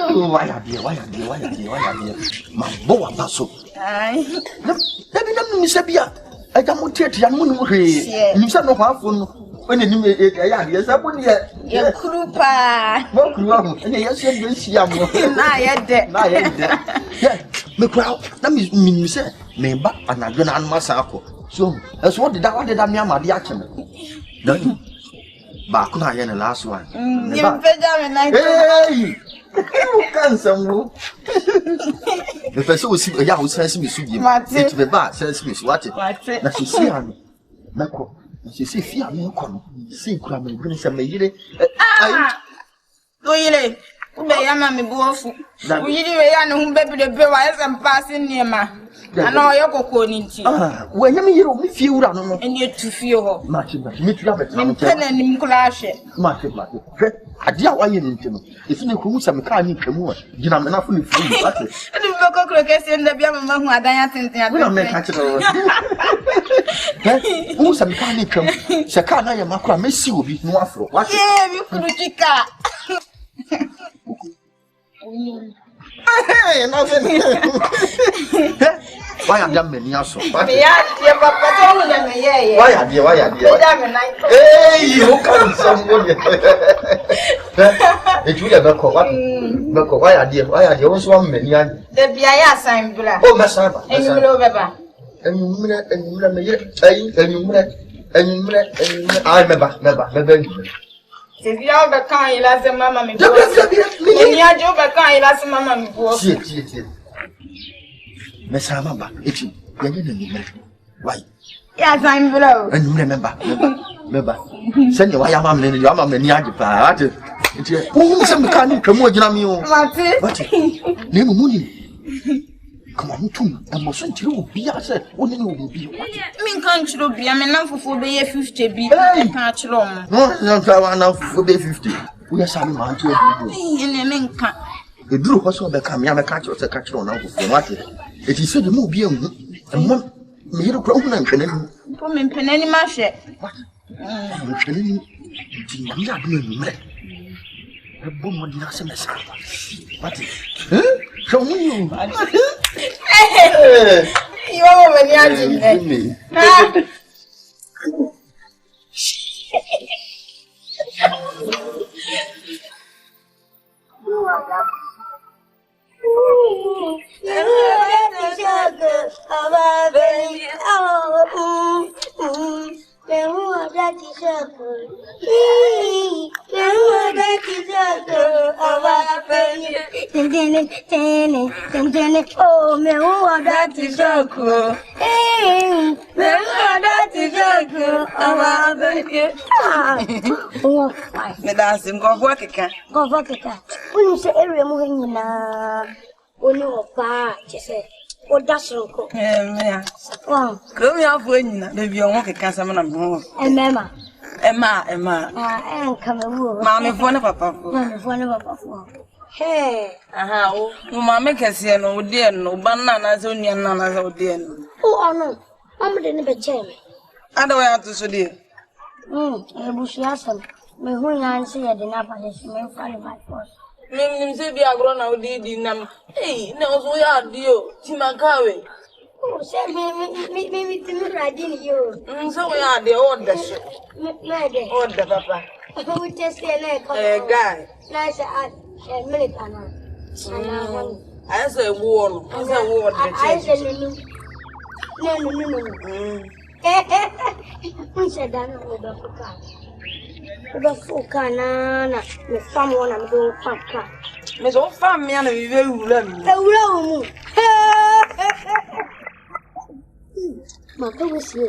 Oh, I got Why are you? My boy, I'm so. Let me say, I can't take young moon. You said no half when you made it. Yes, I wouldn't yet. Your Krupa. And yes, you see, I'm not yet dead. The crowd, that means, me back and I'm going to Masako. So, that's what did I mean, my reaction. Back on the last one. Hey! You can't some. The person will see a young sense me, it be bad, sense me, what it. Now she see him. Nako, she see fear me come. See, cram and bring some lady. Go ye, Ubayama, me bofu. We didn't know baby the bill and passing near ma. I know you're going to. When you feel and you to feel much in the pen and clash it. Much. I dear, why you need to know. It's in the who's some kind of more. You know, enough for you. And the local crickets in the young man who are dancing. Who's some kind of come? Sakana, your macra, miss you be no afro. What? Yeah, you could chica. Hey, nothing. Why are you many also? Why are you? Hey, you come somebody. It will ever call what? Why are you? Also one many? The Biaya sign, oh, Massava, and you know, and I remember. If you have a kind, last mamma, me. Last mamma, Miss Hamaba, itchy. Why? Yes, I'm below. And remember, send your wire, mamma, and your mamma, and Yaji. Oh, some kind of promote you. What? Name Mooney. Come on, too. I mustn't you be said. Wouldn't you be? Mean country be a man for be 50 be a patch long. No, for be 50. We are some man to in a mean cat. The drew was over come, I'm a catch or a catch on what it is said the move be and one made a problem and penny. Come in penny mash it. What? Penny. A boom on the SMS. What? Show me. You are when you're oh, me who that is so cool. Hey, me who that is so cool. Oh, baby. Me dance him go work again. Go work again. When you say area moving na, when you are bad, you say. O dasonko. Me. Wow. Kro me afo nyina da bi o ho keka sam na me ho. Emema. Emma. Ah, Kumawood. Ma me fo ne papa fo. Ma me fo ne papa fo. Hey. Aha, o ma me kese no de no ba na na so nua na na so de no. O ono. Am de ne be cheme. Ada wa to so de. Ebushia sam. Me hu yan se ye de na pa de me fa ne by force. Nim se bi agro na odi nam. Na so ya ade o. Ti makawe. O se me ti no radi ni yo. So ya ade o da so. Me de. O da papa. We just say na ko. Guy. Na se minute ana. Ana. I say wo no. I say wo de che. I say no. Unse dana udafuka. Udafuka na me fam wona me do papa. Me so fam me na we be wura mi. Ewura mu. Ma to wisi.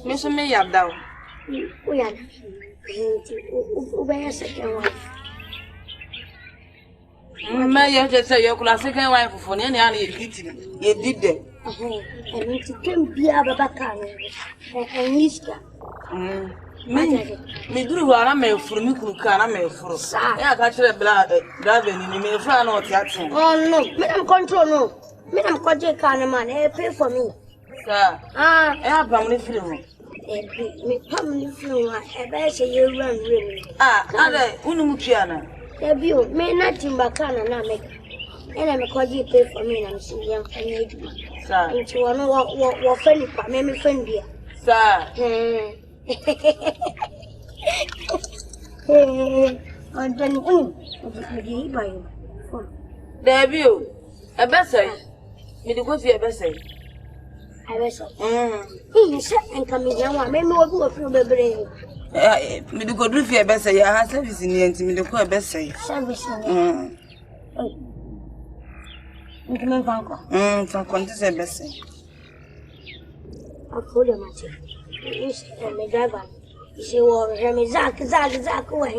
Me so me yada o. O yada. O be second wife. Me ye je say you kula second wife for ne na ye did them. And to come be a babacan and Yiska. Me do what me for me could can me for. I catch a blood driving in me friend or catching. Oh no, Madam Control no. Madam Quadri man, pay for me. Sir, I have family film. Me family film, I bet you run really. Ada Unumuchiana. There be me nothing but can and make. And I'm a Quadri pay for me and I'm seeing young and sir, into one what friendly, but maybe friend dear. Sir, and then by you. there be you. A bessay. Me the coffee a bessay. I was and coming down, maybe we'll go through the brain. Me the good review a bessay. I have service in the end to me the co bessay. Service. From Contis a bessay. I called him at it. My driver. He said, well, Zach, away.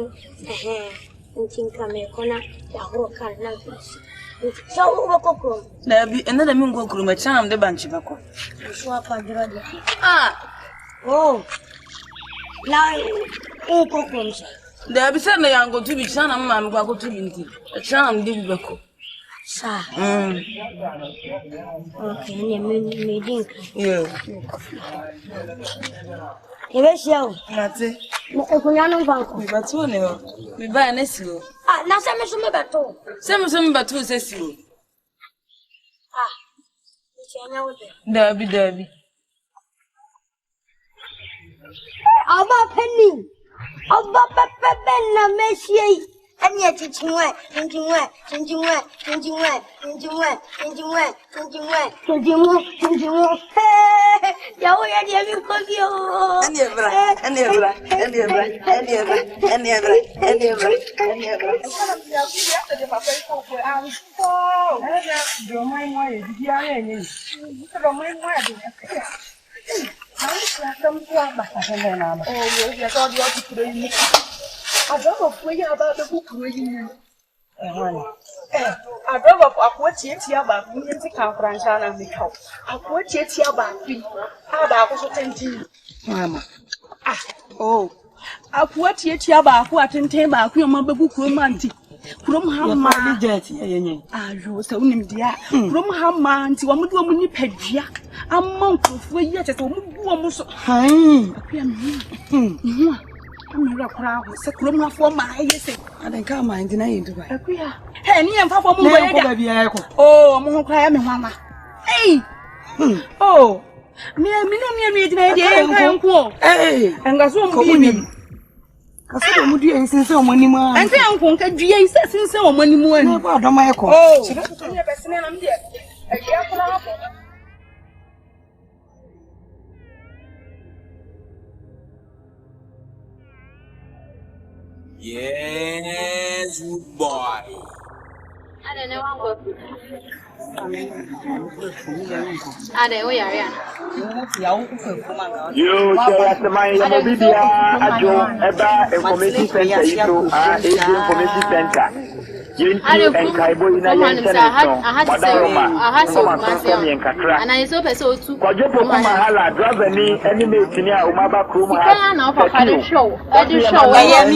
And think I'm a corner, the whole car now. So, Coco. There be another mingo crew, my charm, the banchibaco. Swap a drug. Oh, now, oh, Coco. There be certainly I'm going to be charm, I'm going to be a charm, Dibibaco. Sir. Okay, me drink. Yeah. Yes, yo. That's it. Kunyano banko. We batu ne ho. We buy na siro. Na se me so me bato. Se me batu se siro. Chenya wote. Dabi. Aba penny. Aba pepe na meshie. Anya chichimwe. Yawo ya dia mi ko bi o. Any ADRAVERFO akwatiatia ba nti Confronting na mekao akwatiatia ba bi aba akoso tenti mama akwatiatia ba akwa atenten ba akwa ma bebu kroma nti krom ha ma jet yenye ayo se unim dia krom ha ma nti wo mde wo ni padua amma nkofo yi ate se wo bu wo so akwa me Mira crowd, se krom ha fo ma yese. adenka ma ndi na yindu ba Akwa he ni emfa fo mu ko boye ba bia e ko mo ho kra ya me hwama mi di na de enko enga so mu bi kaso mu dua nsinse omani mu an enka enko nka dua yi sinse omani mu ani na ba adoma e ko ni be sene na me de akwa kra ha Yes, boy. I don't know what. I don't know where I You say my Mobibia Ajo Eba Information Center, Information Center. I had so and I so person too. Kwadwo mahala driver ni enemy tinia umaba krum ha. Na papa dey show. I dey show. I am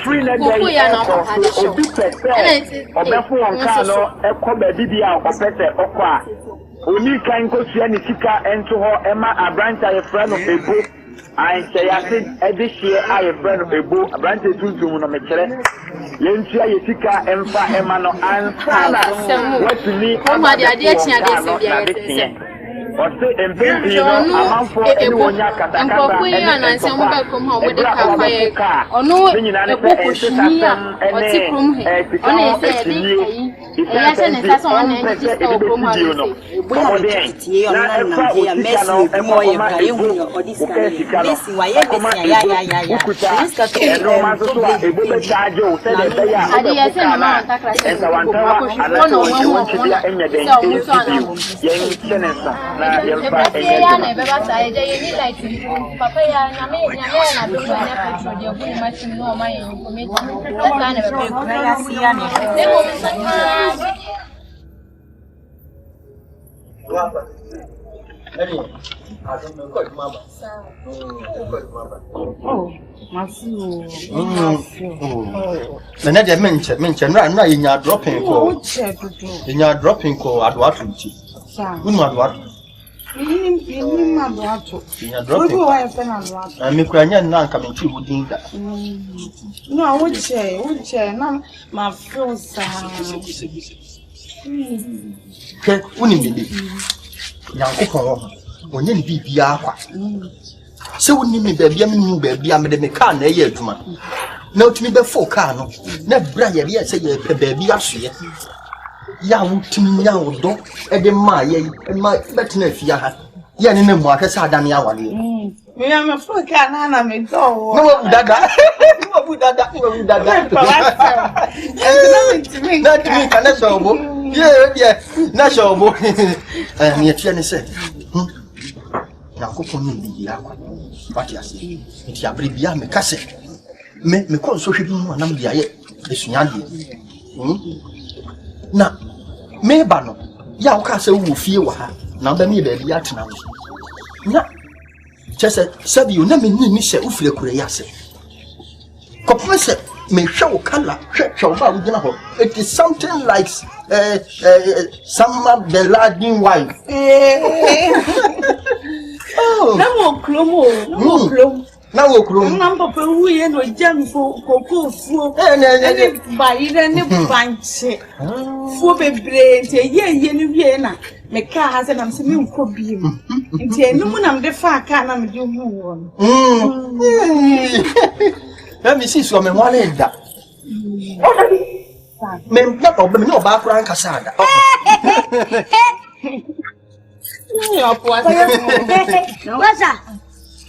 free na dey. Ya na papa dey show. Obefu onka no ekọ ba bibia okopete okọ a. Oni kan kosua ni sika ento ho ema abranta ye fra no ebo. I say I said edishie aye fra no ebo abranta tuntum no mekere. Yentua ye sika emfa ema no ansana. Wetuni Oma de ade atia de se bia Ose empempi no amanfo enonya katakata Nkofo yi ananse mo ba kom ha mo de ka fa ye ono ekoko shini a oti krom he ono ese de yi ya se ne sasa ono na ji sta okrom ha no bo ya tie ono na na ya Messi mo ye ka ye hu odi ska Messi wa ye Messi ya iska to eno ma so a ebo be charge o se de be ya ade ya se na ma ta kra se ono mo ya enya den ye chenesa na yelfa ya na be ba sa ye ni light papa ya nyame na do na petrol de bu machine no ma ye information na na be ko ya si ya ne se mo be sa Nene de menche na yinya dropping ko. Yinya dropping ko adwatu nti. Unu adwatu. Ini adwatu. Yinya dropping. Obi wa efe na adwatu. Me kuranya na nka menchi hudinda. No, uche na ma feel sa. Ke uni bibi. Yankopon wo. Onye ni bibia akwa. Se woni mi baabia me hu baabia me de me car na ye aduma. Na otimi be fo car no. Na bra ye se ye pe baabia soye. Ya wutimi nya wodo e de ma ye ma betina afia ha. Ya ne mu akesa adane awale. Me ya me fo car na me do. No wa dada. No wa dada. Na timi kana so bo. Ye na so bo. Me etia ne se. Yankopon ni bi yakwa what you say it ya bribia me kase me ko so hwe bi mu anam dia ye esunyade na me ba no ya wo ka se wo fie wa ha na ba mi ba bi atena wo na chese sabi yo na me ni se ufire kure ya se ko pese me hwe wo kala hwe ba wo gina ho it is something like some Beladin wife oh na wo krom na wo krom na papa wu ye no jam fo koko fuo ne ba ire ne banche fuo bebre nte ye ni wie na me ka ha se na se me nko biem nte enum na me de fa ka na me de hu won na mi si so me wale da me na to me no ba kura nka sada Wasa,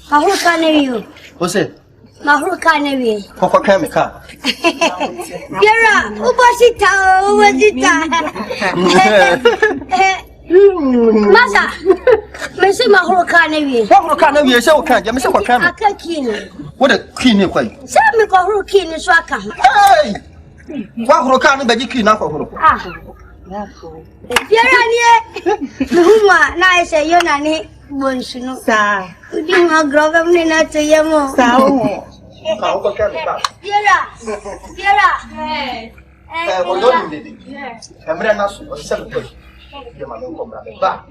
mahuru kanewiyo. Ose. Mahuru kanewiyo. Koko kame ka. Yara, ubosita. Masa, mesi mahuru kanewiyo. Mahuru kanewiyo se o kanje, mesi kwa kame. Aka kini. What a kini kwa yi? Se mi ko huru kini so aka. Hey! Mahuru kane beji kini na kwa huru. Ah. Yara ni nuhuma na ese yona ni bonsuno. Sa. Udi ma grove mne na teyemo. Sa o. Ka ko kame ba. Yara. Wo do ni dedi. Kamera na so, o se ko. Ye ma ko bra ba.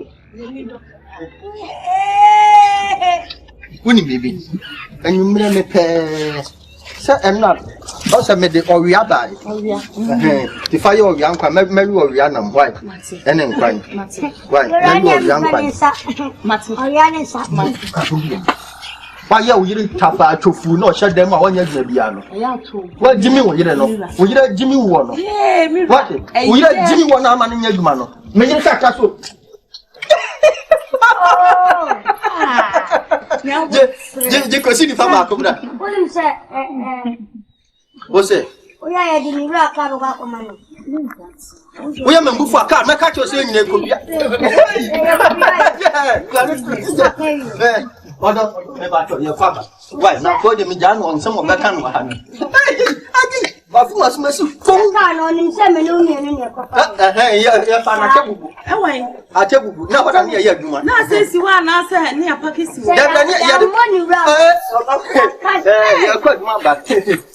Wuni baby. Enyumre me pe. Say I'm not. Also me the Oria by. The fire Oria nkwa me Oria nam why. Ene nkwa. Why? Me Oria nkwa. Oria ne sa. Why you yiri tapa chofu no she dem a wonya gina bia no. Wa Jimmy wo yire no. Wo yire Jimmy wo no. What? Wo yire Jimmy wo na ama nya dwuma no. Me yire ka so. Je ko si di fama ko bra. Woni se Wo se? Oya ya di ni ra ka ro kwa ko mano. Wo ya membu fu aka na ka cho se nyina ko bia. Odo me ba to ye fa ba. Why na ko je mi jan won se mo be kan wa ha ni. Agi Of course, Messi. Come on, in 7 million. Yeah, Panabu. I tell you, now what I'm here, you want. Now says you are now saying near Pakistan. Money round. You're quite my back.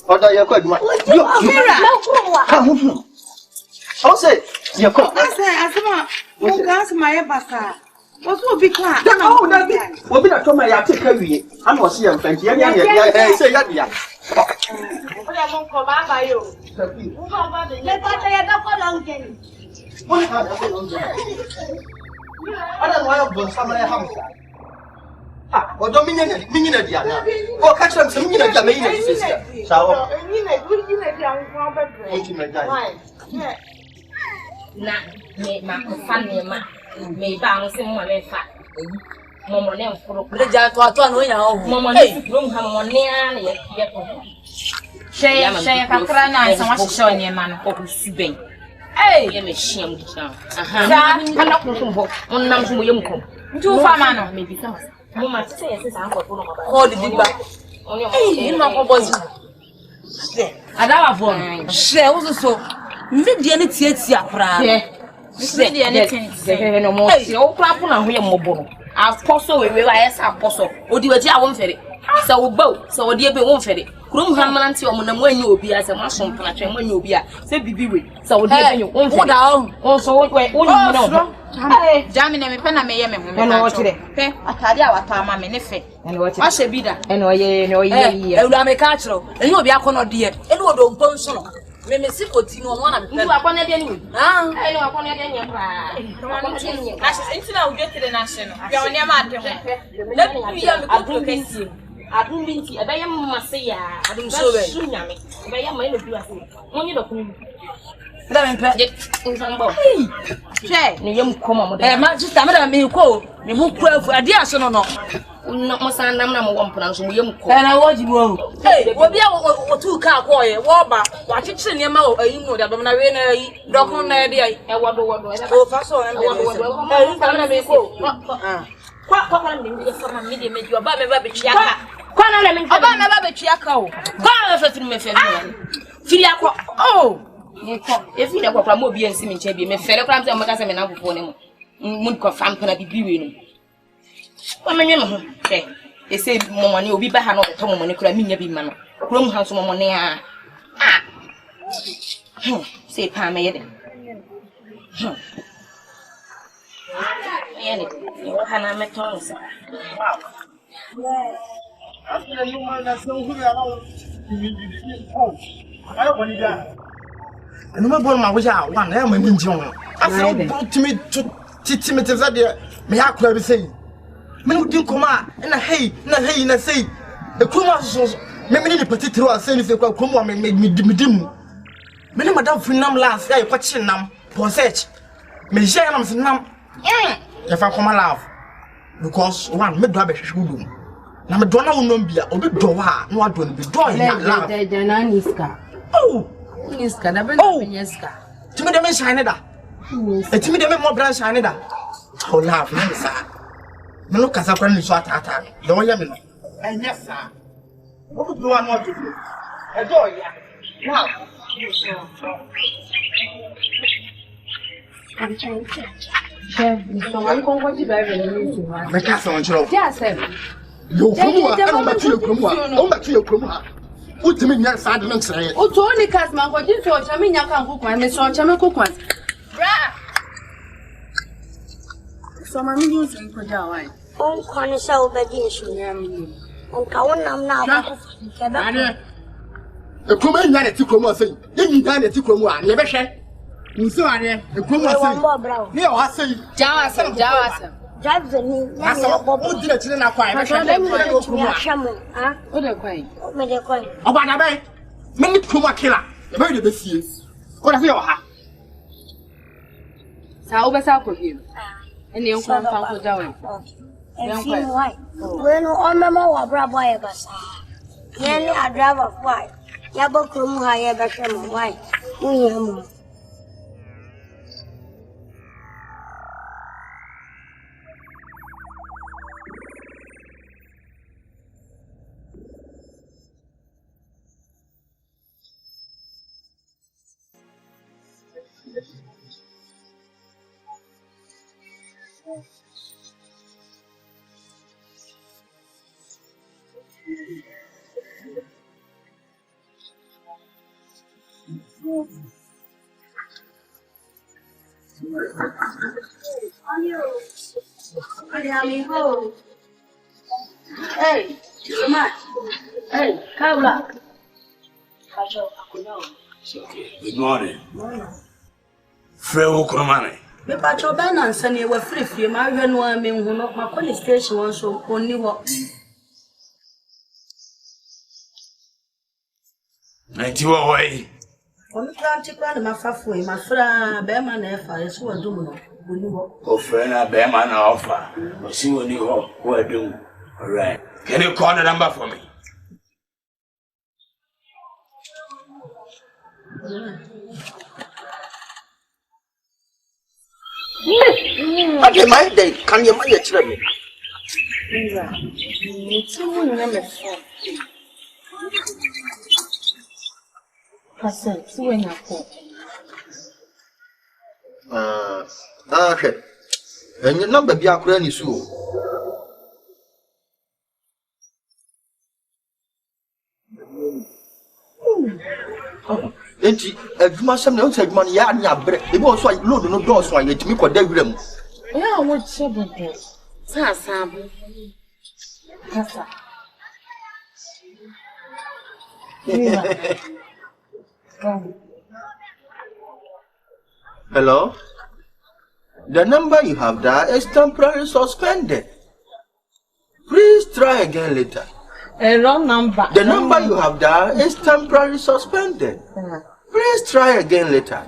Or you're quite my. Come. I'll say, you're quite. I say, as my baka. What will be class? Oh, that will be a come. I take care of you. I'm not seeing thank you. Yeah, say that. Yeah. I won't come by you. I don't want to somebody house. Or Dominion, Diana. Or catch them some sister. So, me bounce in one fat. Mamma name for the jack or one. Mamma, room have one near Shay, a crana, so much showing your man or subing. Hey, you may shame the town. I'm not from home. On numbers will you come? 2 farmers, maybe some. Mamma says, I'm for the big back. Only in my boys. ADRAVERFO. Shells so. Median it's ya cry. Say anything, say no more. Your crap on here, Mobo. Apostle, we realize apostle. Or do I won't ferry? So, both, so dear be won't ferry. Room Hamanti on when you be as a mushroom plantation when you be a say be so dear you won't go down. Also, what you know. Jamming and pen may and what today. I tell you what time I'm in effect. And what I should be that. And I make catcher. And you'll be a corner dear. And what don't punch. Me see continue one am. You are one again. Ah, I know one again. Come on, it's now get to the national. You are near mad. Let me hear me advocacy. I don't mean to. I am Masaya. I don't so well. I am my little. When you don't. Let me pet it. Hey, you come on. My sister, I'm a call. Me who call for a dear son or not. Not my son, I'm not one pronounce you. And I want you. Hey, what be our 2 car boy, Waba, watch it in your mouth, you know that I'm not really dog on the idea. I want to go fast on. I want to make what media made you about me rabbit yaka. Quana, about my rabbit yako. Quana, for me, Filiaco. Oh, if you never come, be and see me, Chebby, me fellow crams and Macasam and Uncle Ponem. Munko Fan can be viewing. What mean, they say, Mommy will be back on the Tom when you could have been man. Room house, Mommy. Ah, say, Pam, you have met Thomas. And my boy, my wish out one, I'm a ninja. I said, to me to teach me to that. May I could say, men didn't come out, and I hate, and I say, the Kumawood, maybe particular saying if you come on, made me dim. Many Madame Finam last day, watching them, possess. May share them some num. If I come alive, because one made rubbish should do. Now, Madonna will not be a bit drawer, no, I don't be drawing that. Oh, Niska, never know, Niska. To me, the men shine it up. To me, the men more branch shine it up. Oh, laugh, sir. Me look as a friend is what I don't hear me. And yes, sir. What do I want to do? A door, yeah. Now, I'm trying to. Chef, someone can watch you very well. my castle on show. Yes, sir. You come back to your Kumawood. Back to your Kumawood. What do you mean, yes, I don't say. Oh, Tony Casman, what you thought, I mean, I can't cook one, Miss Chama cook one. So, I'm using Pajawai. Oh, Conisel Bedin. Oh, Kawan, now. The Kumawood had to come saying, you done it to Kumawood, never share. You saw it, the Kumawood. Here, I say, Jawasa. Drive the new. I saw what did it in a quiet. Let me go to Shamu. Ah, what a quay. What a quay. Oh, by the way, many Kuma killer. Very the years. What have you? Sauber for you. And the uncle found for Joey. And see why. When all Mamma Bravoy was. Yanny, I drive a white. Yabokum, I ever came white. Hey, Smart. Hey, Kaula. Good morning. Frewo Kromane. Me pacho ben and Sunny were free. My one mean who not my police station was so only what. 90 away. On the planting my faffway, my friend Bearman Effa is who are doing. Oh, friend, I bear man offer. Or see what you are doing. All right. Can you call the number for me? Okay, my day. Can you mind your children? It's number 4. Pastor, so when you Okay. And your number be a granny soon. Enti adwuma sam na o tse adwuma ya anya bre e be so load no do so anya timi ko da wirem ya wo chebede sa sabu kasa Hello, the number you have dialed is temporarily suspended. Please try again later. A wrong number. The number you have dialed is temporarily suspended. Please try again later.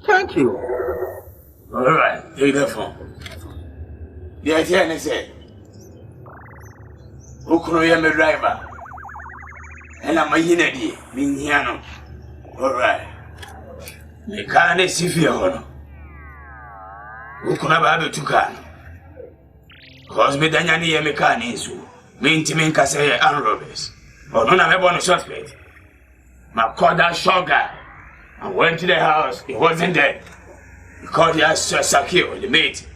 Thank you. All right, take the phone. The idea is who could be my driver? And I'm a Yenedi, Miniano. All right. The car is if you are. Who could have a tukan? Cause me Danyani and Mekanisu. Mean to me, Cassia and Robbers. Or none of a bonus suspect. My called that short guy. I went to the house, he wasn't there. He called the ass Sakio, the mate.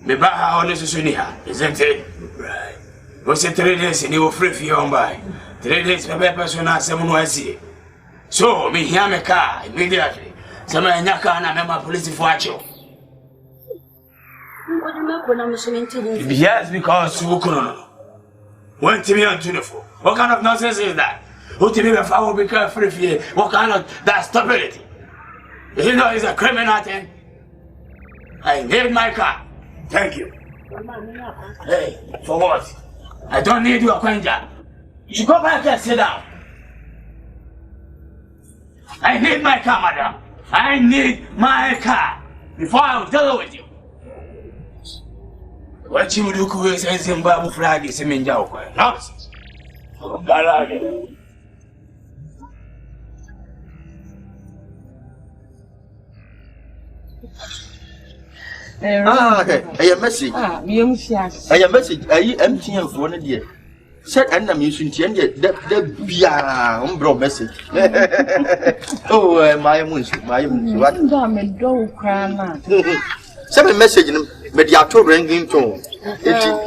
Me buy her on this isn't it? Right. Was it 3 days and you were free for your own buy? 3 days, my person has someone who I see. So, me hear my car immediately. Some of your car and I remember police for you. What do you make when I'm listening to this? Yes, because you couldn't. Went to me on 24. What kind of nonsense is that? Who to me if I will be free for you? What kind of that stupidity? You know it's a criminal thing. I need my car. Thank you. Hey, for what? I don't need your quencher. You should go back and sit down. I need my car, madam. I need my car before I will deal with you. What you do is Zimbabwe flag is in Jao. Nonsense. Okay. A message. A message. MTN for 1 year. Said and I'm using the Bia message. Oh, my what? Send a message in mediator ringing tone.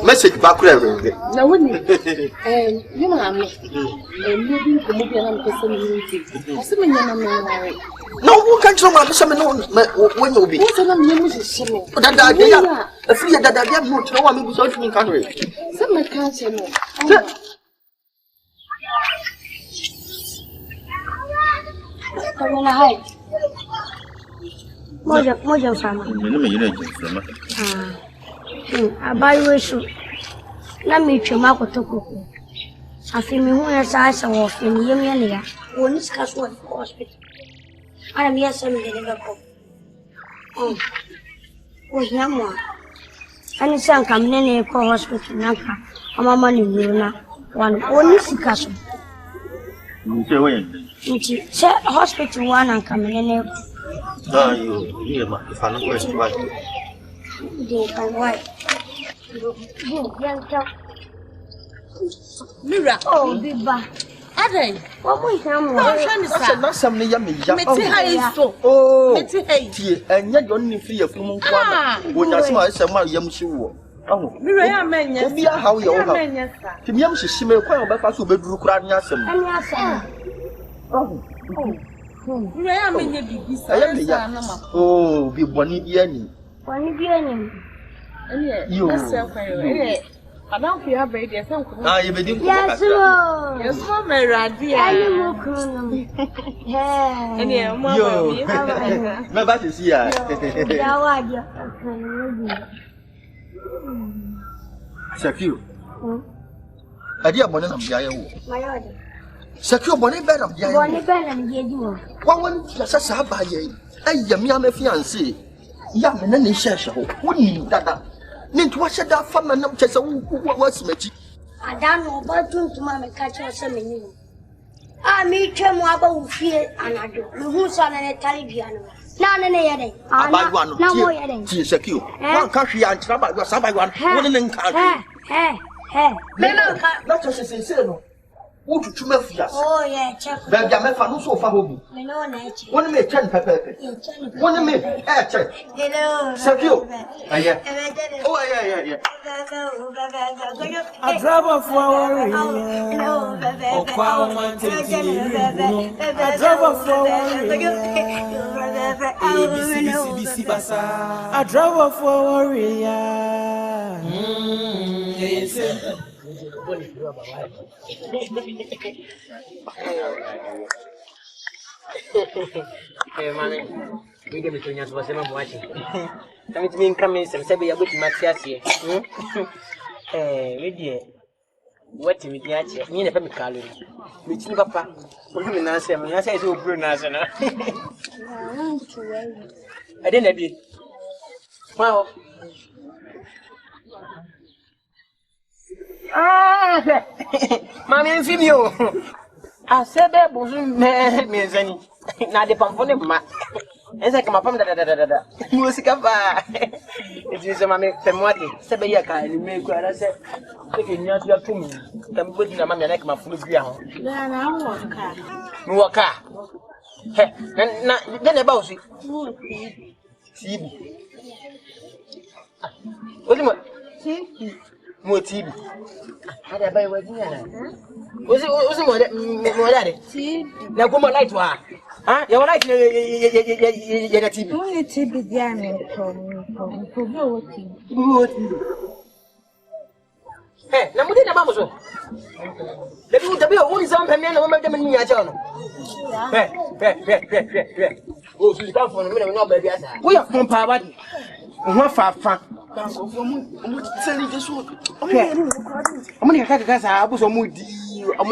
Message back there. No, you know, I'm moving to move on to something. No, who can show my son when you'll be? What's the name? That idea, a free that I have not know I'm so in country. Some my cousin. Come on, hi. Moja sama. Abayi so na me twema kotokoko afi me hu esa asa wo fi me yem ye ya woni sika so hospital ara me asa me de bako o yamwa ani san kam ne ko hospital nanka amama ni na wan woni sika so nti se hospital wan kam ne you hear my if I know where to write. They can write. Mira, oh, Biba. Ade. What we come? That's some yummy. Oh, and yet you're only free of human quarter. When I smile, some young shoe. Oh, Mireya menya. Be how you are. Tim Yam she may quite back to be crying as some. Oh, Mireya menya bibisa. Oh, be one yenny. One yenny. You. I don't feel very dear. Ah, you may do. Yes, yes, Mamma Radia. My bat is here. Secure. I dear bonnet of Yahoo. Secure bonnet bed of Yahoo. Bonnet bed and Yahoo. One just a by ye. I am a fiancé. Young and any session. Wouldn't that? Need watch that from an object who was met. I don't know about to mamma catch us a minute. I meet him about fear and I do. Who's on an Italian? None in a day. I buy one. No more yet. She is secure. One country and trouble was some by one. One in country. Not just a sincere. Would you make us? Oh, yeah, check. But the Mefano so far home. One may 10 pepper. One may check. Hello. Secure. Oh, yeah. A driver for a driver for Hey, mommy, we give it to you as was watching. Come to me and come in some say we are good to Maxias here. Eh, dear, what to me, the me never call you. Which papa, what do you answer me? I say, so good, Nazana. I didn't be. Wow. Ah, Mammy and Fibio. I said that was me, Zanny. Now the Pamfo, ma. As I come up from the music of it is a mammy, Pemoati, Sabayaka, and you make what I said. Taking your to me, then putting a mammy like my food ground. Then I walk. Then about it. More TV. Had I buy what you was it more that? Now come on, light to her. Huh? You're right, you're TV. Only TV jamming from Hey, now what did I bubble? The people to be only some men of them in me at all. Oh, so you come from a minute, no baby. We are from Power. What far? I'm going to tell you this one. I'm going to catch a bus of moody. I'm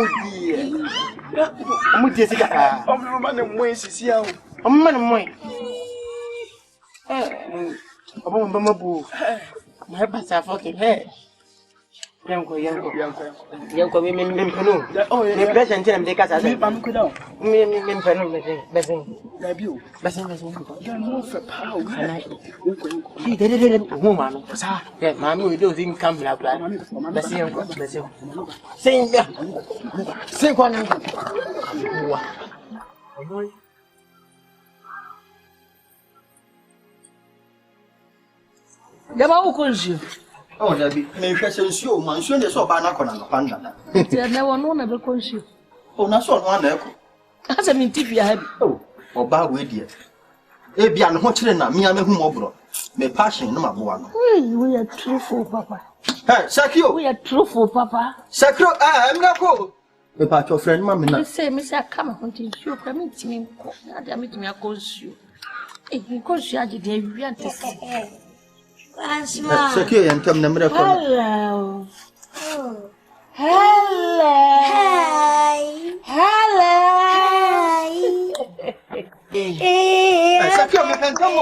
with Jessica. I'm a man of ways. I'm a man of mine. I'm a boo. My bats are fucking hair. Young women, oh, the present time they cast as a bump could out. Basin. You're more for power. He did it, woman. Mammy, we don't think come like that. Sing, say one. The Babu calls you. Oh, Debbie, may presence you, man, soon they saw Banacon and Panda. There never known ever calls you. Oh, not so one echo. As a mean, TV, I have. Oh, or bad way, dear. Ebian, what children, me, I'm a humobro. May passion, no, my boy. We are truthful, Papa. Hey, Sakio, we are truthful, Papa. Sakio, I'm not cool. The part of friend, Mammy, I say, Miss, I come and you permit me. I meet me, I calls you. Because you are the day we want to see. Secure and come number. Hello. Oh. Hello. Hi. Hello. Secure me can come.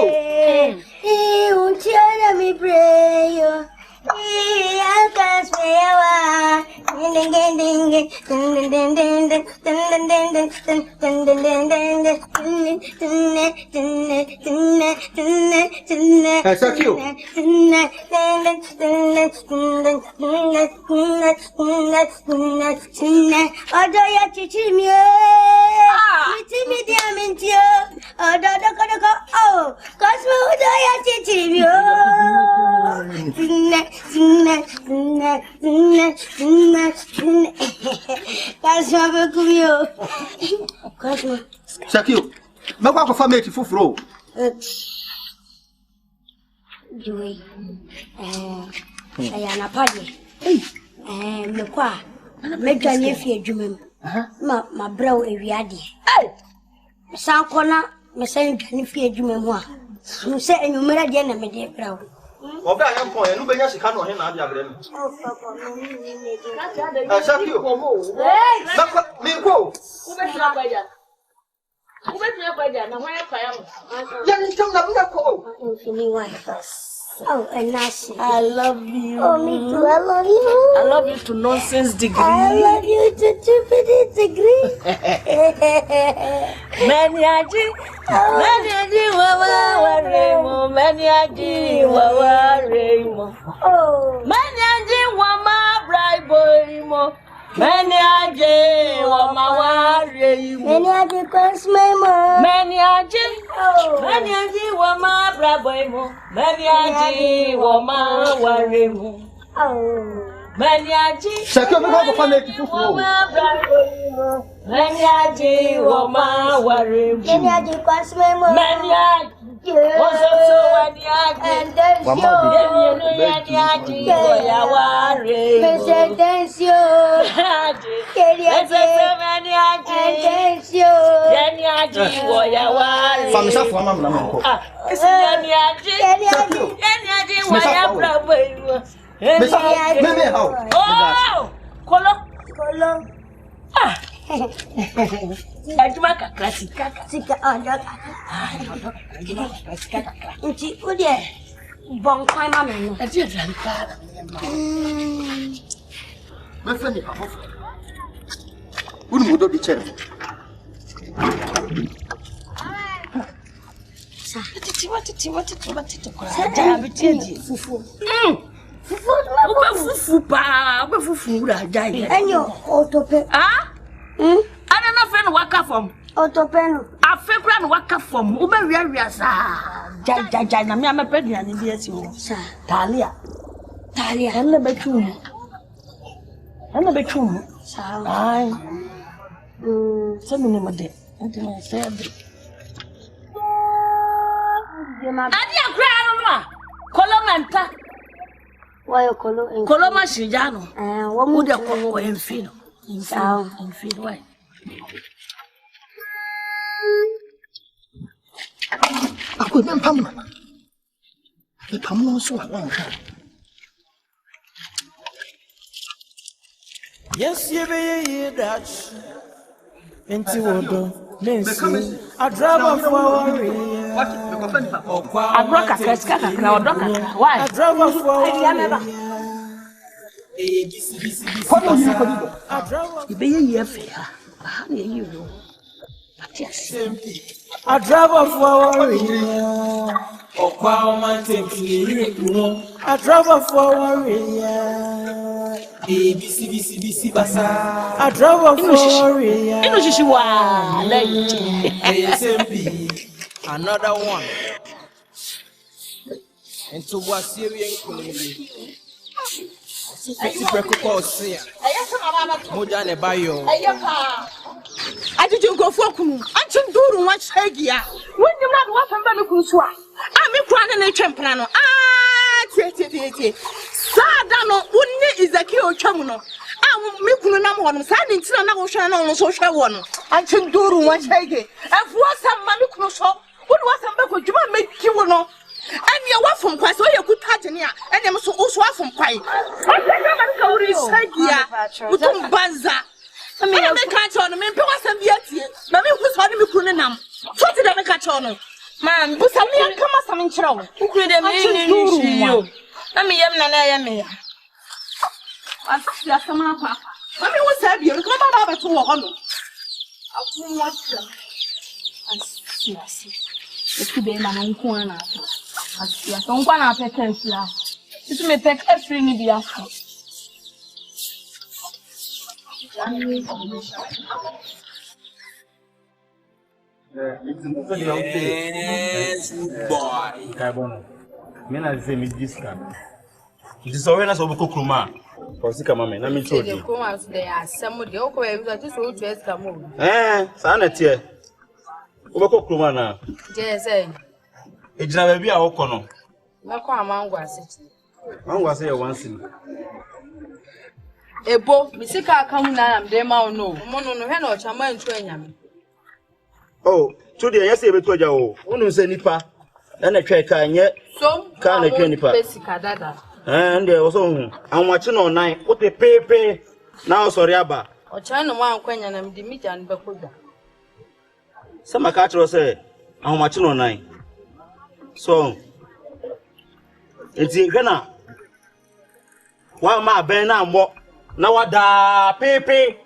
Won't you me pray? I can't smell. Sakio, me kwa kwa mate fufuro. Joey. Ayana padi. Me kwa me dwane fi adwuma mu. Ma braw ewiade. San kona me san dwane fi adwuma mu a. No se enumera de na me de braw. Oga yan pon ye no benya sika no he na ade abre me. Sakio. Me ko. Oh, and Nashi. I love you. Oh, me too. I love you. I love you to nonsense degree. I love you to stupid degree. Maniaji, wawa waremo. Maniaji, wawa waremo. Oh, Maniaji, wama bribe. Maniaji, wama waremo. Maniaji, cause my mom. Maniaji, Maniaji, wama bribe. Maniaji, wama waremo. Maniaji, Sakio me kwa mate fufuro. Maniaji, wama waremo. Maniaji, cause my mom. Maniaji. Oso waniaji, waniaji, ya ware. Presidentio, waniaji, ya ware. Famisa fo amam na mko. Waniaji, waya bravo. Me how? Oh, kolo. Ajuma kakasika. Sika odoka. Nti ode bon kwan ma me no. Ati adranka. Me fani papa. Unu modo di chere. Sa. Titi kwa. Ja bitieji. Fufu. Fufu pa, fufu ra jai. Enyo otope. Ah? Ana na fe no waka fom. Otopeno. Afe kura no waka fom. Ube wiawia sa. Jai na me amepedi ani bi esi wo. Sa. Talia. Ana betwum. Sa. Ai. Se me no de. Ante na se de. Adi akura no. Kolomenta. Wayo kolo en. Koloma shijano. Wo mu de ko enfino. Enfino why? Ako dem pam na. E pam no so wan ka. Yes, you be that. Enti wodo. Nensi. ADRAVERFO worry. Abroka kakra odoka. Why? ADRAVERFO. Kono ni ko dibo. Ibeye yefe ha. Ah na yi ro. Patiasi. ADRAVERFO worry. Okwa o man take ni kuno. ADRAVERFO worry. BC basa. ADRAVERFO worry. Inu shishi wa like. ASMP. Another one. Into what Syrian colony. Fifty preko sia. Moja ne bayo. Adije nkofo kunu. Anchi nduru nwa chegia. Wonnim na wa famba me kunu so a. Me kura na twempena no. Tie. Sada no unni izaki otwam no. Me kunu na mo no. Sa ne ntina na wo hwe na wo so hwe wo no. Anchi nduru nwa chege. Afuo sam ma me kunu so. Wonu wasamba ko djuma me kiwo no. Anya wafom kwai so yekuta gene a enya me so uso wafom kwai asaka ma ka wuri sagia mutum banza me ka cho no me pe wasam bi atie ma me hu so ne me kunu nam so ti da me ka cho no ma bu sam me ka ma sam nkyira wo ukuru de me ni yo na me yem na na ya me ya asia sama papa ma me hu sa bi me ka ba ba to wo ho no afu wa Yes. It's to be my own corner. Yes, don't want to take care. It's me take every need after. Yes, boy. Kabono. Mena say me discount. It is always so boku kruma. Kosika mama na me told you. Kuma dey asem dey okọ e bi so to Escalating. Sa na tie. Obeko kruma na. Je say. Ejina ba bi a wokọ no. Meko amangwase. Mangwase ye wansi. Ebo, misika akamu na am dey ma no. Mo no hwe na ochama ntu anyame. Oh, today yes e beto aja o. Unu se nipa. Na twa ka nye. So, ka na twa nipa. Pesika dada. Nde wo so hu. Anwache no nan, wo te pepe. Na osori aba. Ocha no ma ankwanya na mdi mija no bekoda. Sama ka tro se anwache no nan. So, enti hwe na wa ma ben na mbo na wada pepe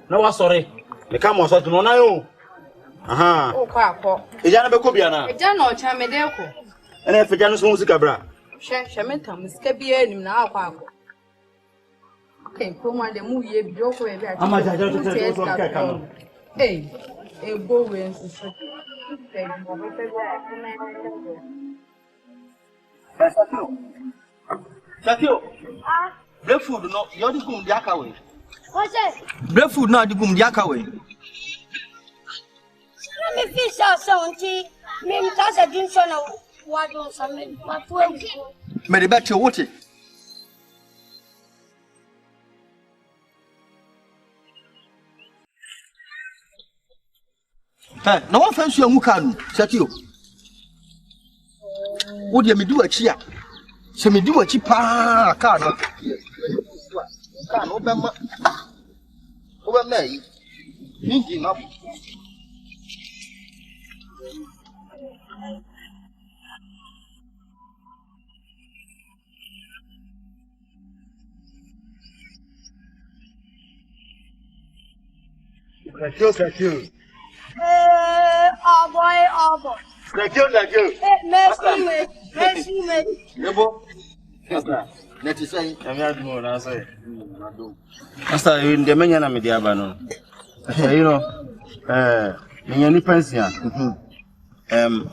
na wasori. Me ka mo so to no nan o. Aha. O kwa akọ. Eja na beko bia na. Eja na ocha me de ko. Ena efeja no so musika bra. Hwe metam sika bia anim na akọ akọ. Okay, kuma de mu ye bi okọ e bi a. Ama jaja to ka ka no. Eh, ebo we nso. Sakio. Bread food no, you dey gum di aka we. What's it? Bread food no dey gum di aka we. Me fish Asante. Me mtasa dinso na wadu same. Matu. Me de bet what it. No one fancy you can, Sakio. Would you me do a chia? So me do a chipa car. Can over me. Thinking up. Sakio. Oh boy. Sakio. Merci. Yebo. Let us say, I'm not more na say. Asta in the menya na me dia ba no. You know, menya ni pension.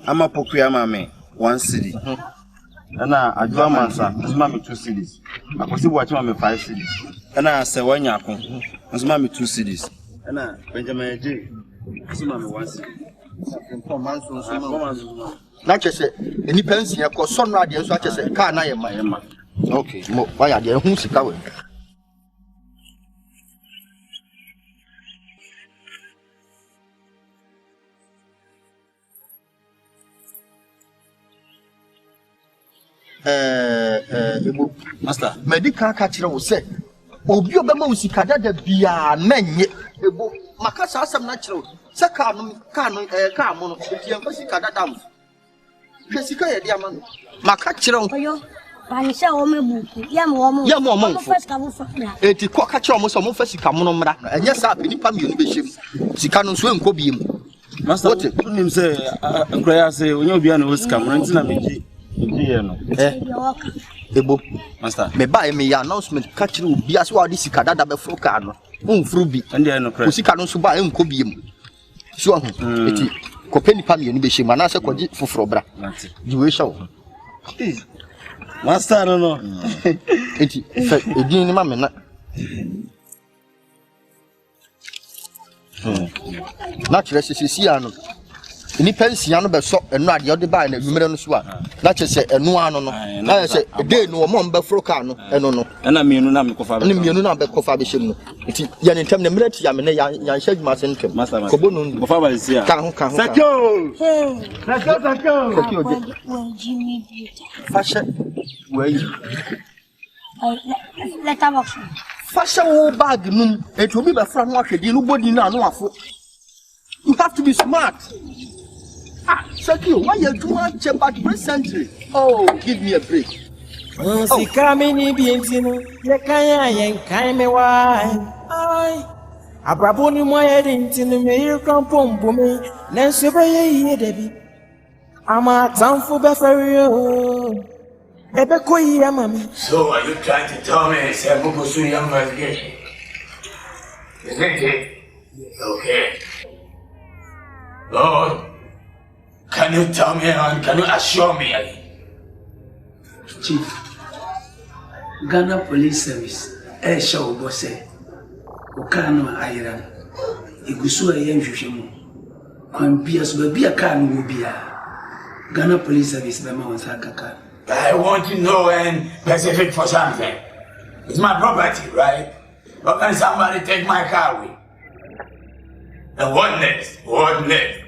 Ama Poku ama me 1 cedi. Na adwa mansa, nzuma me 2 cedis. Akosi buachi ma me 5 cedis. Na se wanya akon, nzuma me 2 cedis. Na Benjamin J, nzuma me 1 cedi. Na chese, eni pension e ko sonu ade nso achese car na ye ma. Okay, mo why ade hu sika we. Ebo master medical ka kire wo se obi obema wo sika dada bia na nye ebo makasa asem na kire wo se ka mo no enti en ko sika dada mo hwe sika ye dia ma no maka kire wo Oyo panisha wo mebuku ya mo mo first ka wo fa enti ko ka kire wo so mo fa sika mo no mra enye sa pe nipa mienu be hye sika no so enko biem master unim se akraya se onye obi ana wo sika mo nti na meji no Ebo master me buy me ya announcement ka kire obi ase wa di sika dada be fro ka no unfru bi ende no kra sika no so ba enko biem so ho eti ko peni pa me ni be hye na se ko gi foforo bra di we show master no eti fe edin ni ma me na na kire sisi ya no ni pension no be so enu ade ode ba na numere no so a na che se enu ano no na se dey no mo mba fro ka no enu no na mienu na me kofa be ni mienu na be kofa be hyem no nti ya ne ntam na mre ti ya me na ya nhya dwuma se ntem ko bo no kofa ba sia ka ho Sakio Jimmy fasha wey let us fasha wo bag num eto bi be fra no ahwedi no bodi na no afo. You have to be smart. Sakio, why you do want to back presently? Oh, give me a break. Si kamini bientino, ye kaya yen kai me wai. Ai. Abraboni moya dintinu me yirkampom bumi nenso be ye debi. Ama tamfu be ferio. Ebe koyi amami. So are you trying to tell me say Mugu su young investigation? Isn't it? Okay. Lord, can you tell me and can you assure me? Chief, Ghana Police Service, show Bose, Okano Iran, Igusu Yenshushimo, and Pias Babia Kan will be Ghana Police Service, Bema Wansaka. I want to know and specific for something. It's my property, right? How can somebody take my car away? And what next? What next?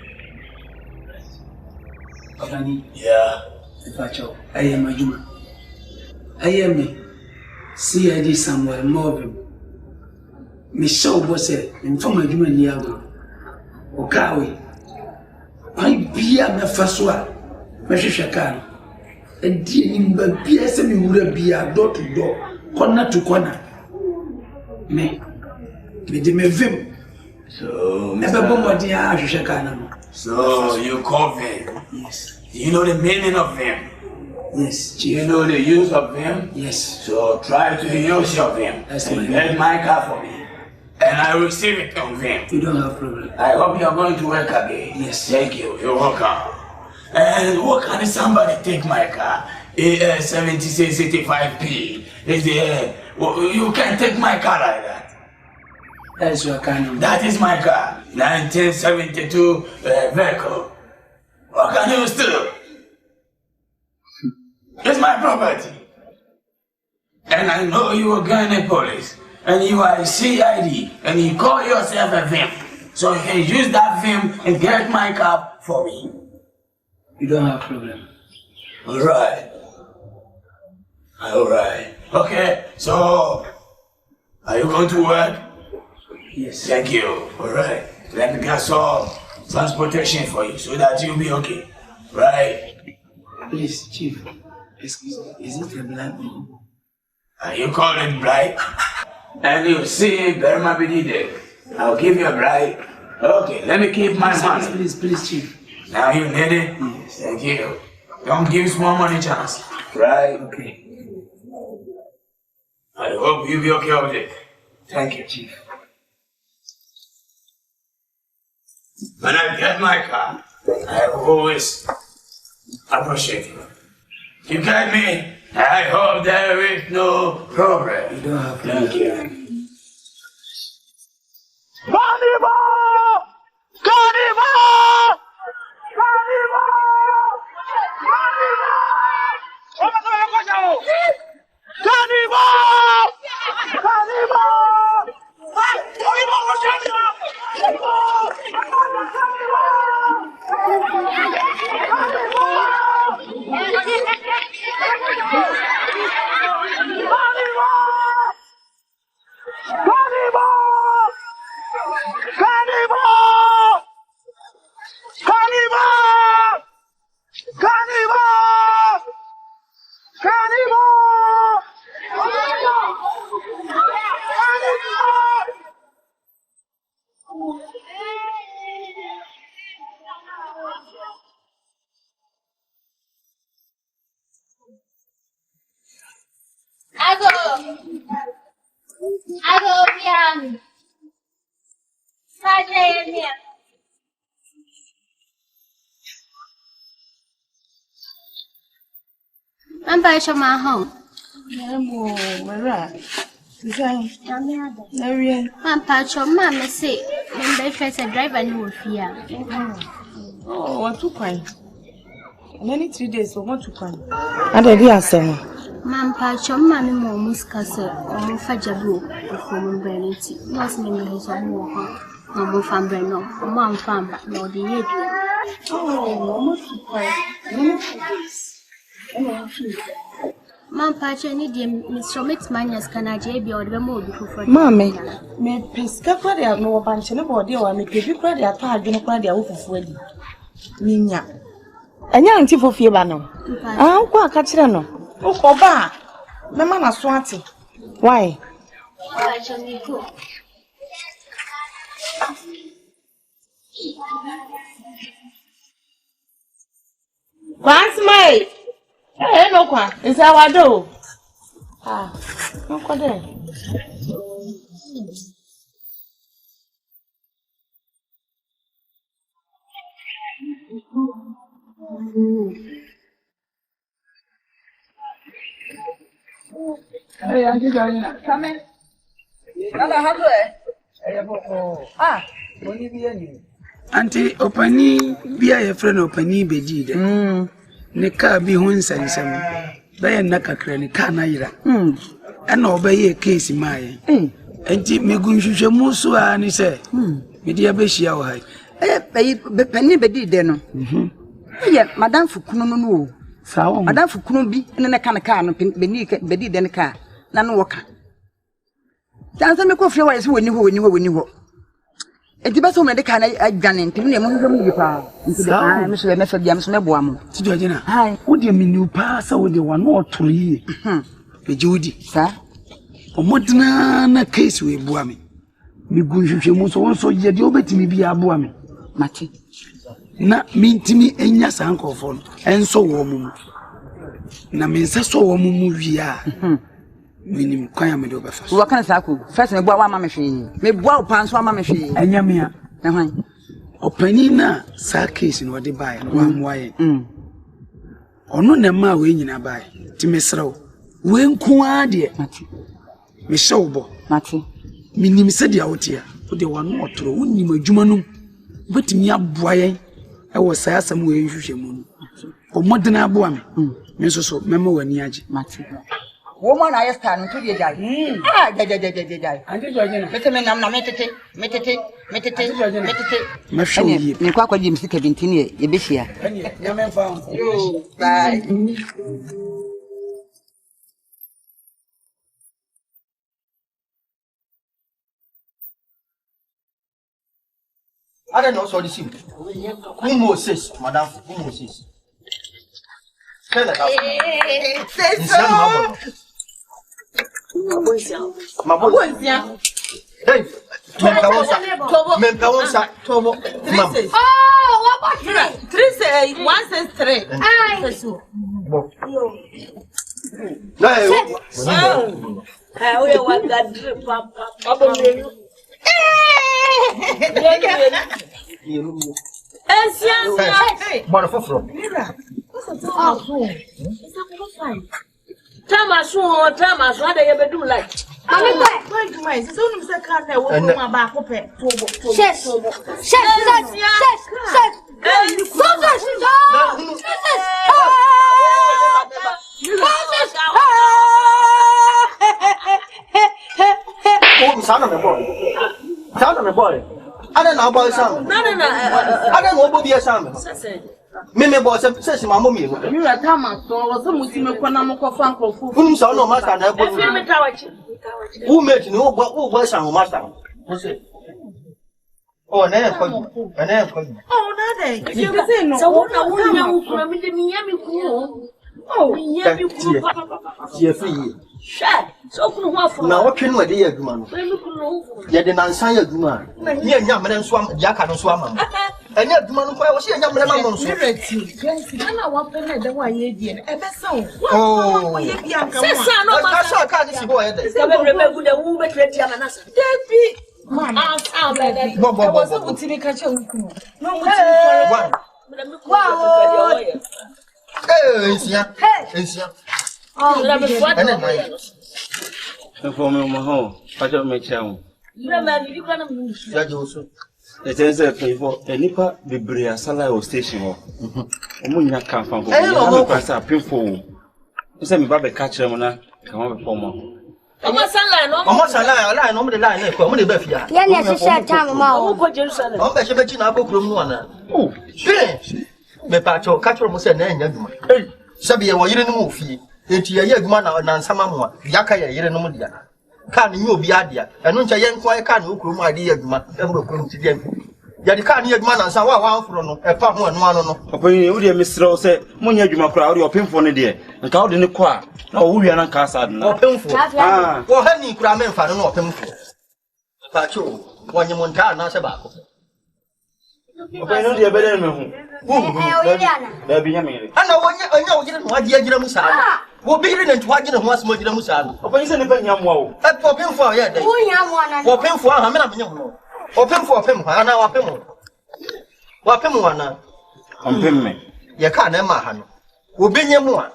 Yeah. I am a human. I am a CID somewhere more. Michelle Bosse, and from a human Yago. Okawe. I be a Mefaswa, Meshakan. And dear him, but PSM would be a door to door, corner to corner. Me me vim. So, So you call Vim? Yes. Do you know the meaning of Vim? Yes. Do you know the use of Vim? Yes. So try to use your Vim. And get my car for me. And I will receive it on Vim. You don't have problem. I hope you are going to work again. Yes. Thank you. You're welcome. And what can somebody take my car? AS7685P. You can't take my car like that. That's your car number. That is my car. 1972 vehicle. What can you steal? It's my property. And I know you are Ghanaian police. And you are a CID. And you call yourself a VIM. So you can use that VIM and get my car for me. You don't have problem. Alright. Alright. Okay, so are you going to work? Yes. Thank you. Alright. Let me get some transportation for you so that you'll be okay. Right? Please, Chief. Excuse me. Is it a black man? Are you calling bright? And you see, Berma Bidide. I'll give you a bright. Okay, let me keep my money. Please, Chief. Now you need it? Yes. Thank you. Don't give small money chance. Right? Okay. I hope you'll be okay with it. Thank you, Chief. When I get my car, I always appreciate you. You get me? I hope there is no problem. You don't have problem. Thank you. Carnival! Carnival! Carnival! Carnival! I'm by my home. I'm patch your mamma say, when they face a driver new fear. Oh, what to cry? And any 3 days, we want to cry. And I did say, Mam patch your mammy more muscasser or more fajabu before Bernity. Lost me his own more, no more fan Breno, or Mam Fan, but no the year. Oh, what to cry? Mam patch any dear Mr. Mix Manias can I be or the mood before. Mammy, me pesca credit no bunch of body or me give you credit at hard in a credit of wedding. Nina. And young tip of Yabano. Ah, quite catch it. Oh, Coba, Mamma Swati. Why? Once my no kwa. Is our do. Ah, no kwa there. Hey, Auntie Joanna, come in. Ah, money be any. Auntie, opani be a friend opani be did. Ne car be hunsansam. By na kakra ne car na yira. And obey a case in my. Auntie me gunshusha musu ani say. Me dear Beshia or high. Penny be did then. Yeah, Madame Fukuno no. So, Madame Fukuno be in a car no beneath Betty then a car. None walker. Dance me coffee is when you know. It depends on the kind I done in Timmy among them. You are Mr. Method James Mebuam. Georgina, hi, would you mean you pass with the 1 or 3? Judy, sir. O modern case with Buami. Me Gunshu must also yet you bet me be a Buami. Mati. Not mean to me and your uncle phone, and so warm. Na means so warm movie. Minim kwaya me do be fa. Wo kan sa ko. First me bua wa ma me hwe. Me bua pan so ma me hwe. Anya me a. Na hwan. Opani na sa case no de bae no amwaye. Ono na ma we nyina bae. Ti mesrew. We nku ade. Mati. Me shawbo. Mati. Minim se dia wotia. Wo de wano otoro wonim adwuma no. Betimi aboaye. E wo sa asam we nhwehwe mu no. O modena aboa me. Me so mema wani age. Mati. Woman, I stand to the guy. Ah, die. And this Georgina. Metete. Nikwako Jim Sick 17 years, Yebishia. Yaman found. You, bye. I don't know, so this is. Who Moses, Madame? Who Moses? Tell her. Say so. My boy, hey, Mempa, Tobo. Oh, what about 3 say 1 says 3. I want that drip, Papa. Tamasu, how do you do like? I'm going to my son, Mr. Carter, will come back up. Yes. Son of a boy. I don't know about some. No. I don't know about the assignment. Mimi boss says my mommy. You are Thomas, or some Muslim Konamoko Franco. Whom saw no master. Who made no boys and master? Oh, never. Oh, nothing. You say no. So what I want from the Miami. Oh, Jeffrey. Shad, so now what can my dear woman? Yet an answer your woman. Near Yaman swam, Jacka and swam. And yet, the man who was here, Yaman. I want to know the way you did. Oh, I can't see boy. Remember the woman, Chritiana Awuni. I was able to catch a no Oh, for me, my home. I don't make town. It is a people, a nipper, the Bria Sala station. Omunya come from a pinful. Send me back a catcher when I come over for more. Almost a line, over the line, come to Bethia. Yes, time. Oh, I should bet you now book room one. Oh, me pacho, catcher must say, hey, Sabia, were you in the movie? Eti ya yeguma na nsama mwa yaka ya yire no mu dia kan nyi obi adia eno ncha ye nkwa kan okuru mu ade yeguma emro kuru ti dia ya di kan yeguma na nsa wa afro no epa ho eno ano no opani wo de misrɛ se munya adwuma kora wo de opemfo ne de nka wo de ne kɔ a na wo wia na nka asa de na opemfo wo ha ni kura memfa no opemfo pacho Wanymonta na sebako. Open no dia beden me hu. Da bi nya me. Ana wonya wogire no agira musa. Wo bi ire ntu agire ho asmo agira musa no. Open se ne pa nya mo wo. Open for ya dai. Wo nya mo na. Open for ha me na me nya ho. Open for ha na open mo. Open mo na. Open me. Ye ka na ma ha no. Wo bi nya mo a.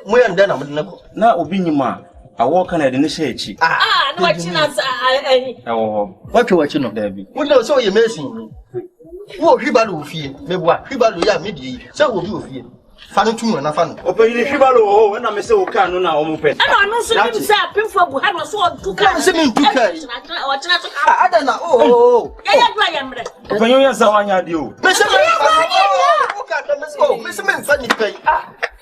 Mo ya nda na mo na ko. Na obi nyima awo kana de ne shechi. No wachina ani. Wachi no da bi. Wo na so ye mesin. Wo hwibalo ofie. Mebua hwibalo ya me di. Se wo bi ofie. Fa no tumu na fa no. Open ni hwibalo o na me se o ka no na o mo pe. No so nim say Pamfo bu ha no so tu ka. Se me tu ka. Wachina to ka. Ada na o. Ya gba ya mre. Open yo ya sa wanya de o. Me se me o ka da me so. Me se me fa ni pe.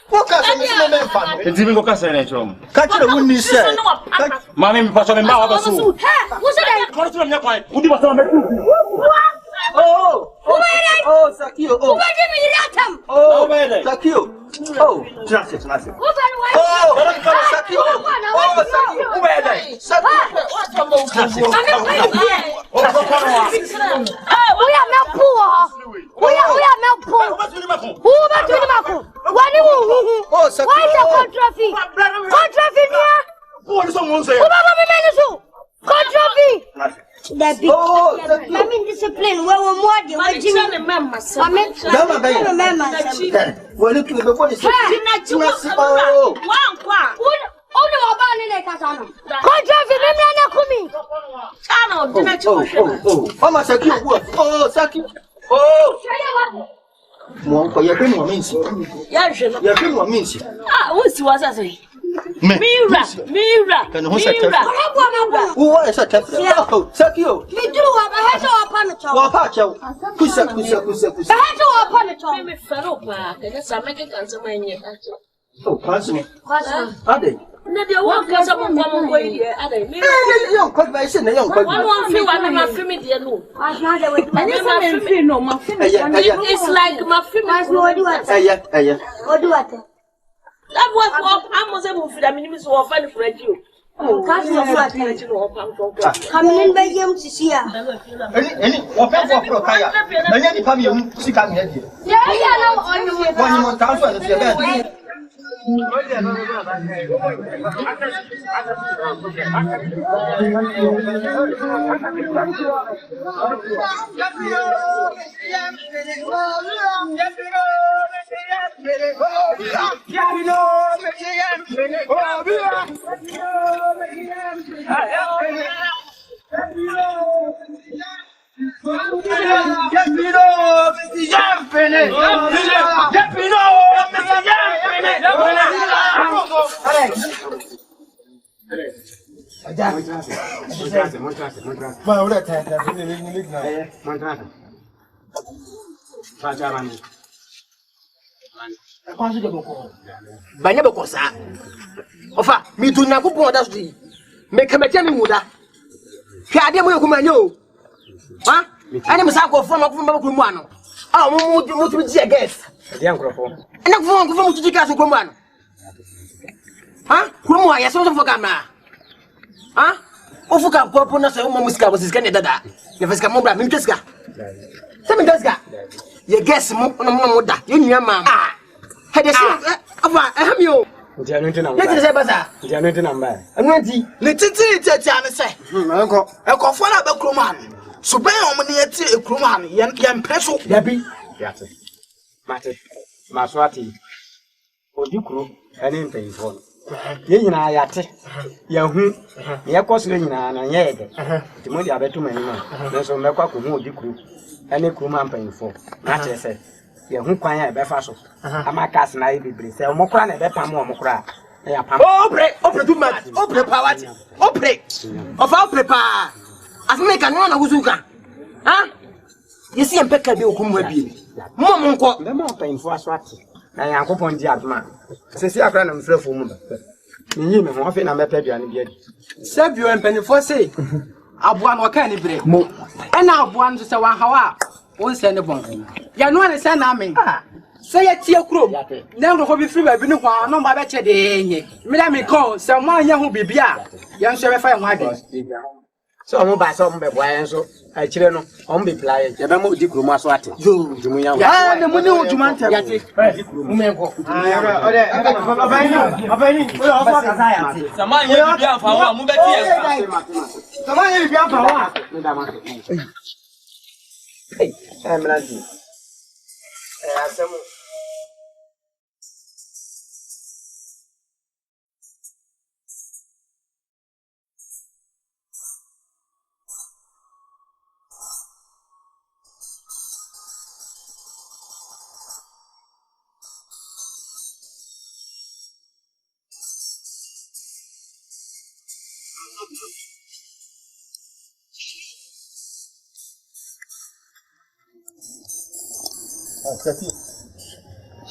Poka se me se me fa no. Enti mi ko ka se na chom. Ka kire wonni se. Mami mi pa so me ba wa ba so. Wo se da. Ko so me kwan. Udi ba so me tu. Oh, Sakio. Oh, Sakio. Oh, Sakio. I'm in discipline. Where we're more than what you remember. I'm in remember. Well, look at the body. Mira. Who is a test? Sakio. Me do what I had to upon the top. Kusa. I had to upon the top. Me fero pa, ke sa make kan se manye. Oh, pass me. Ade. Na de wo kan se mo ko yi ade. Me young could by sin, young could. One feel one my family dey no. I not the way. I feel no, my family. It's like my family. What do what? That was what I was able to do. So often for you. Come in by him to see her. Any offense for Kaya. Many of you see come here. When you want to answer the bed. Banya bokosa. Ofa, mi tu na kupo oda so yi. Me kamete mi muda. Hwa ade mo yokumanyo. Ha? Ani msa ko fo makufo mu ano. Ah, mo tu ji guest. Ade ankrofo. Ana kufo mu tu ka so ko mu ano. Ha? Kumu ya so fo kamna. Ha? Ofuka popo na so mo musika bo sika ne dada. Ne fasika mo bra mi twaska. Se mi twaska. Ye guest mo no da. Ye nua ma. Ah. Hede se afa ehamio. Nti anu nti na mba. Ye ti se basa. Nti anu nti na mba. Anu nti ne titi ane se. Enko. Enko fo na ba kroma no. So ben o mo ne yeti ekroma no. Ye mpreso. Dabi. Yate. Mate. Maswati. Odikuro ene mpanyifo no. Ye nyina yate. Ya hu. Ye kosire nyina na ye ede. Nti mo dia beto manima. Nso mekwa ko hu odikuro. Ene kroma mpanyifo. Na chese. Ye hu kwan ya be fa so. Amakas na ibebre. Se omokra na be pam omokra. Ya pam. Opre too much. Opre power. Opre. Ofa opre pa. Asme ka no na huzuka. Ha? Yesi empeka bi okumwa bi. Mo nko. Be mo painfo aswati. Na yankopon di adma. Sesi akra na mfrefo mu ba. Nyi me ho afi na mepa duane bi adi. Sabio empanifo sei. Aboa no ka ni bre. Mo. Ena aboa no se wan hawa. Won se ne bon. Ya no ne se na amen. Say ya tie krom. Na ngo bi free ba bi ne kwa no ba be che de enye. Me da me ko se mo anya ho bibia. Ya nso be fa ho ade. So I'm by some boy so I children on be playing. You don't do Kumaswati. Ah, the money would you want to get it?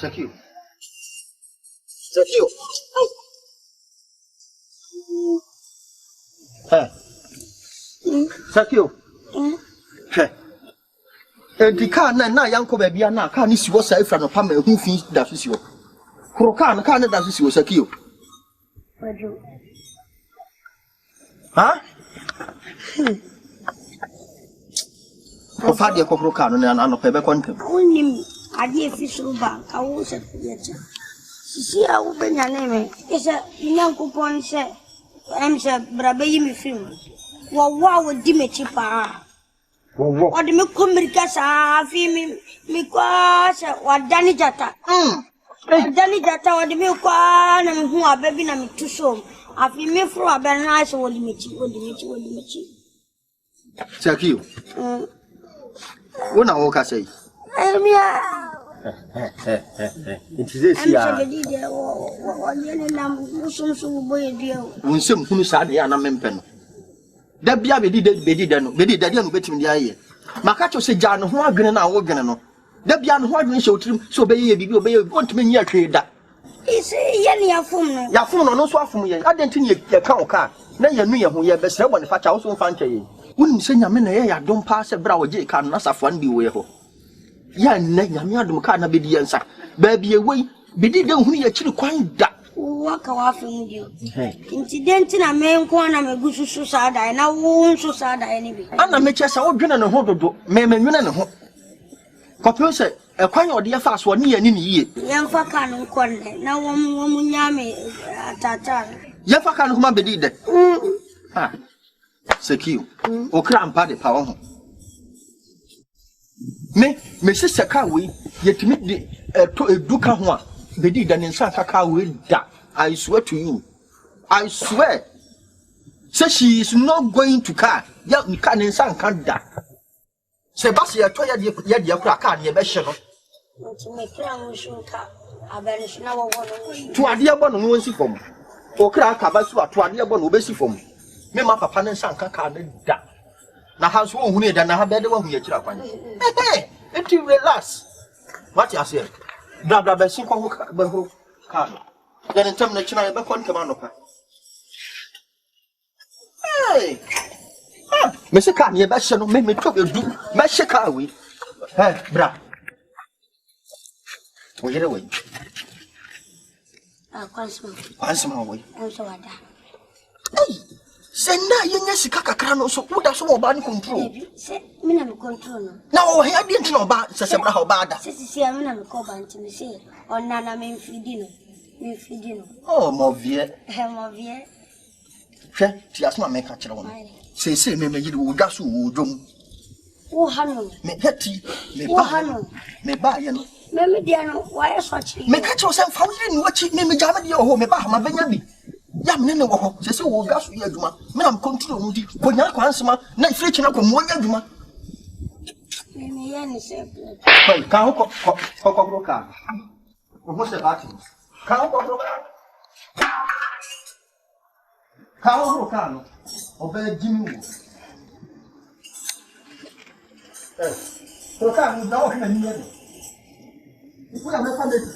Secure. Hey. Secure. Hey. The car na yanko baby na car ni siwo sai fra no pa ma hu fin da so siwo. Kro car na da so siwo Secure. Ha? Ofa de kokro car no na no pe be kontem. Onim ade official bank awo se fiacha. Sisi a wo benya na me. Esa nyankopon se em se brabe yi me film. Wo di me chipa. Wo ode me komirika sa fi mi kwa se wadani jata. Wadani jata ode me kwa na me hu ababi na me tuso. Afi me fro abena se wodi me chi. Secure. Wona wo ka say? Emia. It is this ya. Unsem hunu sa de ya na mempe no. Da bia bedi da no betimi de aye. Maka cho se ja no ho adwene na wo dwene no. Da bia no ho adwene hye otrim so obeye bibi obeye ontime nyi atwe da. Ise ye ne yafum no. Yafum no so afum ye. Adenti ne ye ka o ka. Na ye nu ye ho ye besre bone fa cha wo so fa ntwe ye. Wonim se nyame na ye ya dom pa se bra wo je ka no safo an bi wo ye ho. Ya nne nyame adom ka na bedi yensa ba bi ewei bedi den hunu ya kiri kwan da waka wafem dio incident na me nko na me gususu sada na wo nso sada ni bi ana me chesa wo dwene ne ho dodo me menwene ne ho kopio se ekwan ode ya fa so ne ya ni yiye yemfa ka no nkonne na wo nyame atata yemfa ka no huma bedi de ha Secure okra mpa de pa wo ho me sister ka we yetimi de to eduka ho a bedi da ne nsa ka we da. I swear to you, I swear, say she is not going to car ya ni ka ne nsa kan da se basi ya to ya de akura ka ne be hye no me kra mo shuka abere shina wo wo to ade ebo no won si fom okra ka ba su to ade ebo no be si fom me ma papa ne nsa ka ne da na ha so ohunu da na ha be de wa hu ya kira kwan enti relax what you say bra be sin ko ho ba ho ka no then tem na china be kon kama no ka hey me se ka ne be hye no me to be du me hye ka we hey bra wo yere we kwansma we enso wada hey senda yenya sika kakra no so woda so oba ni control se me na me control no na o he ade ntino oba se bra ha oba da se me na me ko ba ntimi se onana me mfidi no oh mo vie hwe ti asma me ka kire won se me yiri wo da so wo dwom wo hanu me heti me ba ye no me dia no wa ye so chi me ka che o se fa yiri ni wachi me jama dia ho me ba ha ma benya bi ya me ne wo ho se wo da so ye adwuma me na me control mu di konya kwansema na ifre chi na ko mo nya adwuma me ye ni se ka ko bro ka mo se ba ti ka ko bro ka no obe jimi wo to ka ni da o na ni ne ipu ya me fa de ti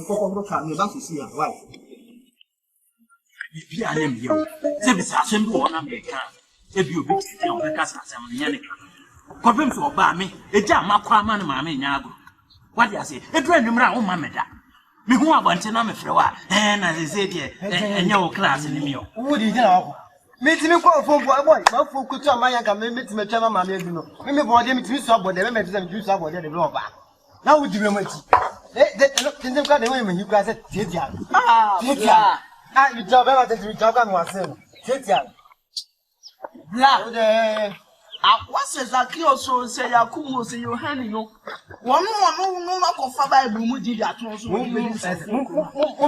ko ko ka ni ba si ya why bi ane mi yo se bi sa sem bo na me ka e bi obi ti o be ka sa sem nya ne ko bem so ba me e ja makwa ma ne ma me nya agro what you say e dura nwumra o ma me da Me who want na me frewa na ze say de enya wo class ni me o wo di gina wo metimi kwa phone boy ma fo kutu amanya ka me metimi twa mama me adu no me bode metimi so abode me metimi metimi so abode de block ba na wo di me mati de ka de we me hi kwa se tietia tietia you job ever since we job kan wa se tietia bla de what's exactly also say Yakumo say you hand no one no ko fa Bible mu di aton so wo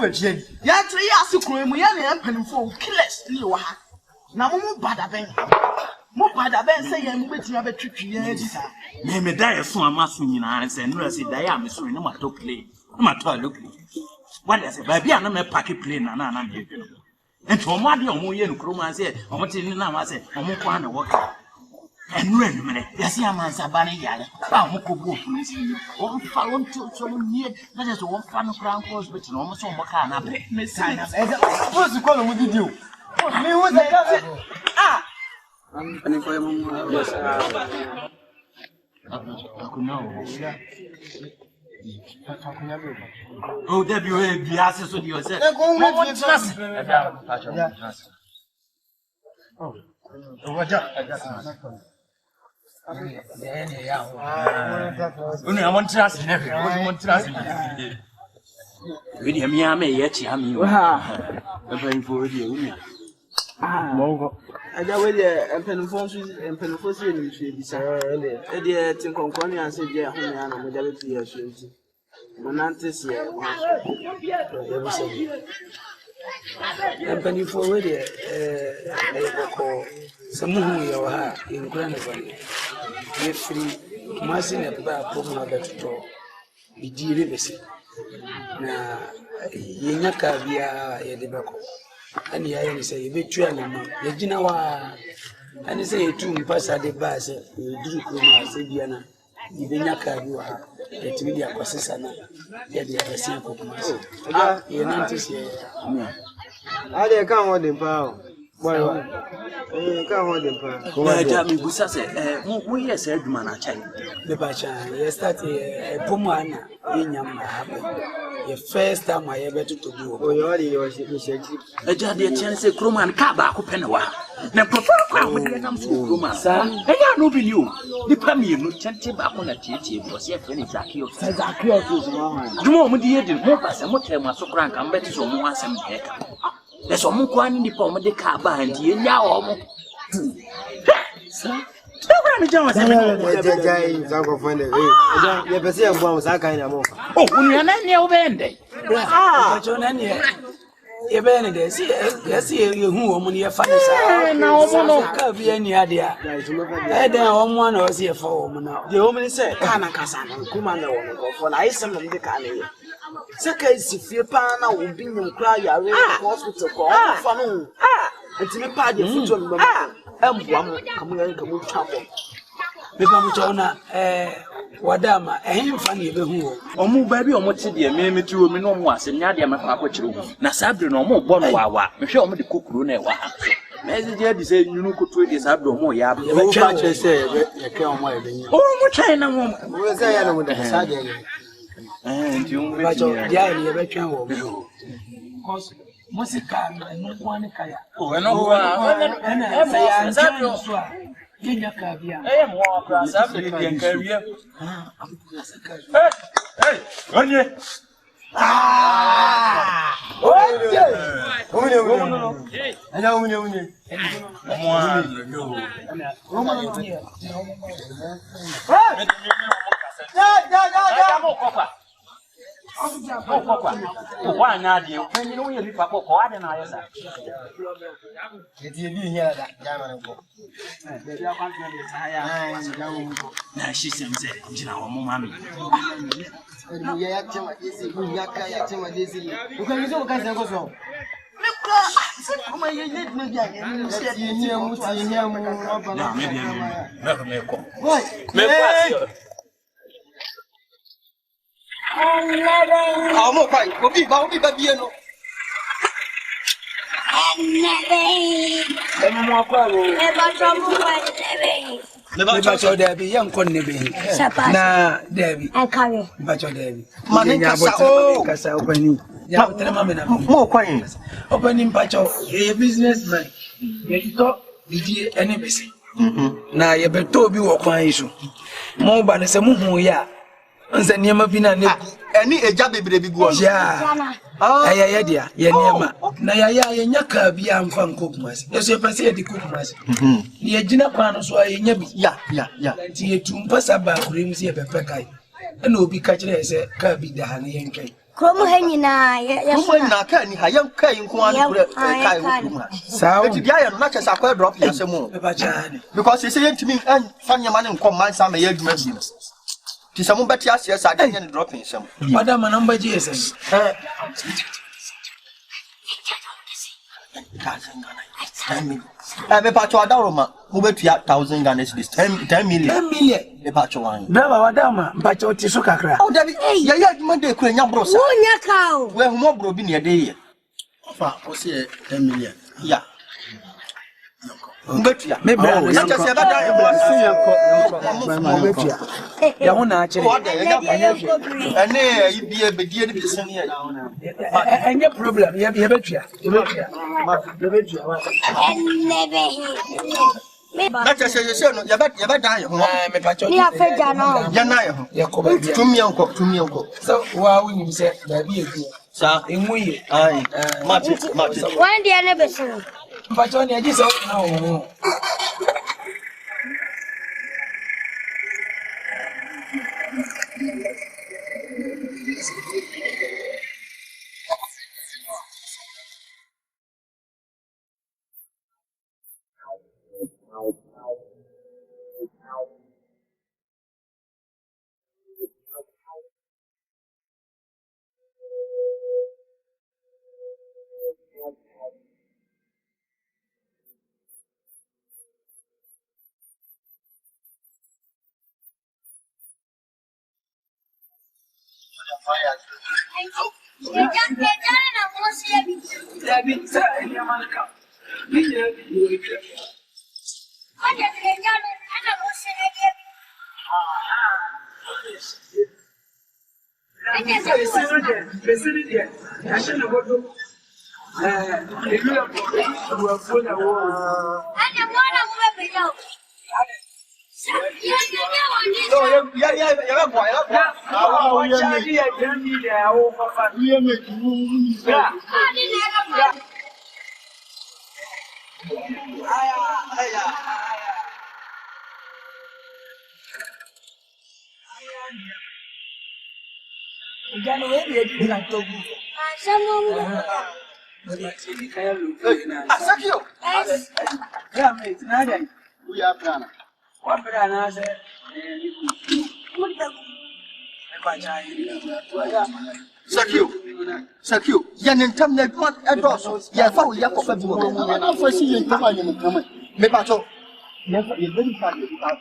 be tie ya 3 years kuro mu ya na empanifo killers ni wa ha na mo bada ben say ya mu betia betwitwi ya di sa me die so amaso nyina say no say die am so ni mato play ma to look what I say baby na me pack play na dey do enti o ma de o mo ye no kuro ma say o mo ti ni na ma say o mo kwa na work and run minute, yes, I'm a Sabani Yala. I'm a Poku, one found to near, that is one fun crown close, but almost on Macana. Miss Sinus, what's the column with you? Me was a cousin. I'm penny for your yes, oh, Debbie, be asked to yourself. Only I want trust in every one trust. Really, me, I may yet, I mean, I'm paying for you. Mongo. I got with the Penfosi and she decided, Eddie, think on Connie and said, yeah, I'm modality as you see. Monantes, I'm penny forward here. Some who you are in Ghanaian. If free, Martin about Poku that to be delivered. Now, Yinaka via Edebako. And I say, you bet you the Jinawa. And they say, 2 pass at the bus, you drew Kuma, Sabiana. You be Naka, you are a media processor. Yet the other same Poku. You're not to say, I didn't come on the power. Well, come on the power. Tell me, Busa said, we are said, man, I tell you. The Bacha, you start a Pumana in Yamaha. The first time I ever took to do. Oh, you already was a judge, chance a crewman, Kaba, Kupenawa. Now, prefer when you come to Roma, son. And I know you. The Pammy, no chance back on a tea was your friend Zakio. The moment you did more pass a motel, my so crank, and better so more some heck. There's a more in the palm of the car behind you now. Sir, Jones, I'm going to say, I'm going to kind of more. Oh, we are not near Vende. You're very there. See, yes, you who you find now, be any idea. I don't want to see a form now. The woman said, Kana Casan, Kumano, for I some of the Kali. Second, if your partner will be in cry, I will hospital call for and to me, party of foot and one come trouble. Bepamutona wadama funny be hu omu baby omo ti de me tu me no mo ase nya de me kwa kwachiru na sabre no omo bo no wawa me hwe omo de kokuru na e wa ha mezi je de say nyunu kotu de sabre omo ya be ba che say e ke omo e be nyi omo twen na mo we say ya no de saje nti omo be ti ya ni e be twen wo because musika no kwani kaya o no wa say ya sabre so Kenya Kabia. Eh, more class after the career. Hey, Onye. Why not you? When you know you live up, what and I say. Get you here that German. Now she sends it, you know, mommy. I'm fine. We'll be baby. Nebacho Debbie, young con Nebi. Na Debbie. I carry. Bacho Debbie. Kasa opening. More coins. Opening Pacho, a businessman. You talk, did any busy. Na ye beto bi wo kwan iso. Mo ba ne se mu hu ya. Nse niema bi na ne ani eja bebre bi guo. Ya. Aya ya dia, ye niema. Na ya ye nya ka bi amfa nkokumase. Yeso ye pese ye di kokumase. Ye gina kwan no so ye nya bi. Ya. Ti ye tumpa saba kurim se ye bepe kai. Na obi ka kire se ka bi da ha ne ye nkai. Kromo hanyina Kromo na ka ni ha yan kai nko an kure kai wo. Sawo. Eti dia ya no na chese akwa drop ya semo. Because you say yentimi an fanya man nko man sa me yaduma bi. Ti samu beti ase sa dan yan drop nsem. Madam number GSS. Me pacho adaro ma mo betua 1000 Ghana cedis 10 million. 10 million. Me pacho wan. Baba wadama pacho ti so kakra. Oh David, ya aduma de kura nya bro sa. Wo nya ka o. We hu mo bro bi ne de ye. Fa o se 10 million. Ya. Mbetua. Me bra na chese ba da e bro Mbetua. Ya ho na akire. Ene yi bie bedie ni pese ni ya. Enye problem, ye betua. Na chese ye se no ya ba da ye ho. Me pacho. Ni afeja no. Ya na ye ho. Ya ko ba bia. Tumi enko. So wa wunyim se ba bi edu. Sa enwuye. Ai. Mati. Wan dia ne beso. Pacho ni aji so na wo. Asakio. Yeah, mate, nada. We are plana. What plana say? Sakio. Ya nentam na aduma edoso. Ya fa wo ya kofa bi wo. Na fa si ye ntama ye mkama. Me pacho. Ye very fast ye ka.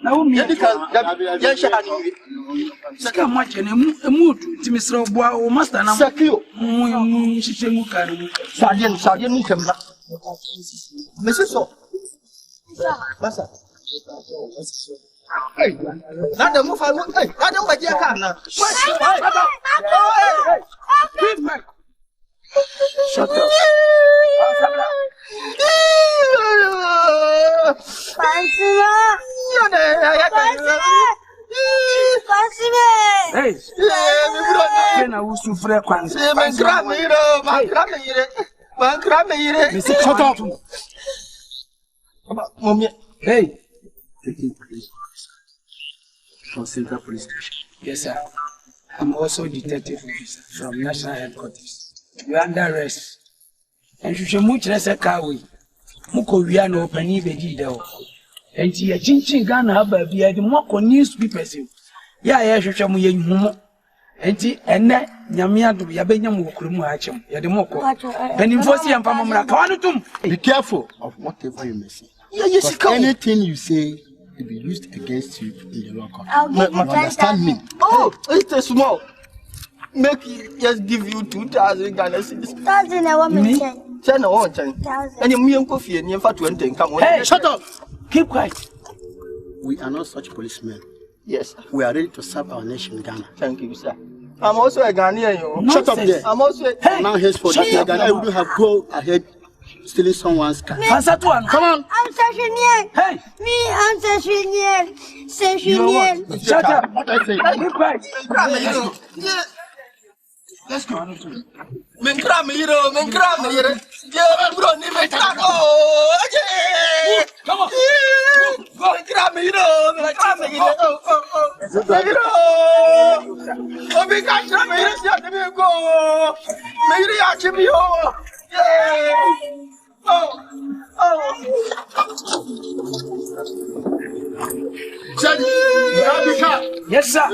Na wo mi ya sha ani. Saka mwache ne mutu timisira obwa o master na. Sakio. Mu shite mu kanu. Sadie nu kemba. Mesiso. Masa. Hey, nada mo fa mo. Hey, nada mo dia ka na. Shut up. Hey, na usufre kwanza. Mankramire. Shut up. Mommy. Hey. Taking police from Central Police Station. Yes, sir. I'm also detective officer from National Headquarters. You're under arrest. And you should much less a car way. Muko Viano Penny Begido. And see a chin Ghana baby at the Moko newspapers. Yeah, should show me a humo. And see, and that Yamia to be a Benjamin Krumu Hachim, Yadimoko. And in Fossi and Pamamra. Be careful of whatever you may say. Yes, anything you say will be used against you in the law court. You understand me? Oh, it's small. Make just give you 2,000 Ghana cedis. 1,000 I want me. China on China. And you mean coffee and you for 20 come on. Hey, shut up! Keep quiet. We are not such policemen. Yes. We are ready to serve our nation, Ghana. Thank you, sir. I'm also a Ghanaian. Shut up there. I'm also a... Hey, now henceforth, Ghana, I wouldn't have go ahead stealing someone's car. Answer to one. Come on. I'm Sashinian. Hey. Me, I'm Sashinian. Sashinian. Shut up. What I say? Keep quiet. Let's go. Menkram hero. Yeah, bro, ni menkram. Oh, yeah. Come on. Go menkram hero. Hero. Oh, we can't come here. Just me go. Maybe I should be over. Yeah. Oh. Johnny, yes, sir.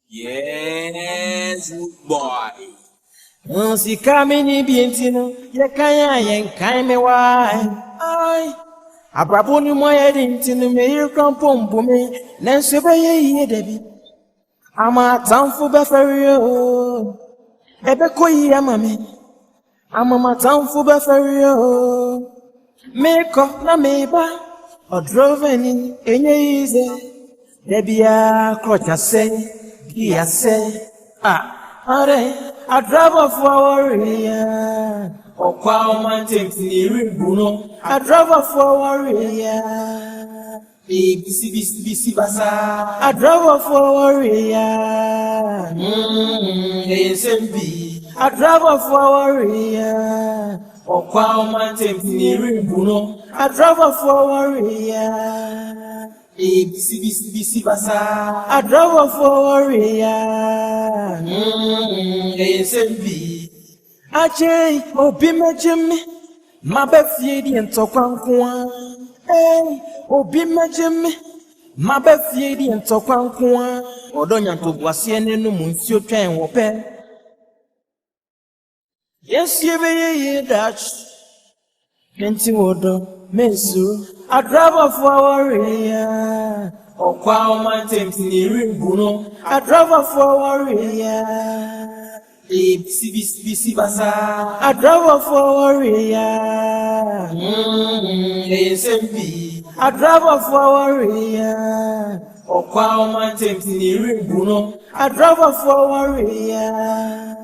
Yes, boy. Si kamini bientino, ye kaya yen kaime wai. Ai. Abraboni moye dintino me yirkampom bume, nensebe ye debi. Ama tamfu beferio. Ebe koyi amame. Ama matamfu beferio. Meko na meba. Oduro ni enye ize. Debia krocha se. Dia say, ADRAVERFO warrior. Okwa man takes near Bruno. ADRAVERFO warrior. BC Basa. ADRAVERFO warrior. ASMB. ADRAVERFO warrior. Okwa man takes near Bruno. ADRAVERFO warrior. BC Basa. ADRAVERFO warrior. ASMB. Ache, obi mejeme. Mabefie di ntokwankwa. Hey, obi mejeme. Mabefie di ntokwankwa. Odonya ntobwase nenu munsi otwan wope. Yes, ye that. Plenty wodo, mesu. ADRAVERFO warrior. Okwa man takes near Bruno. ADRAVERFO warrior. BC Basa. ADRAVERFO warrior. ASMB. ADRAVERFO warrior. Okwa man takes near Bruno. ADRAVERFo warrior.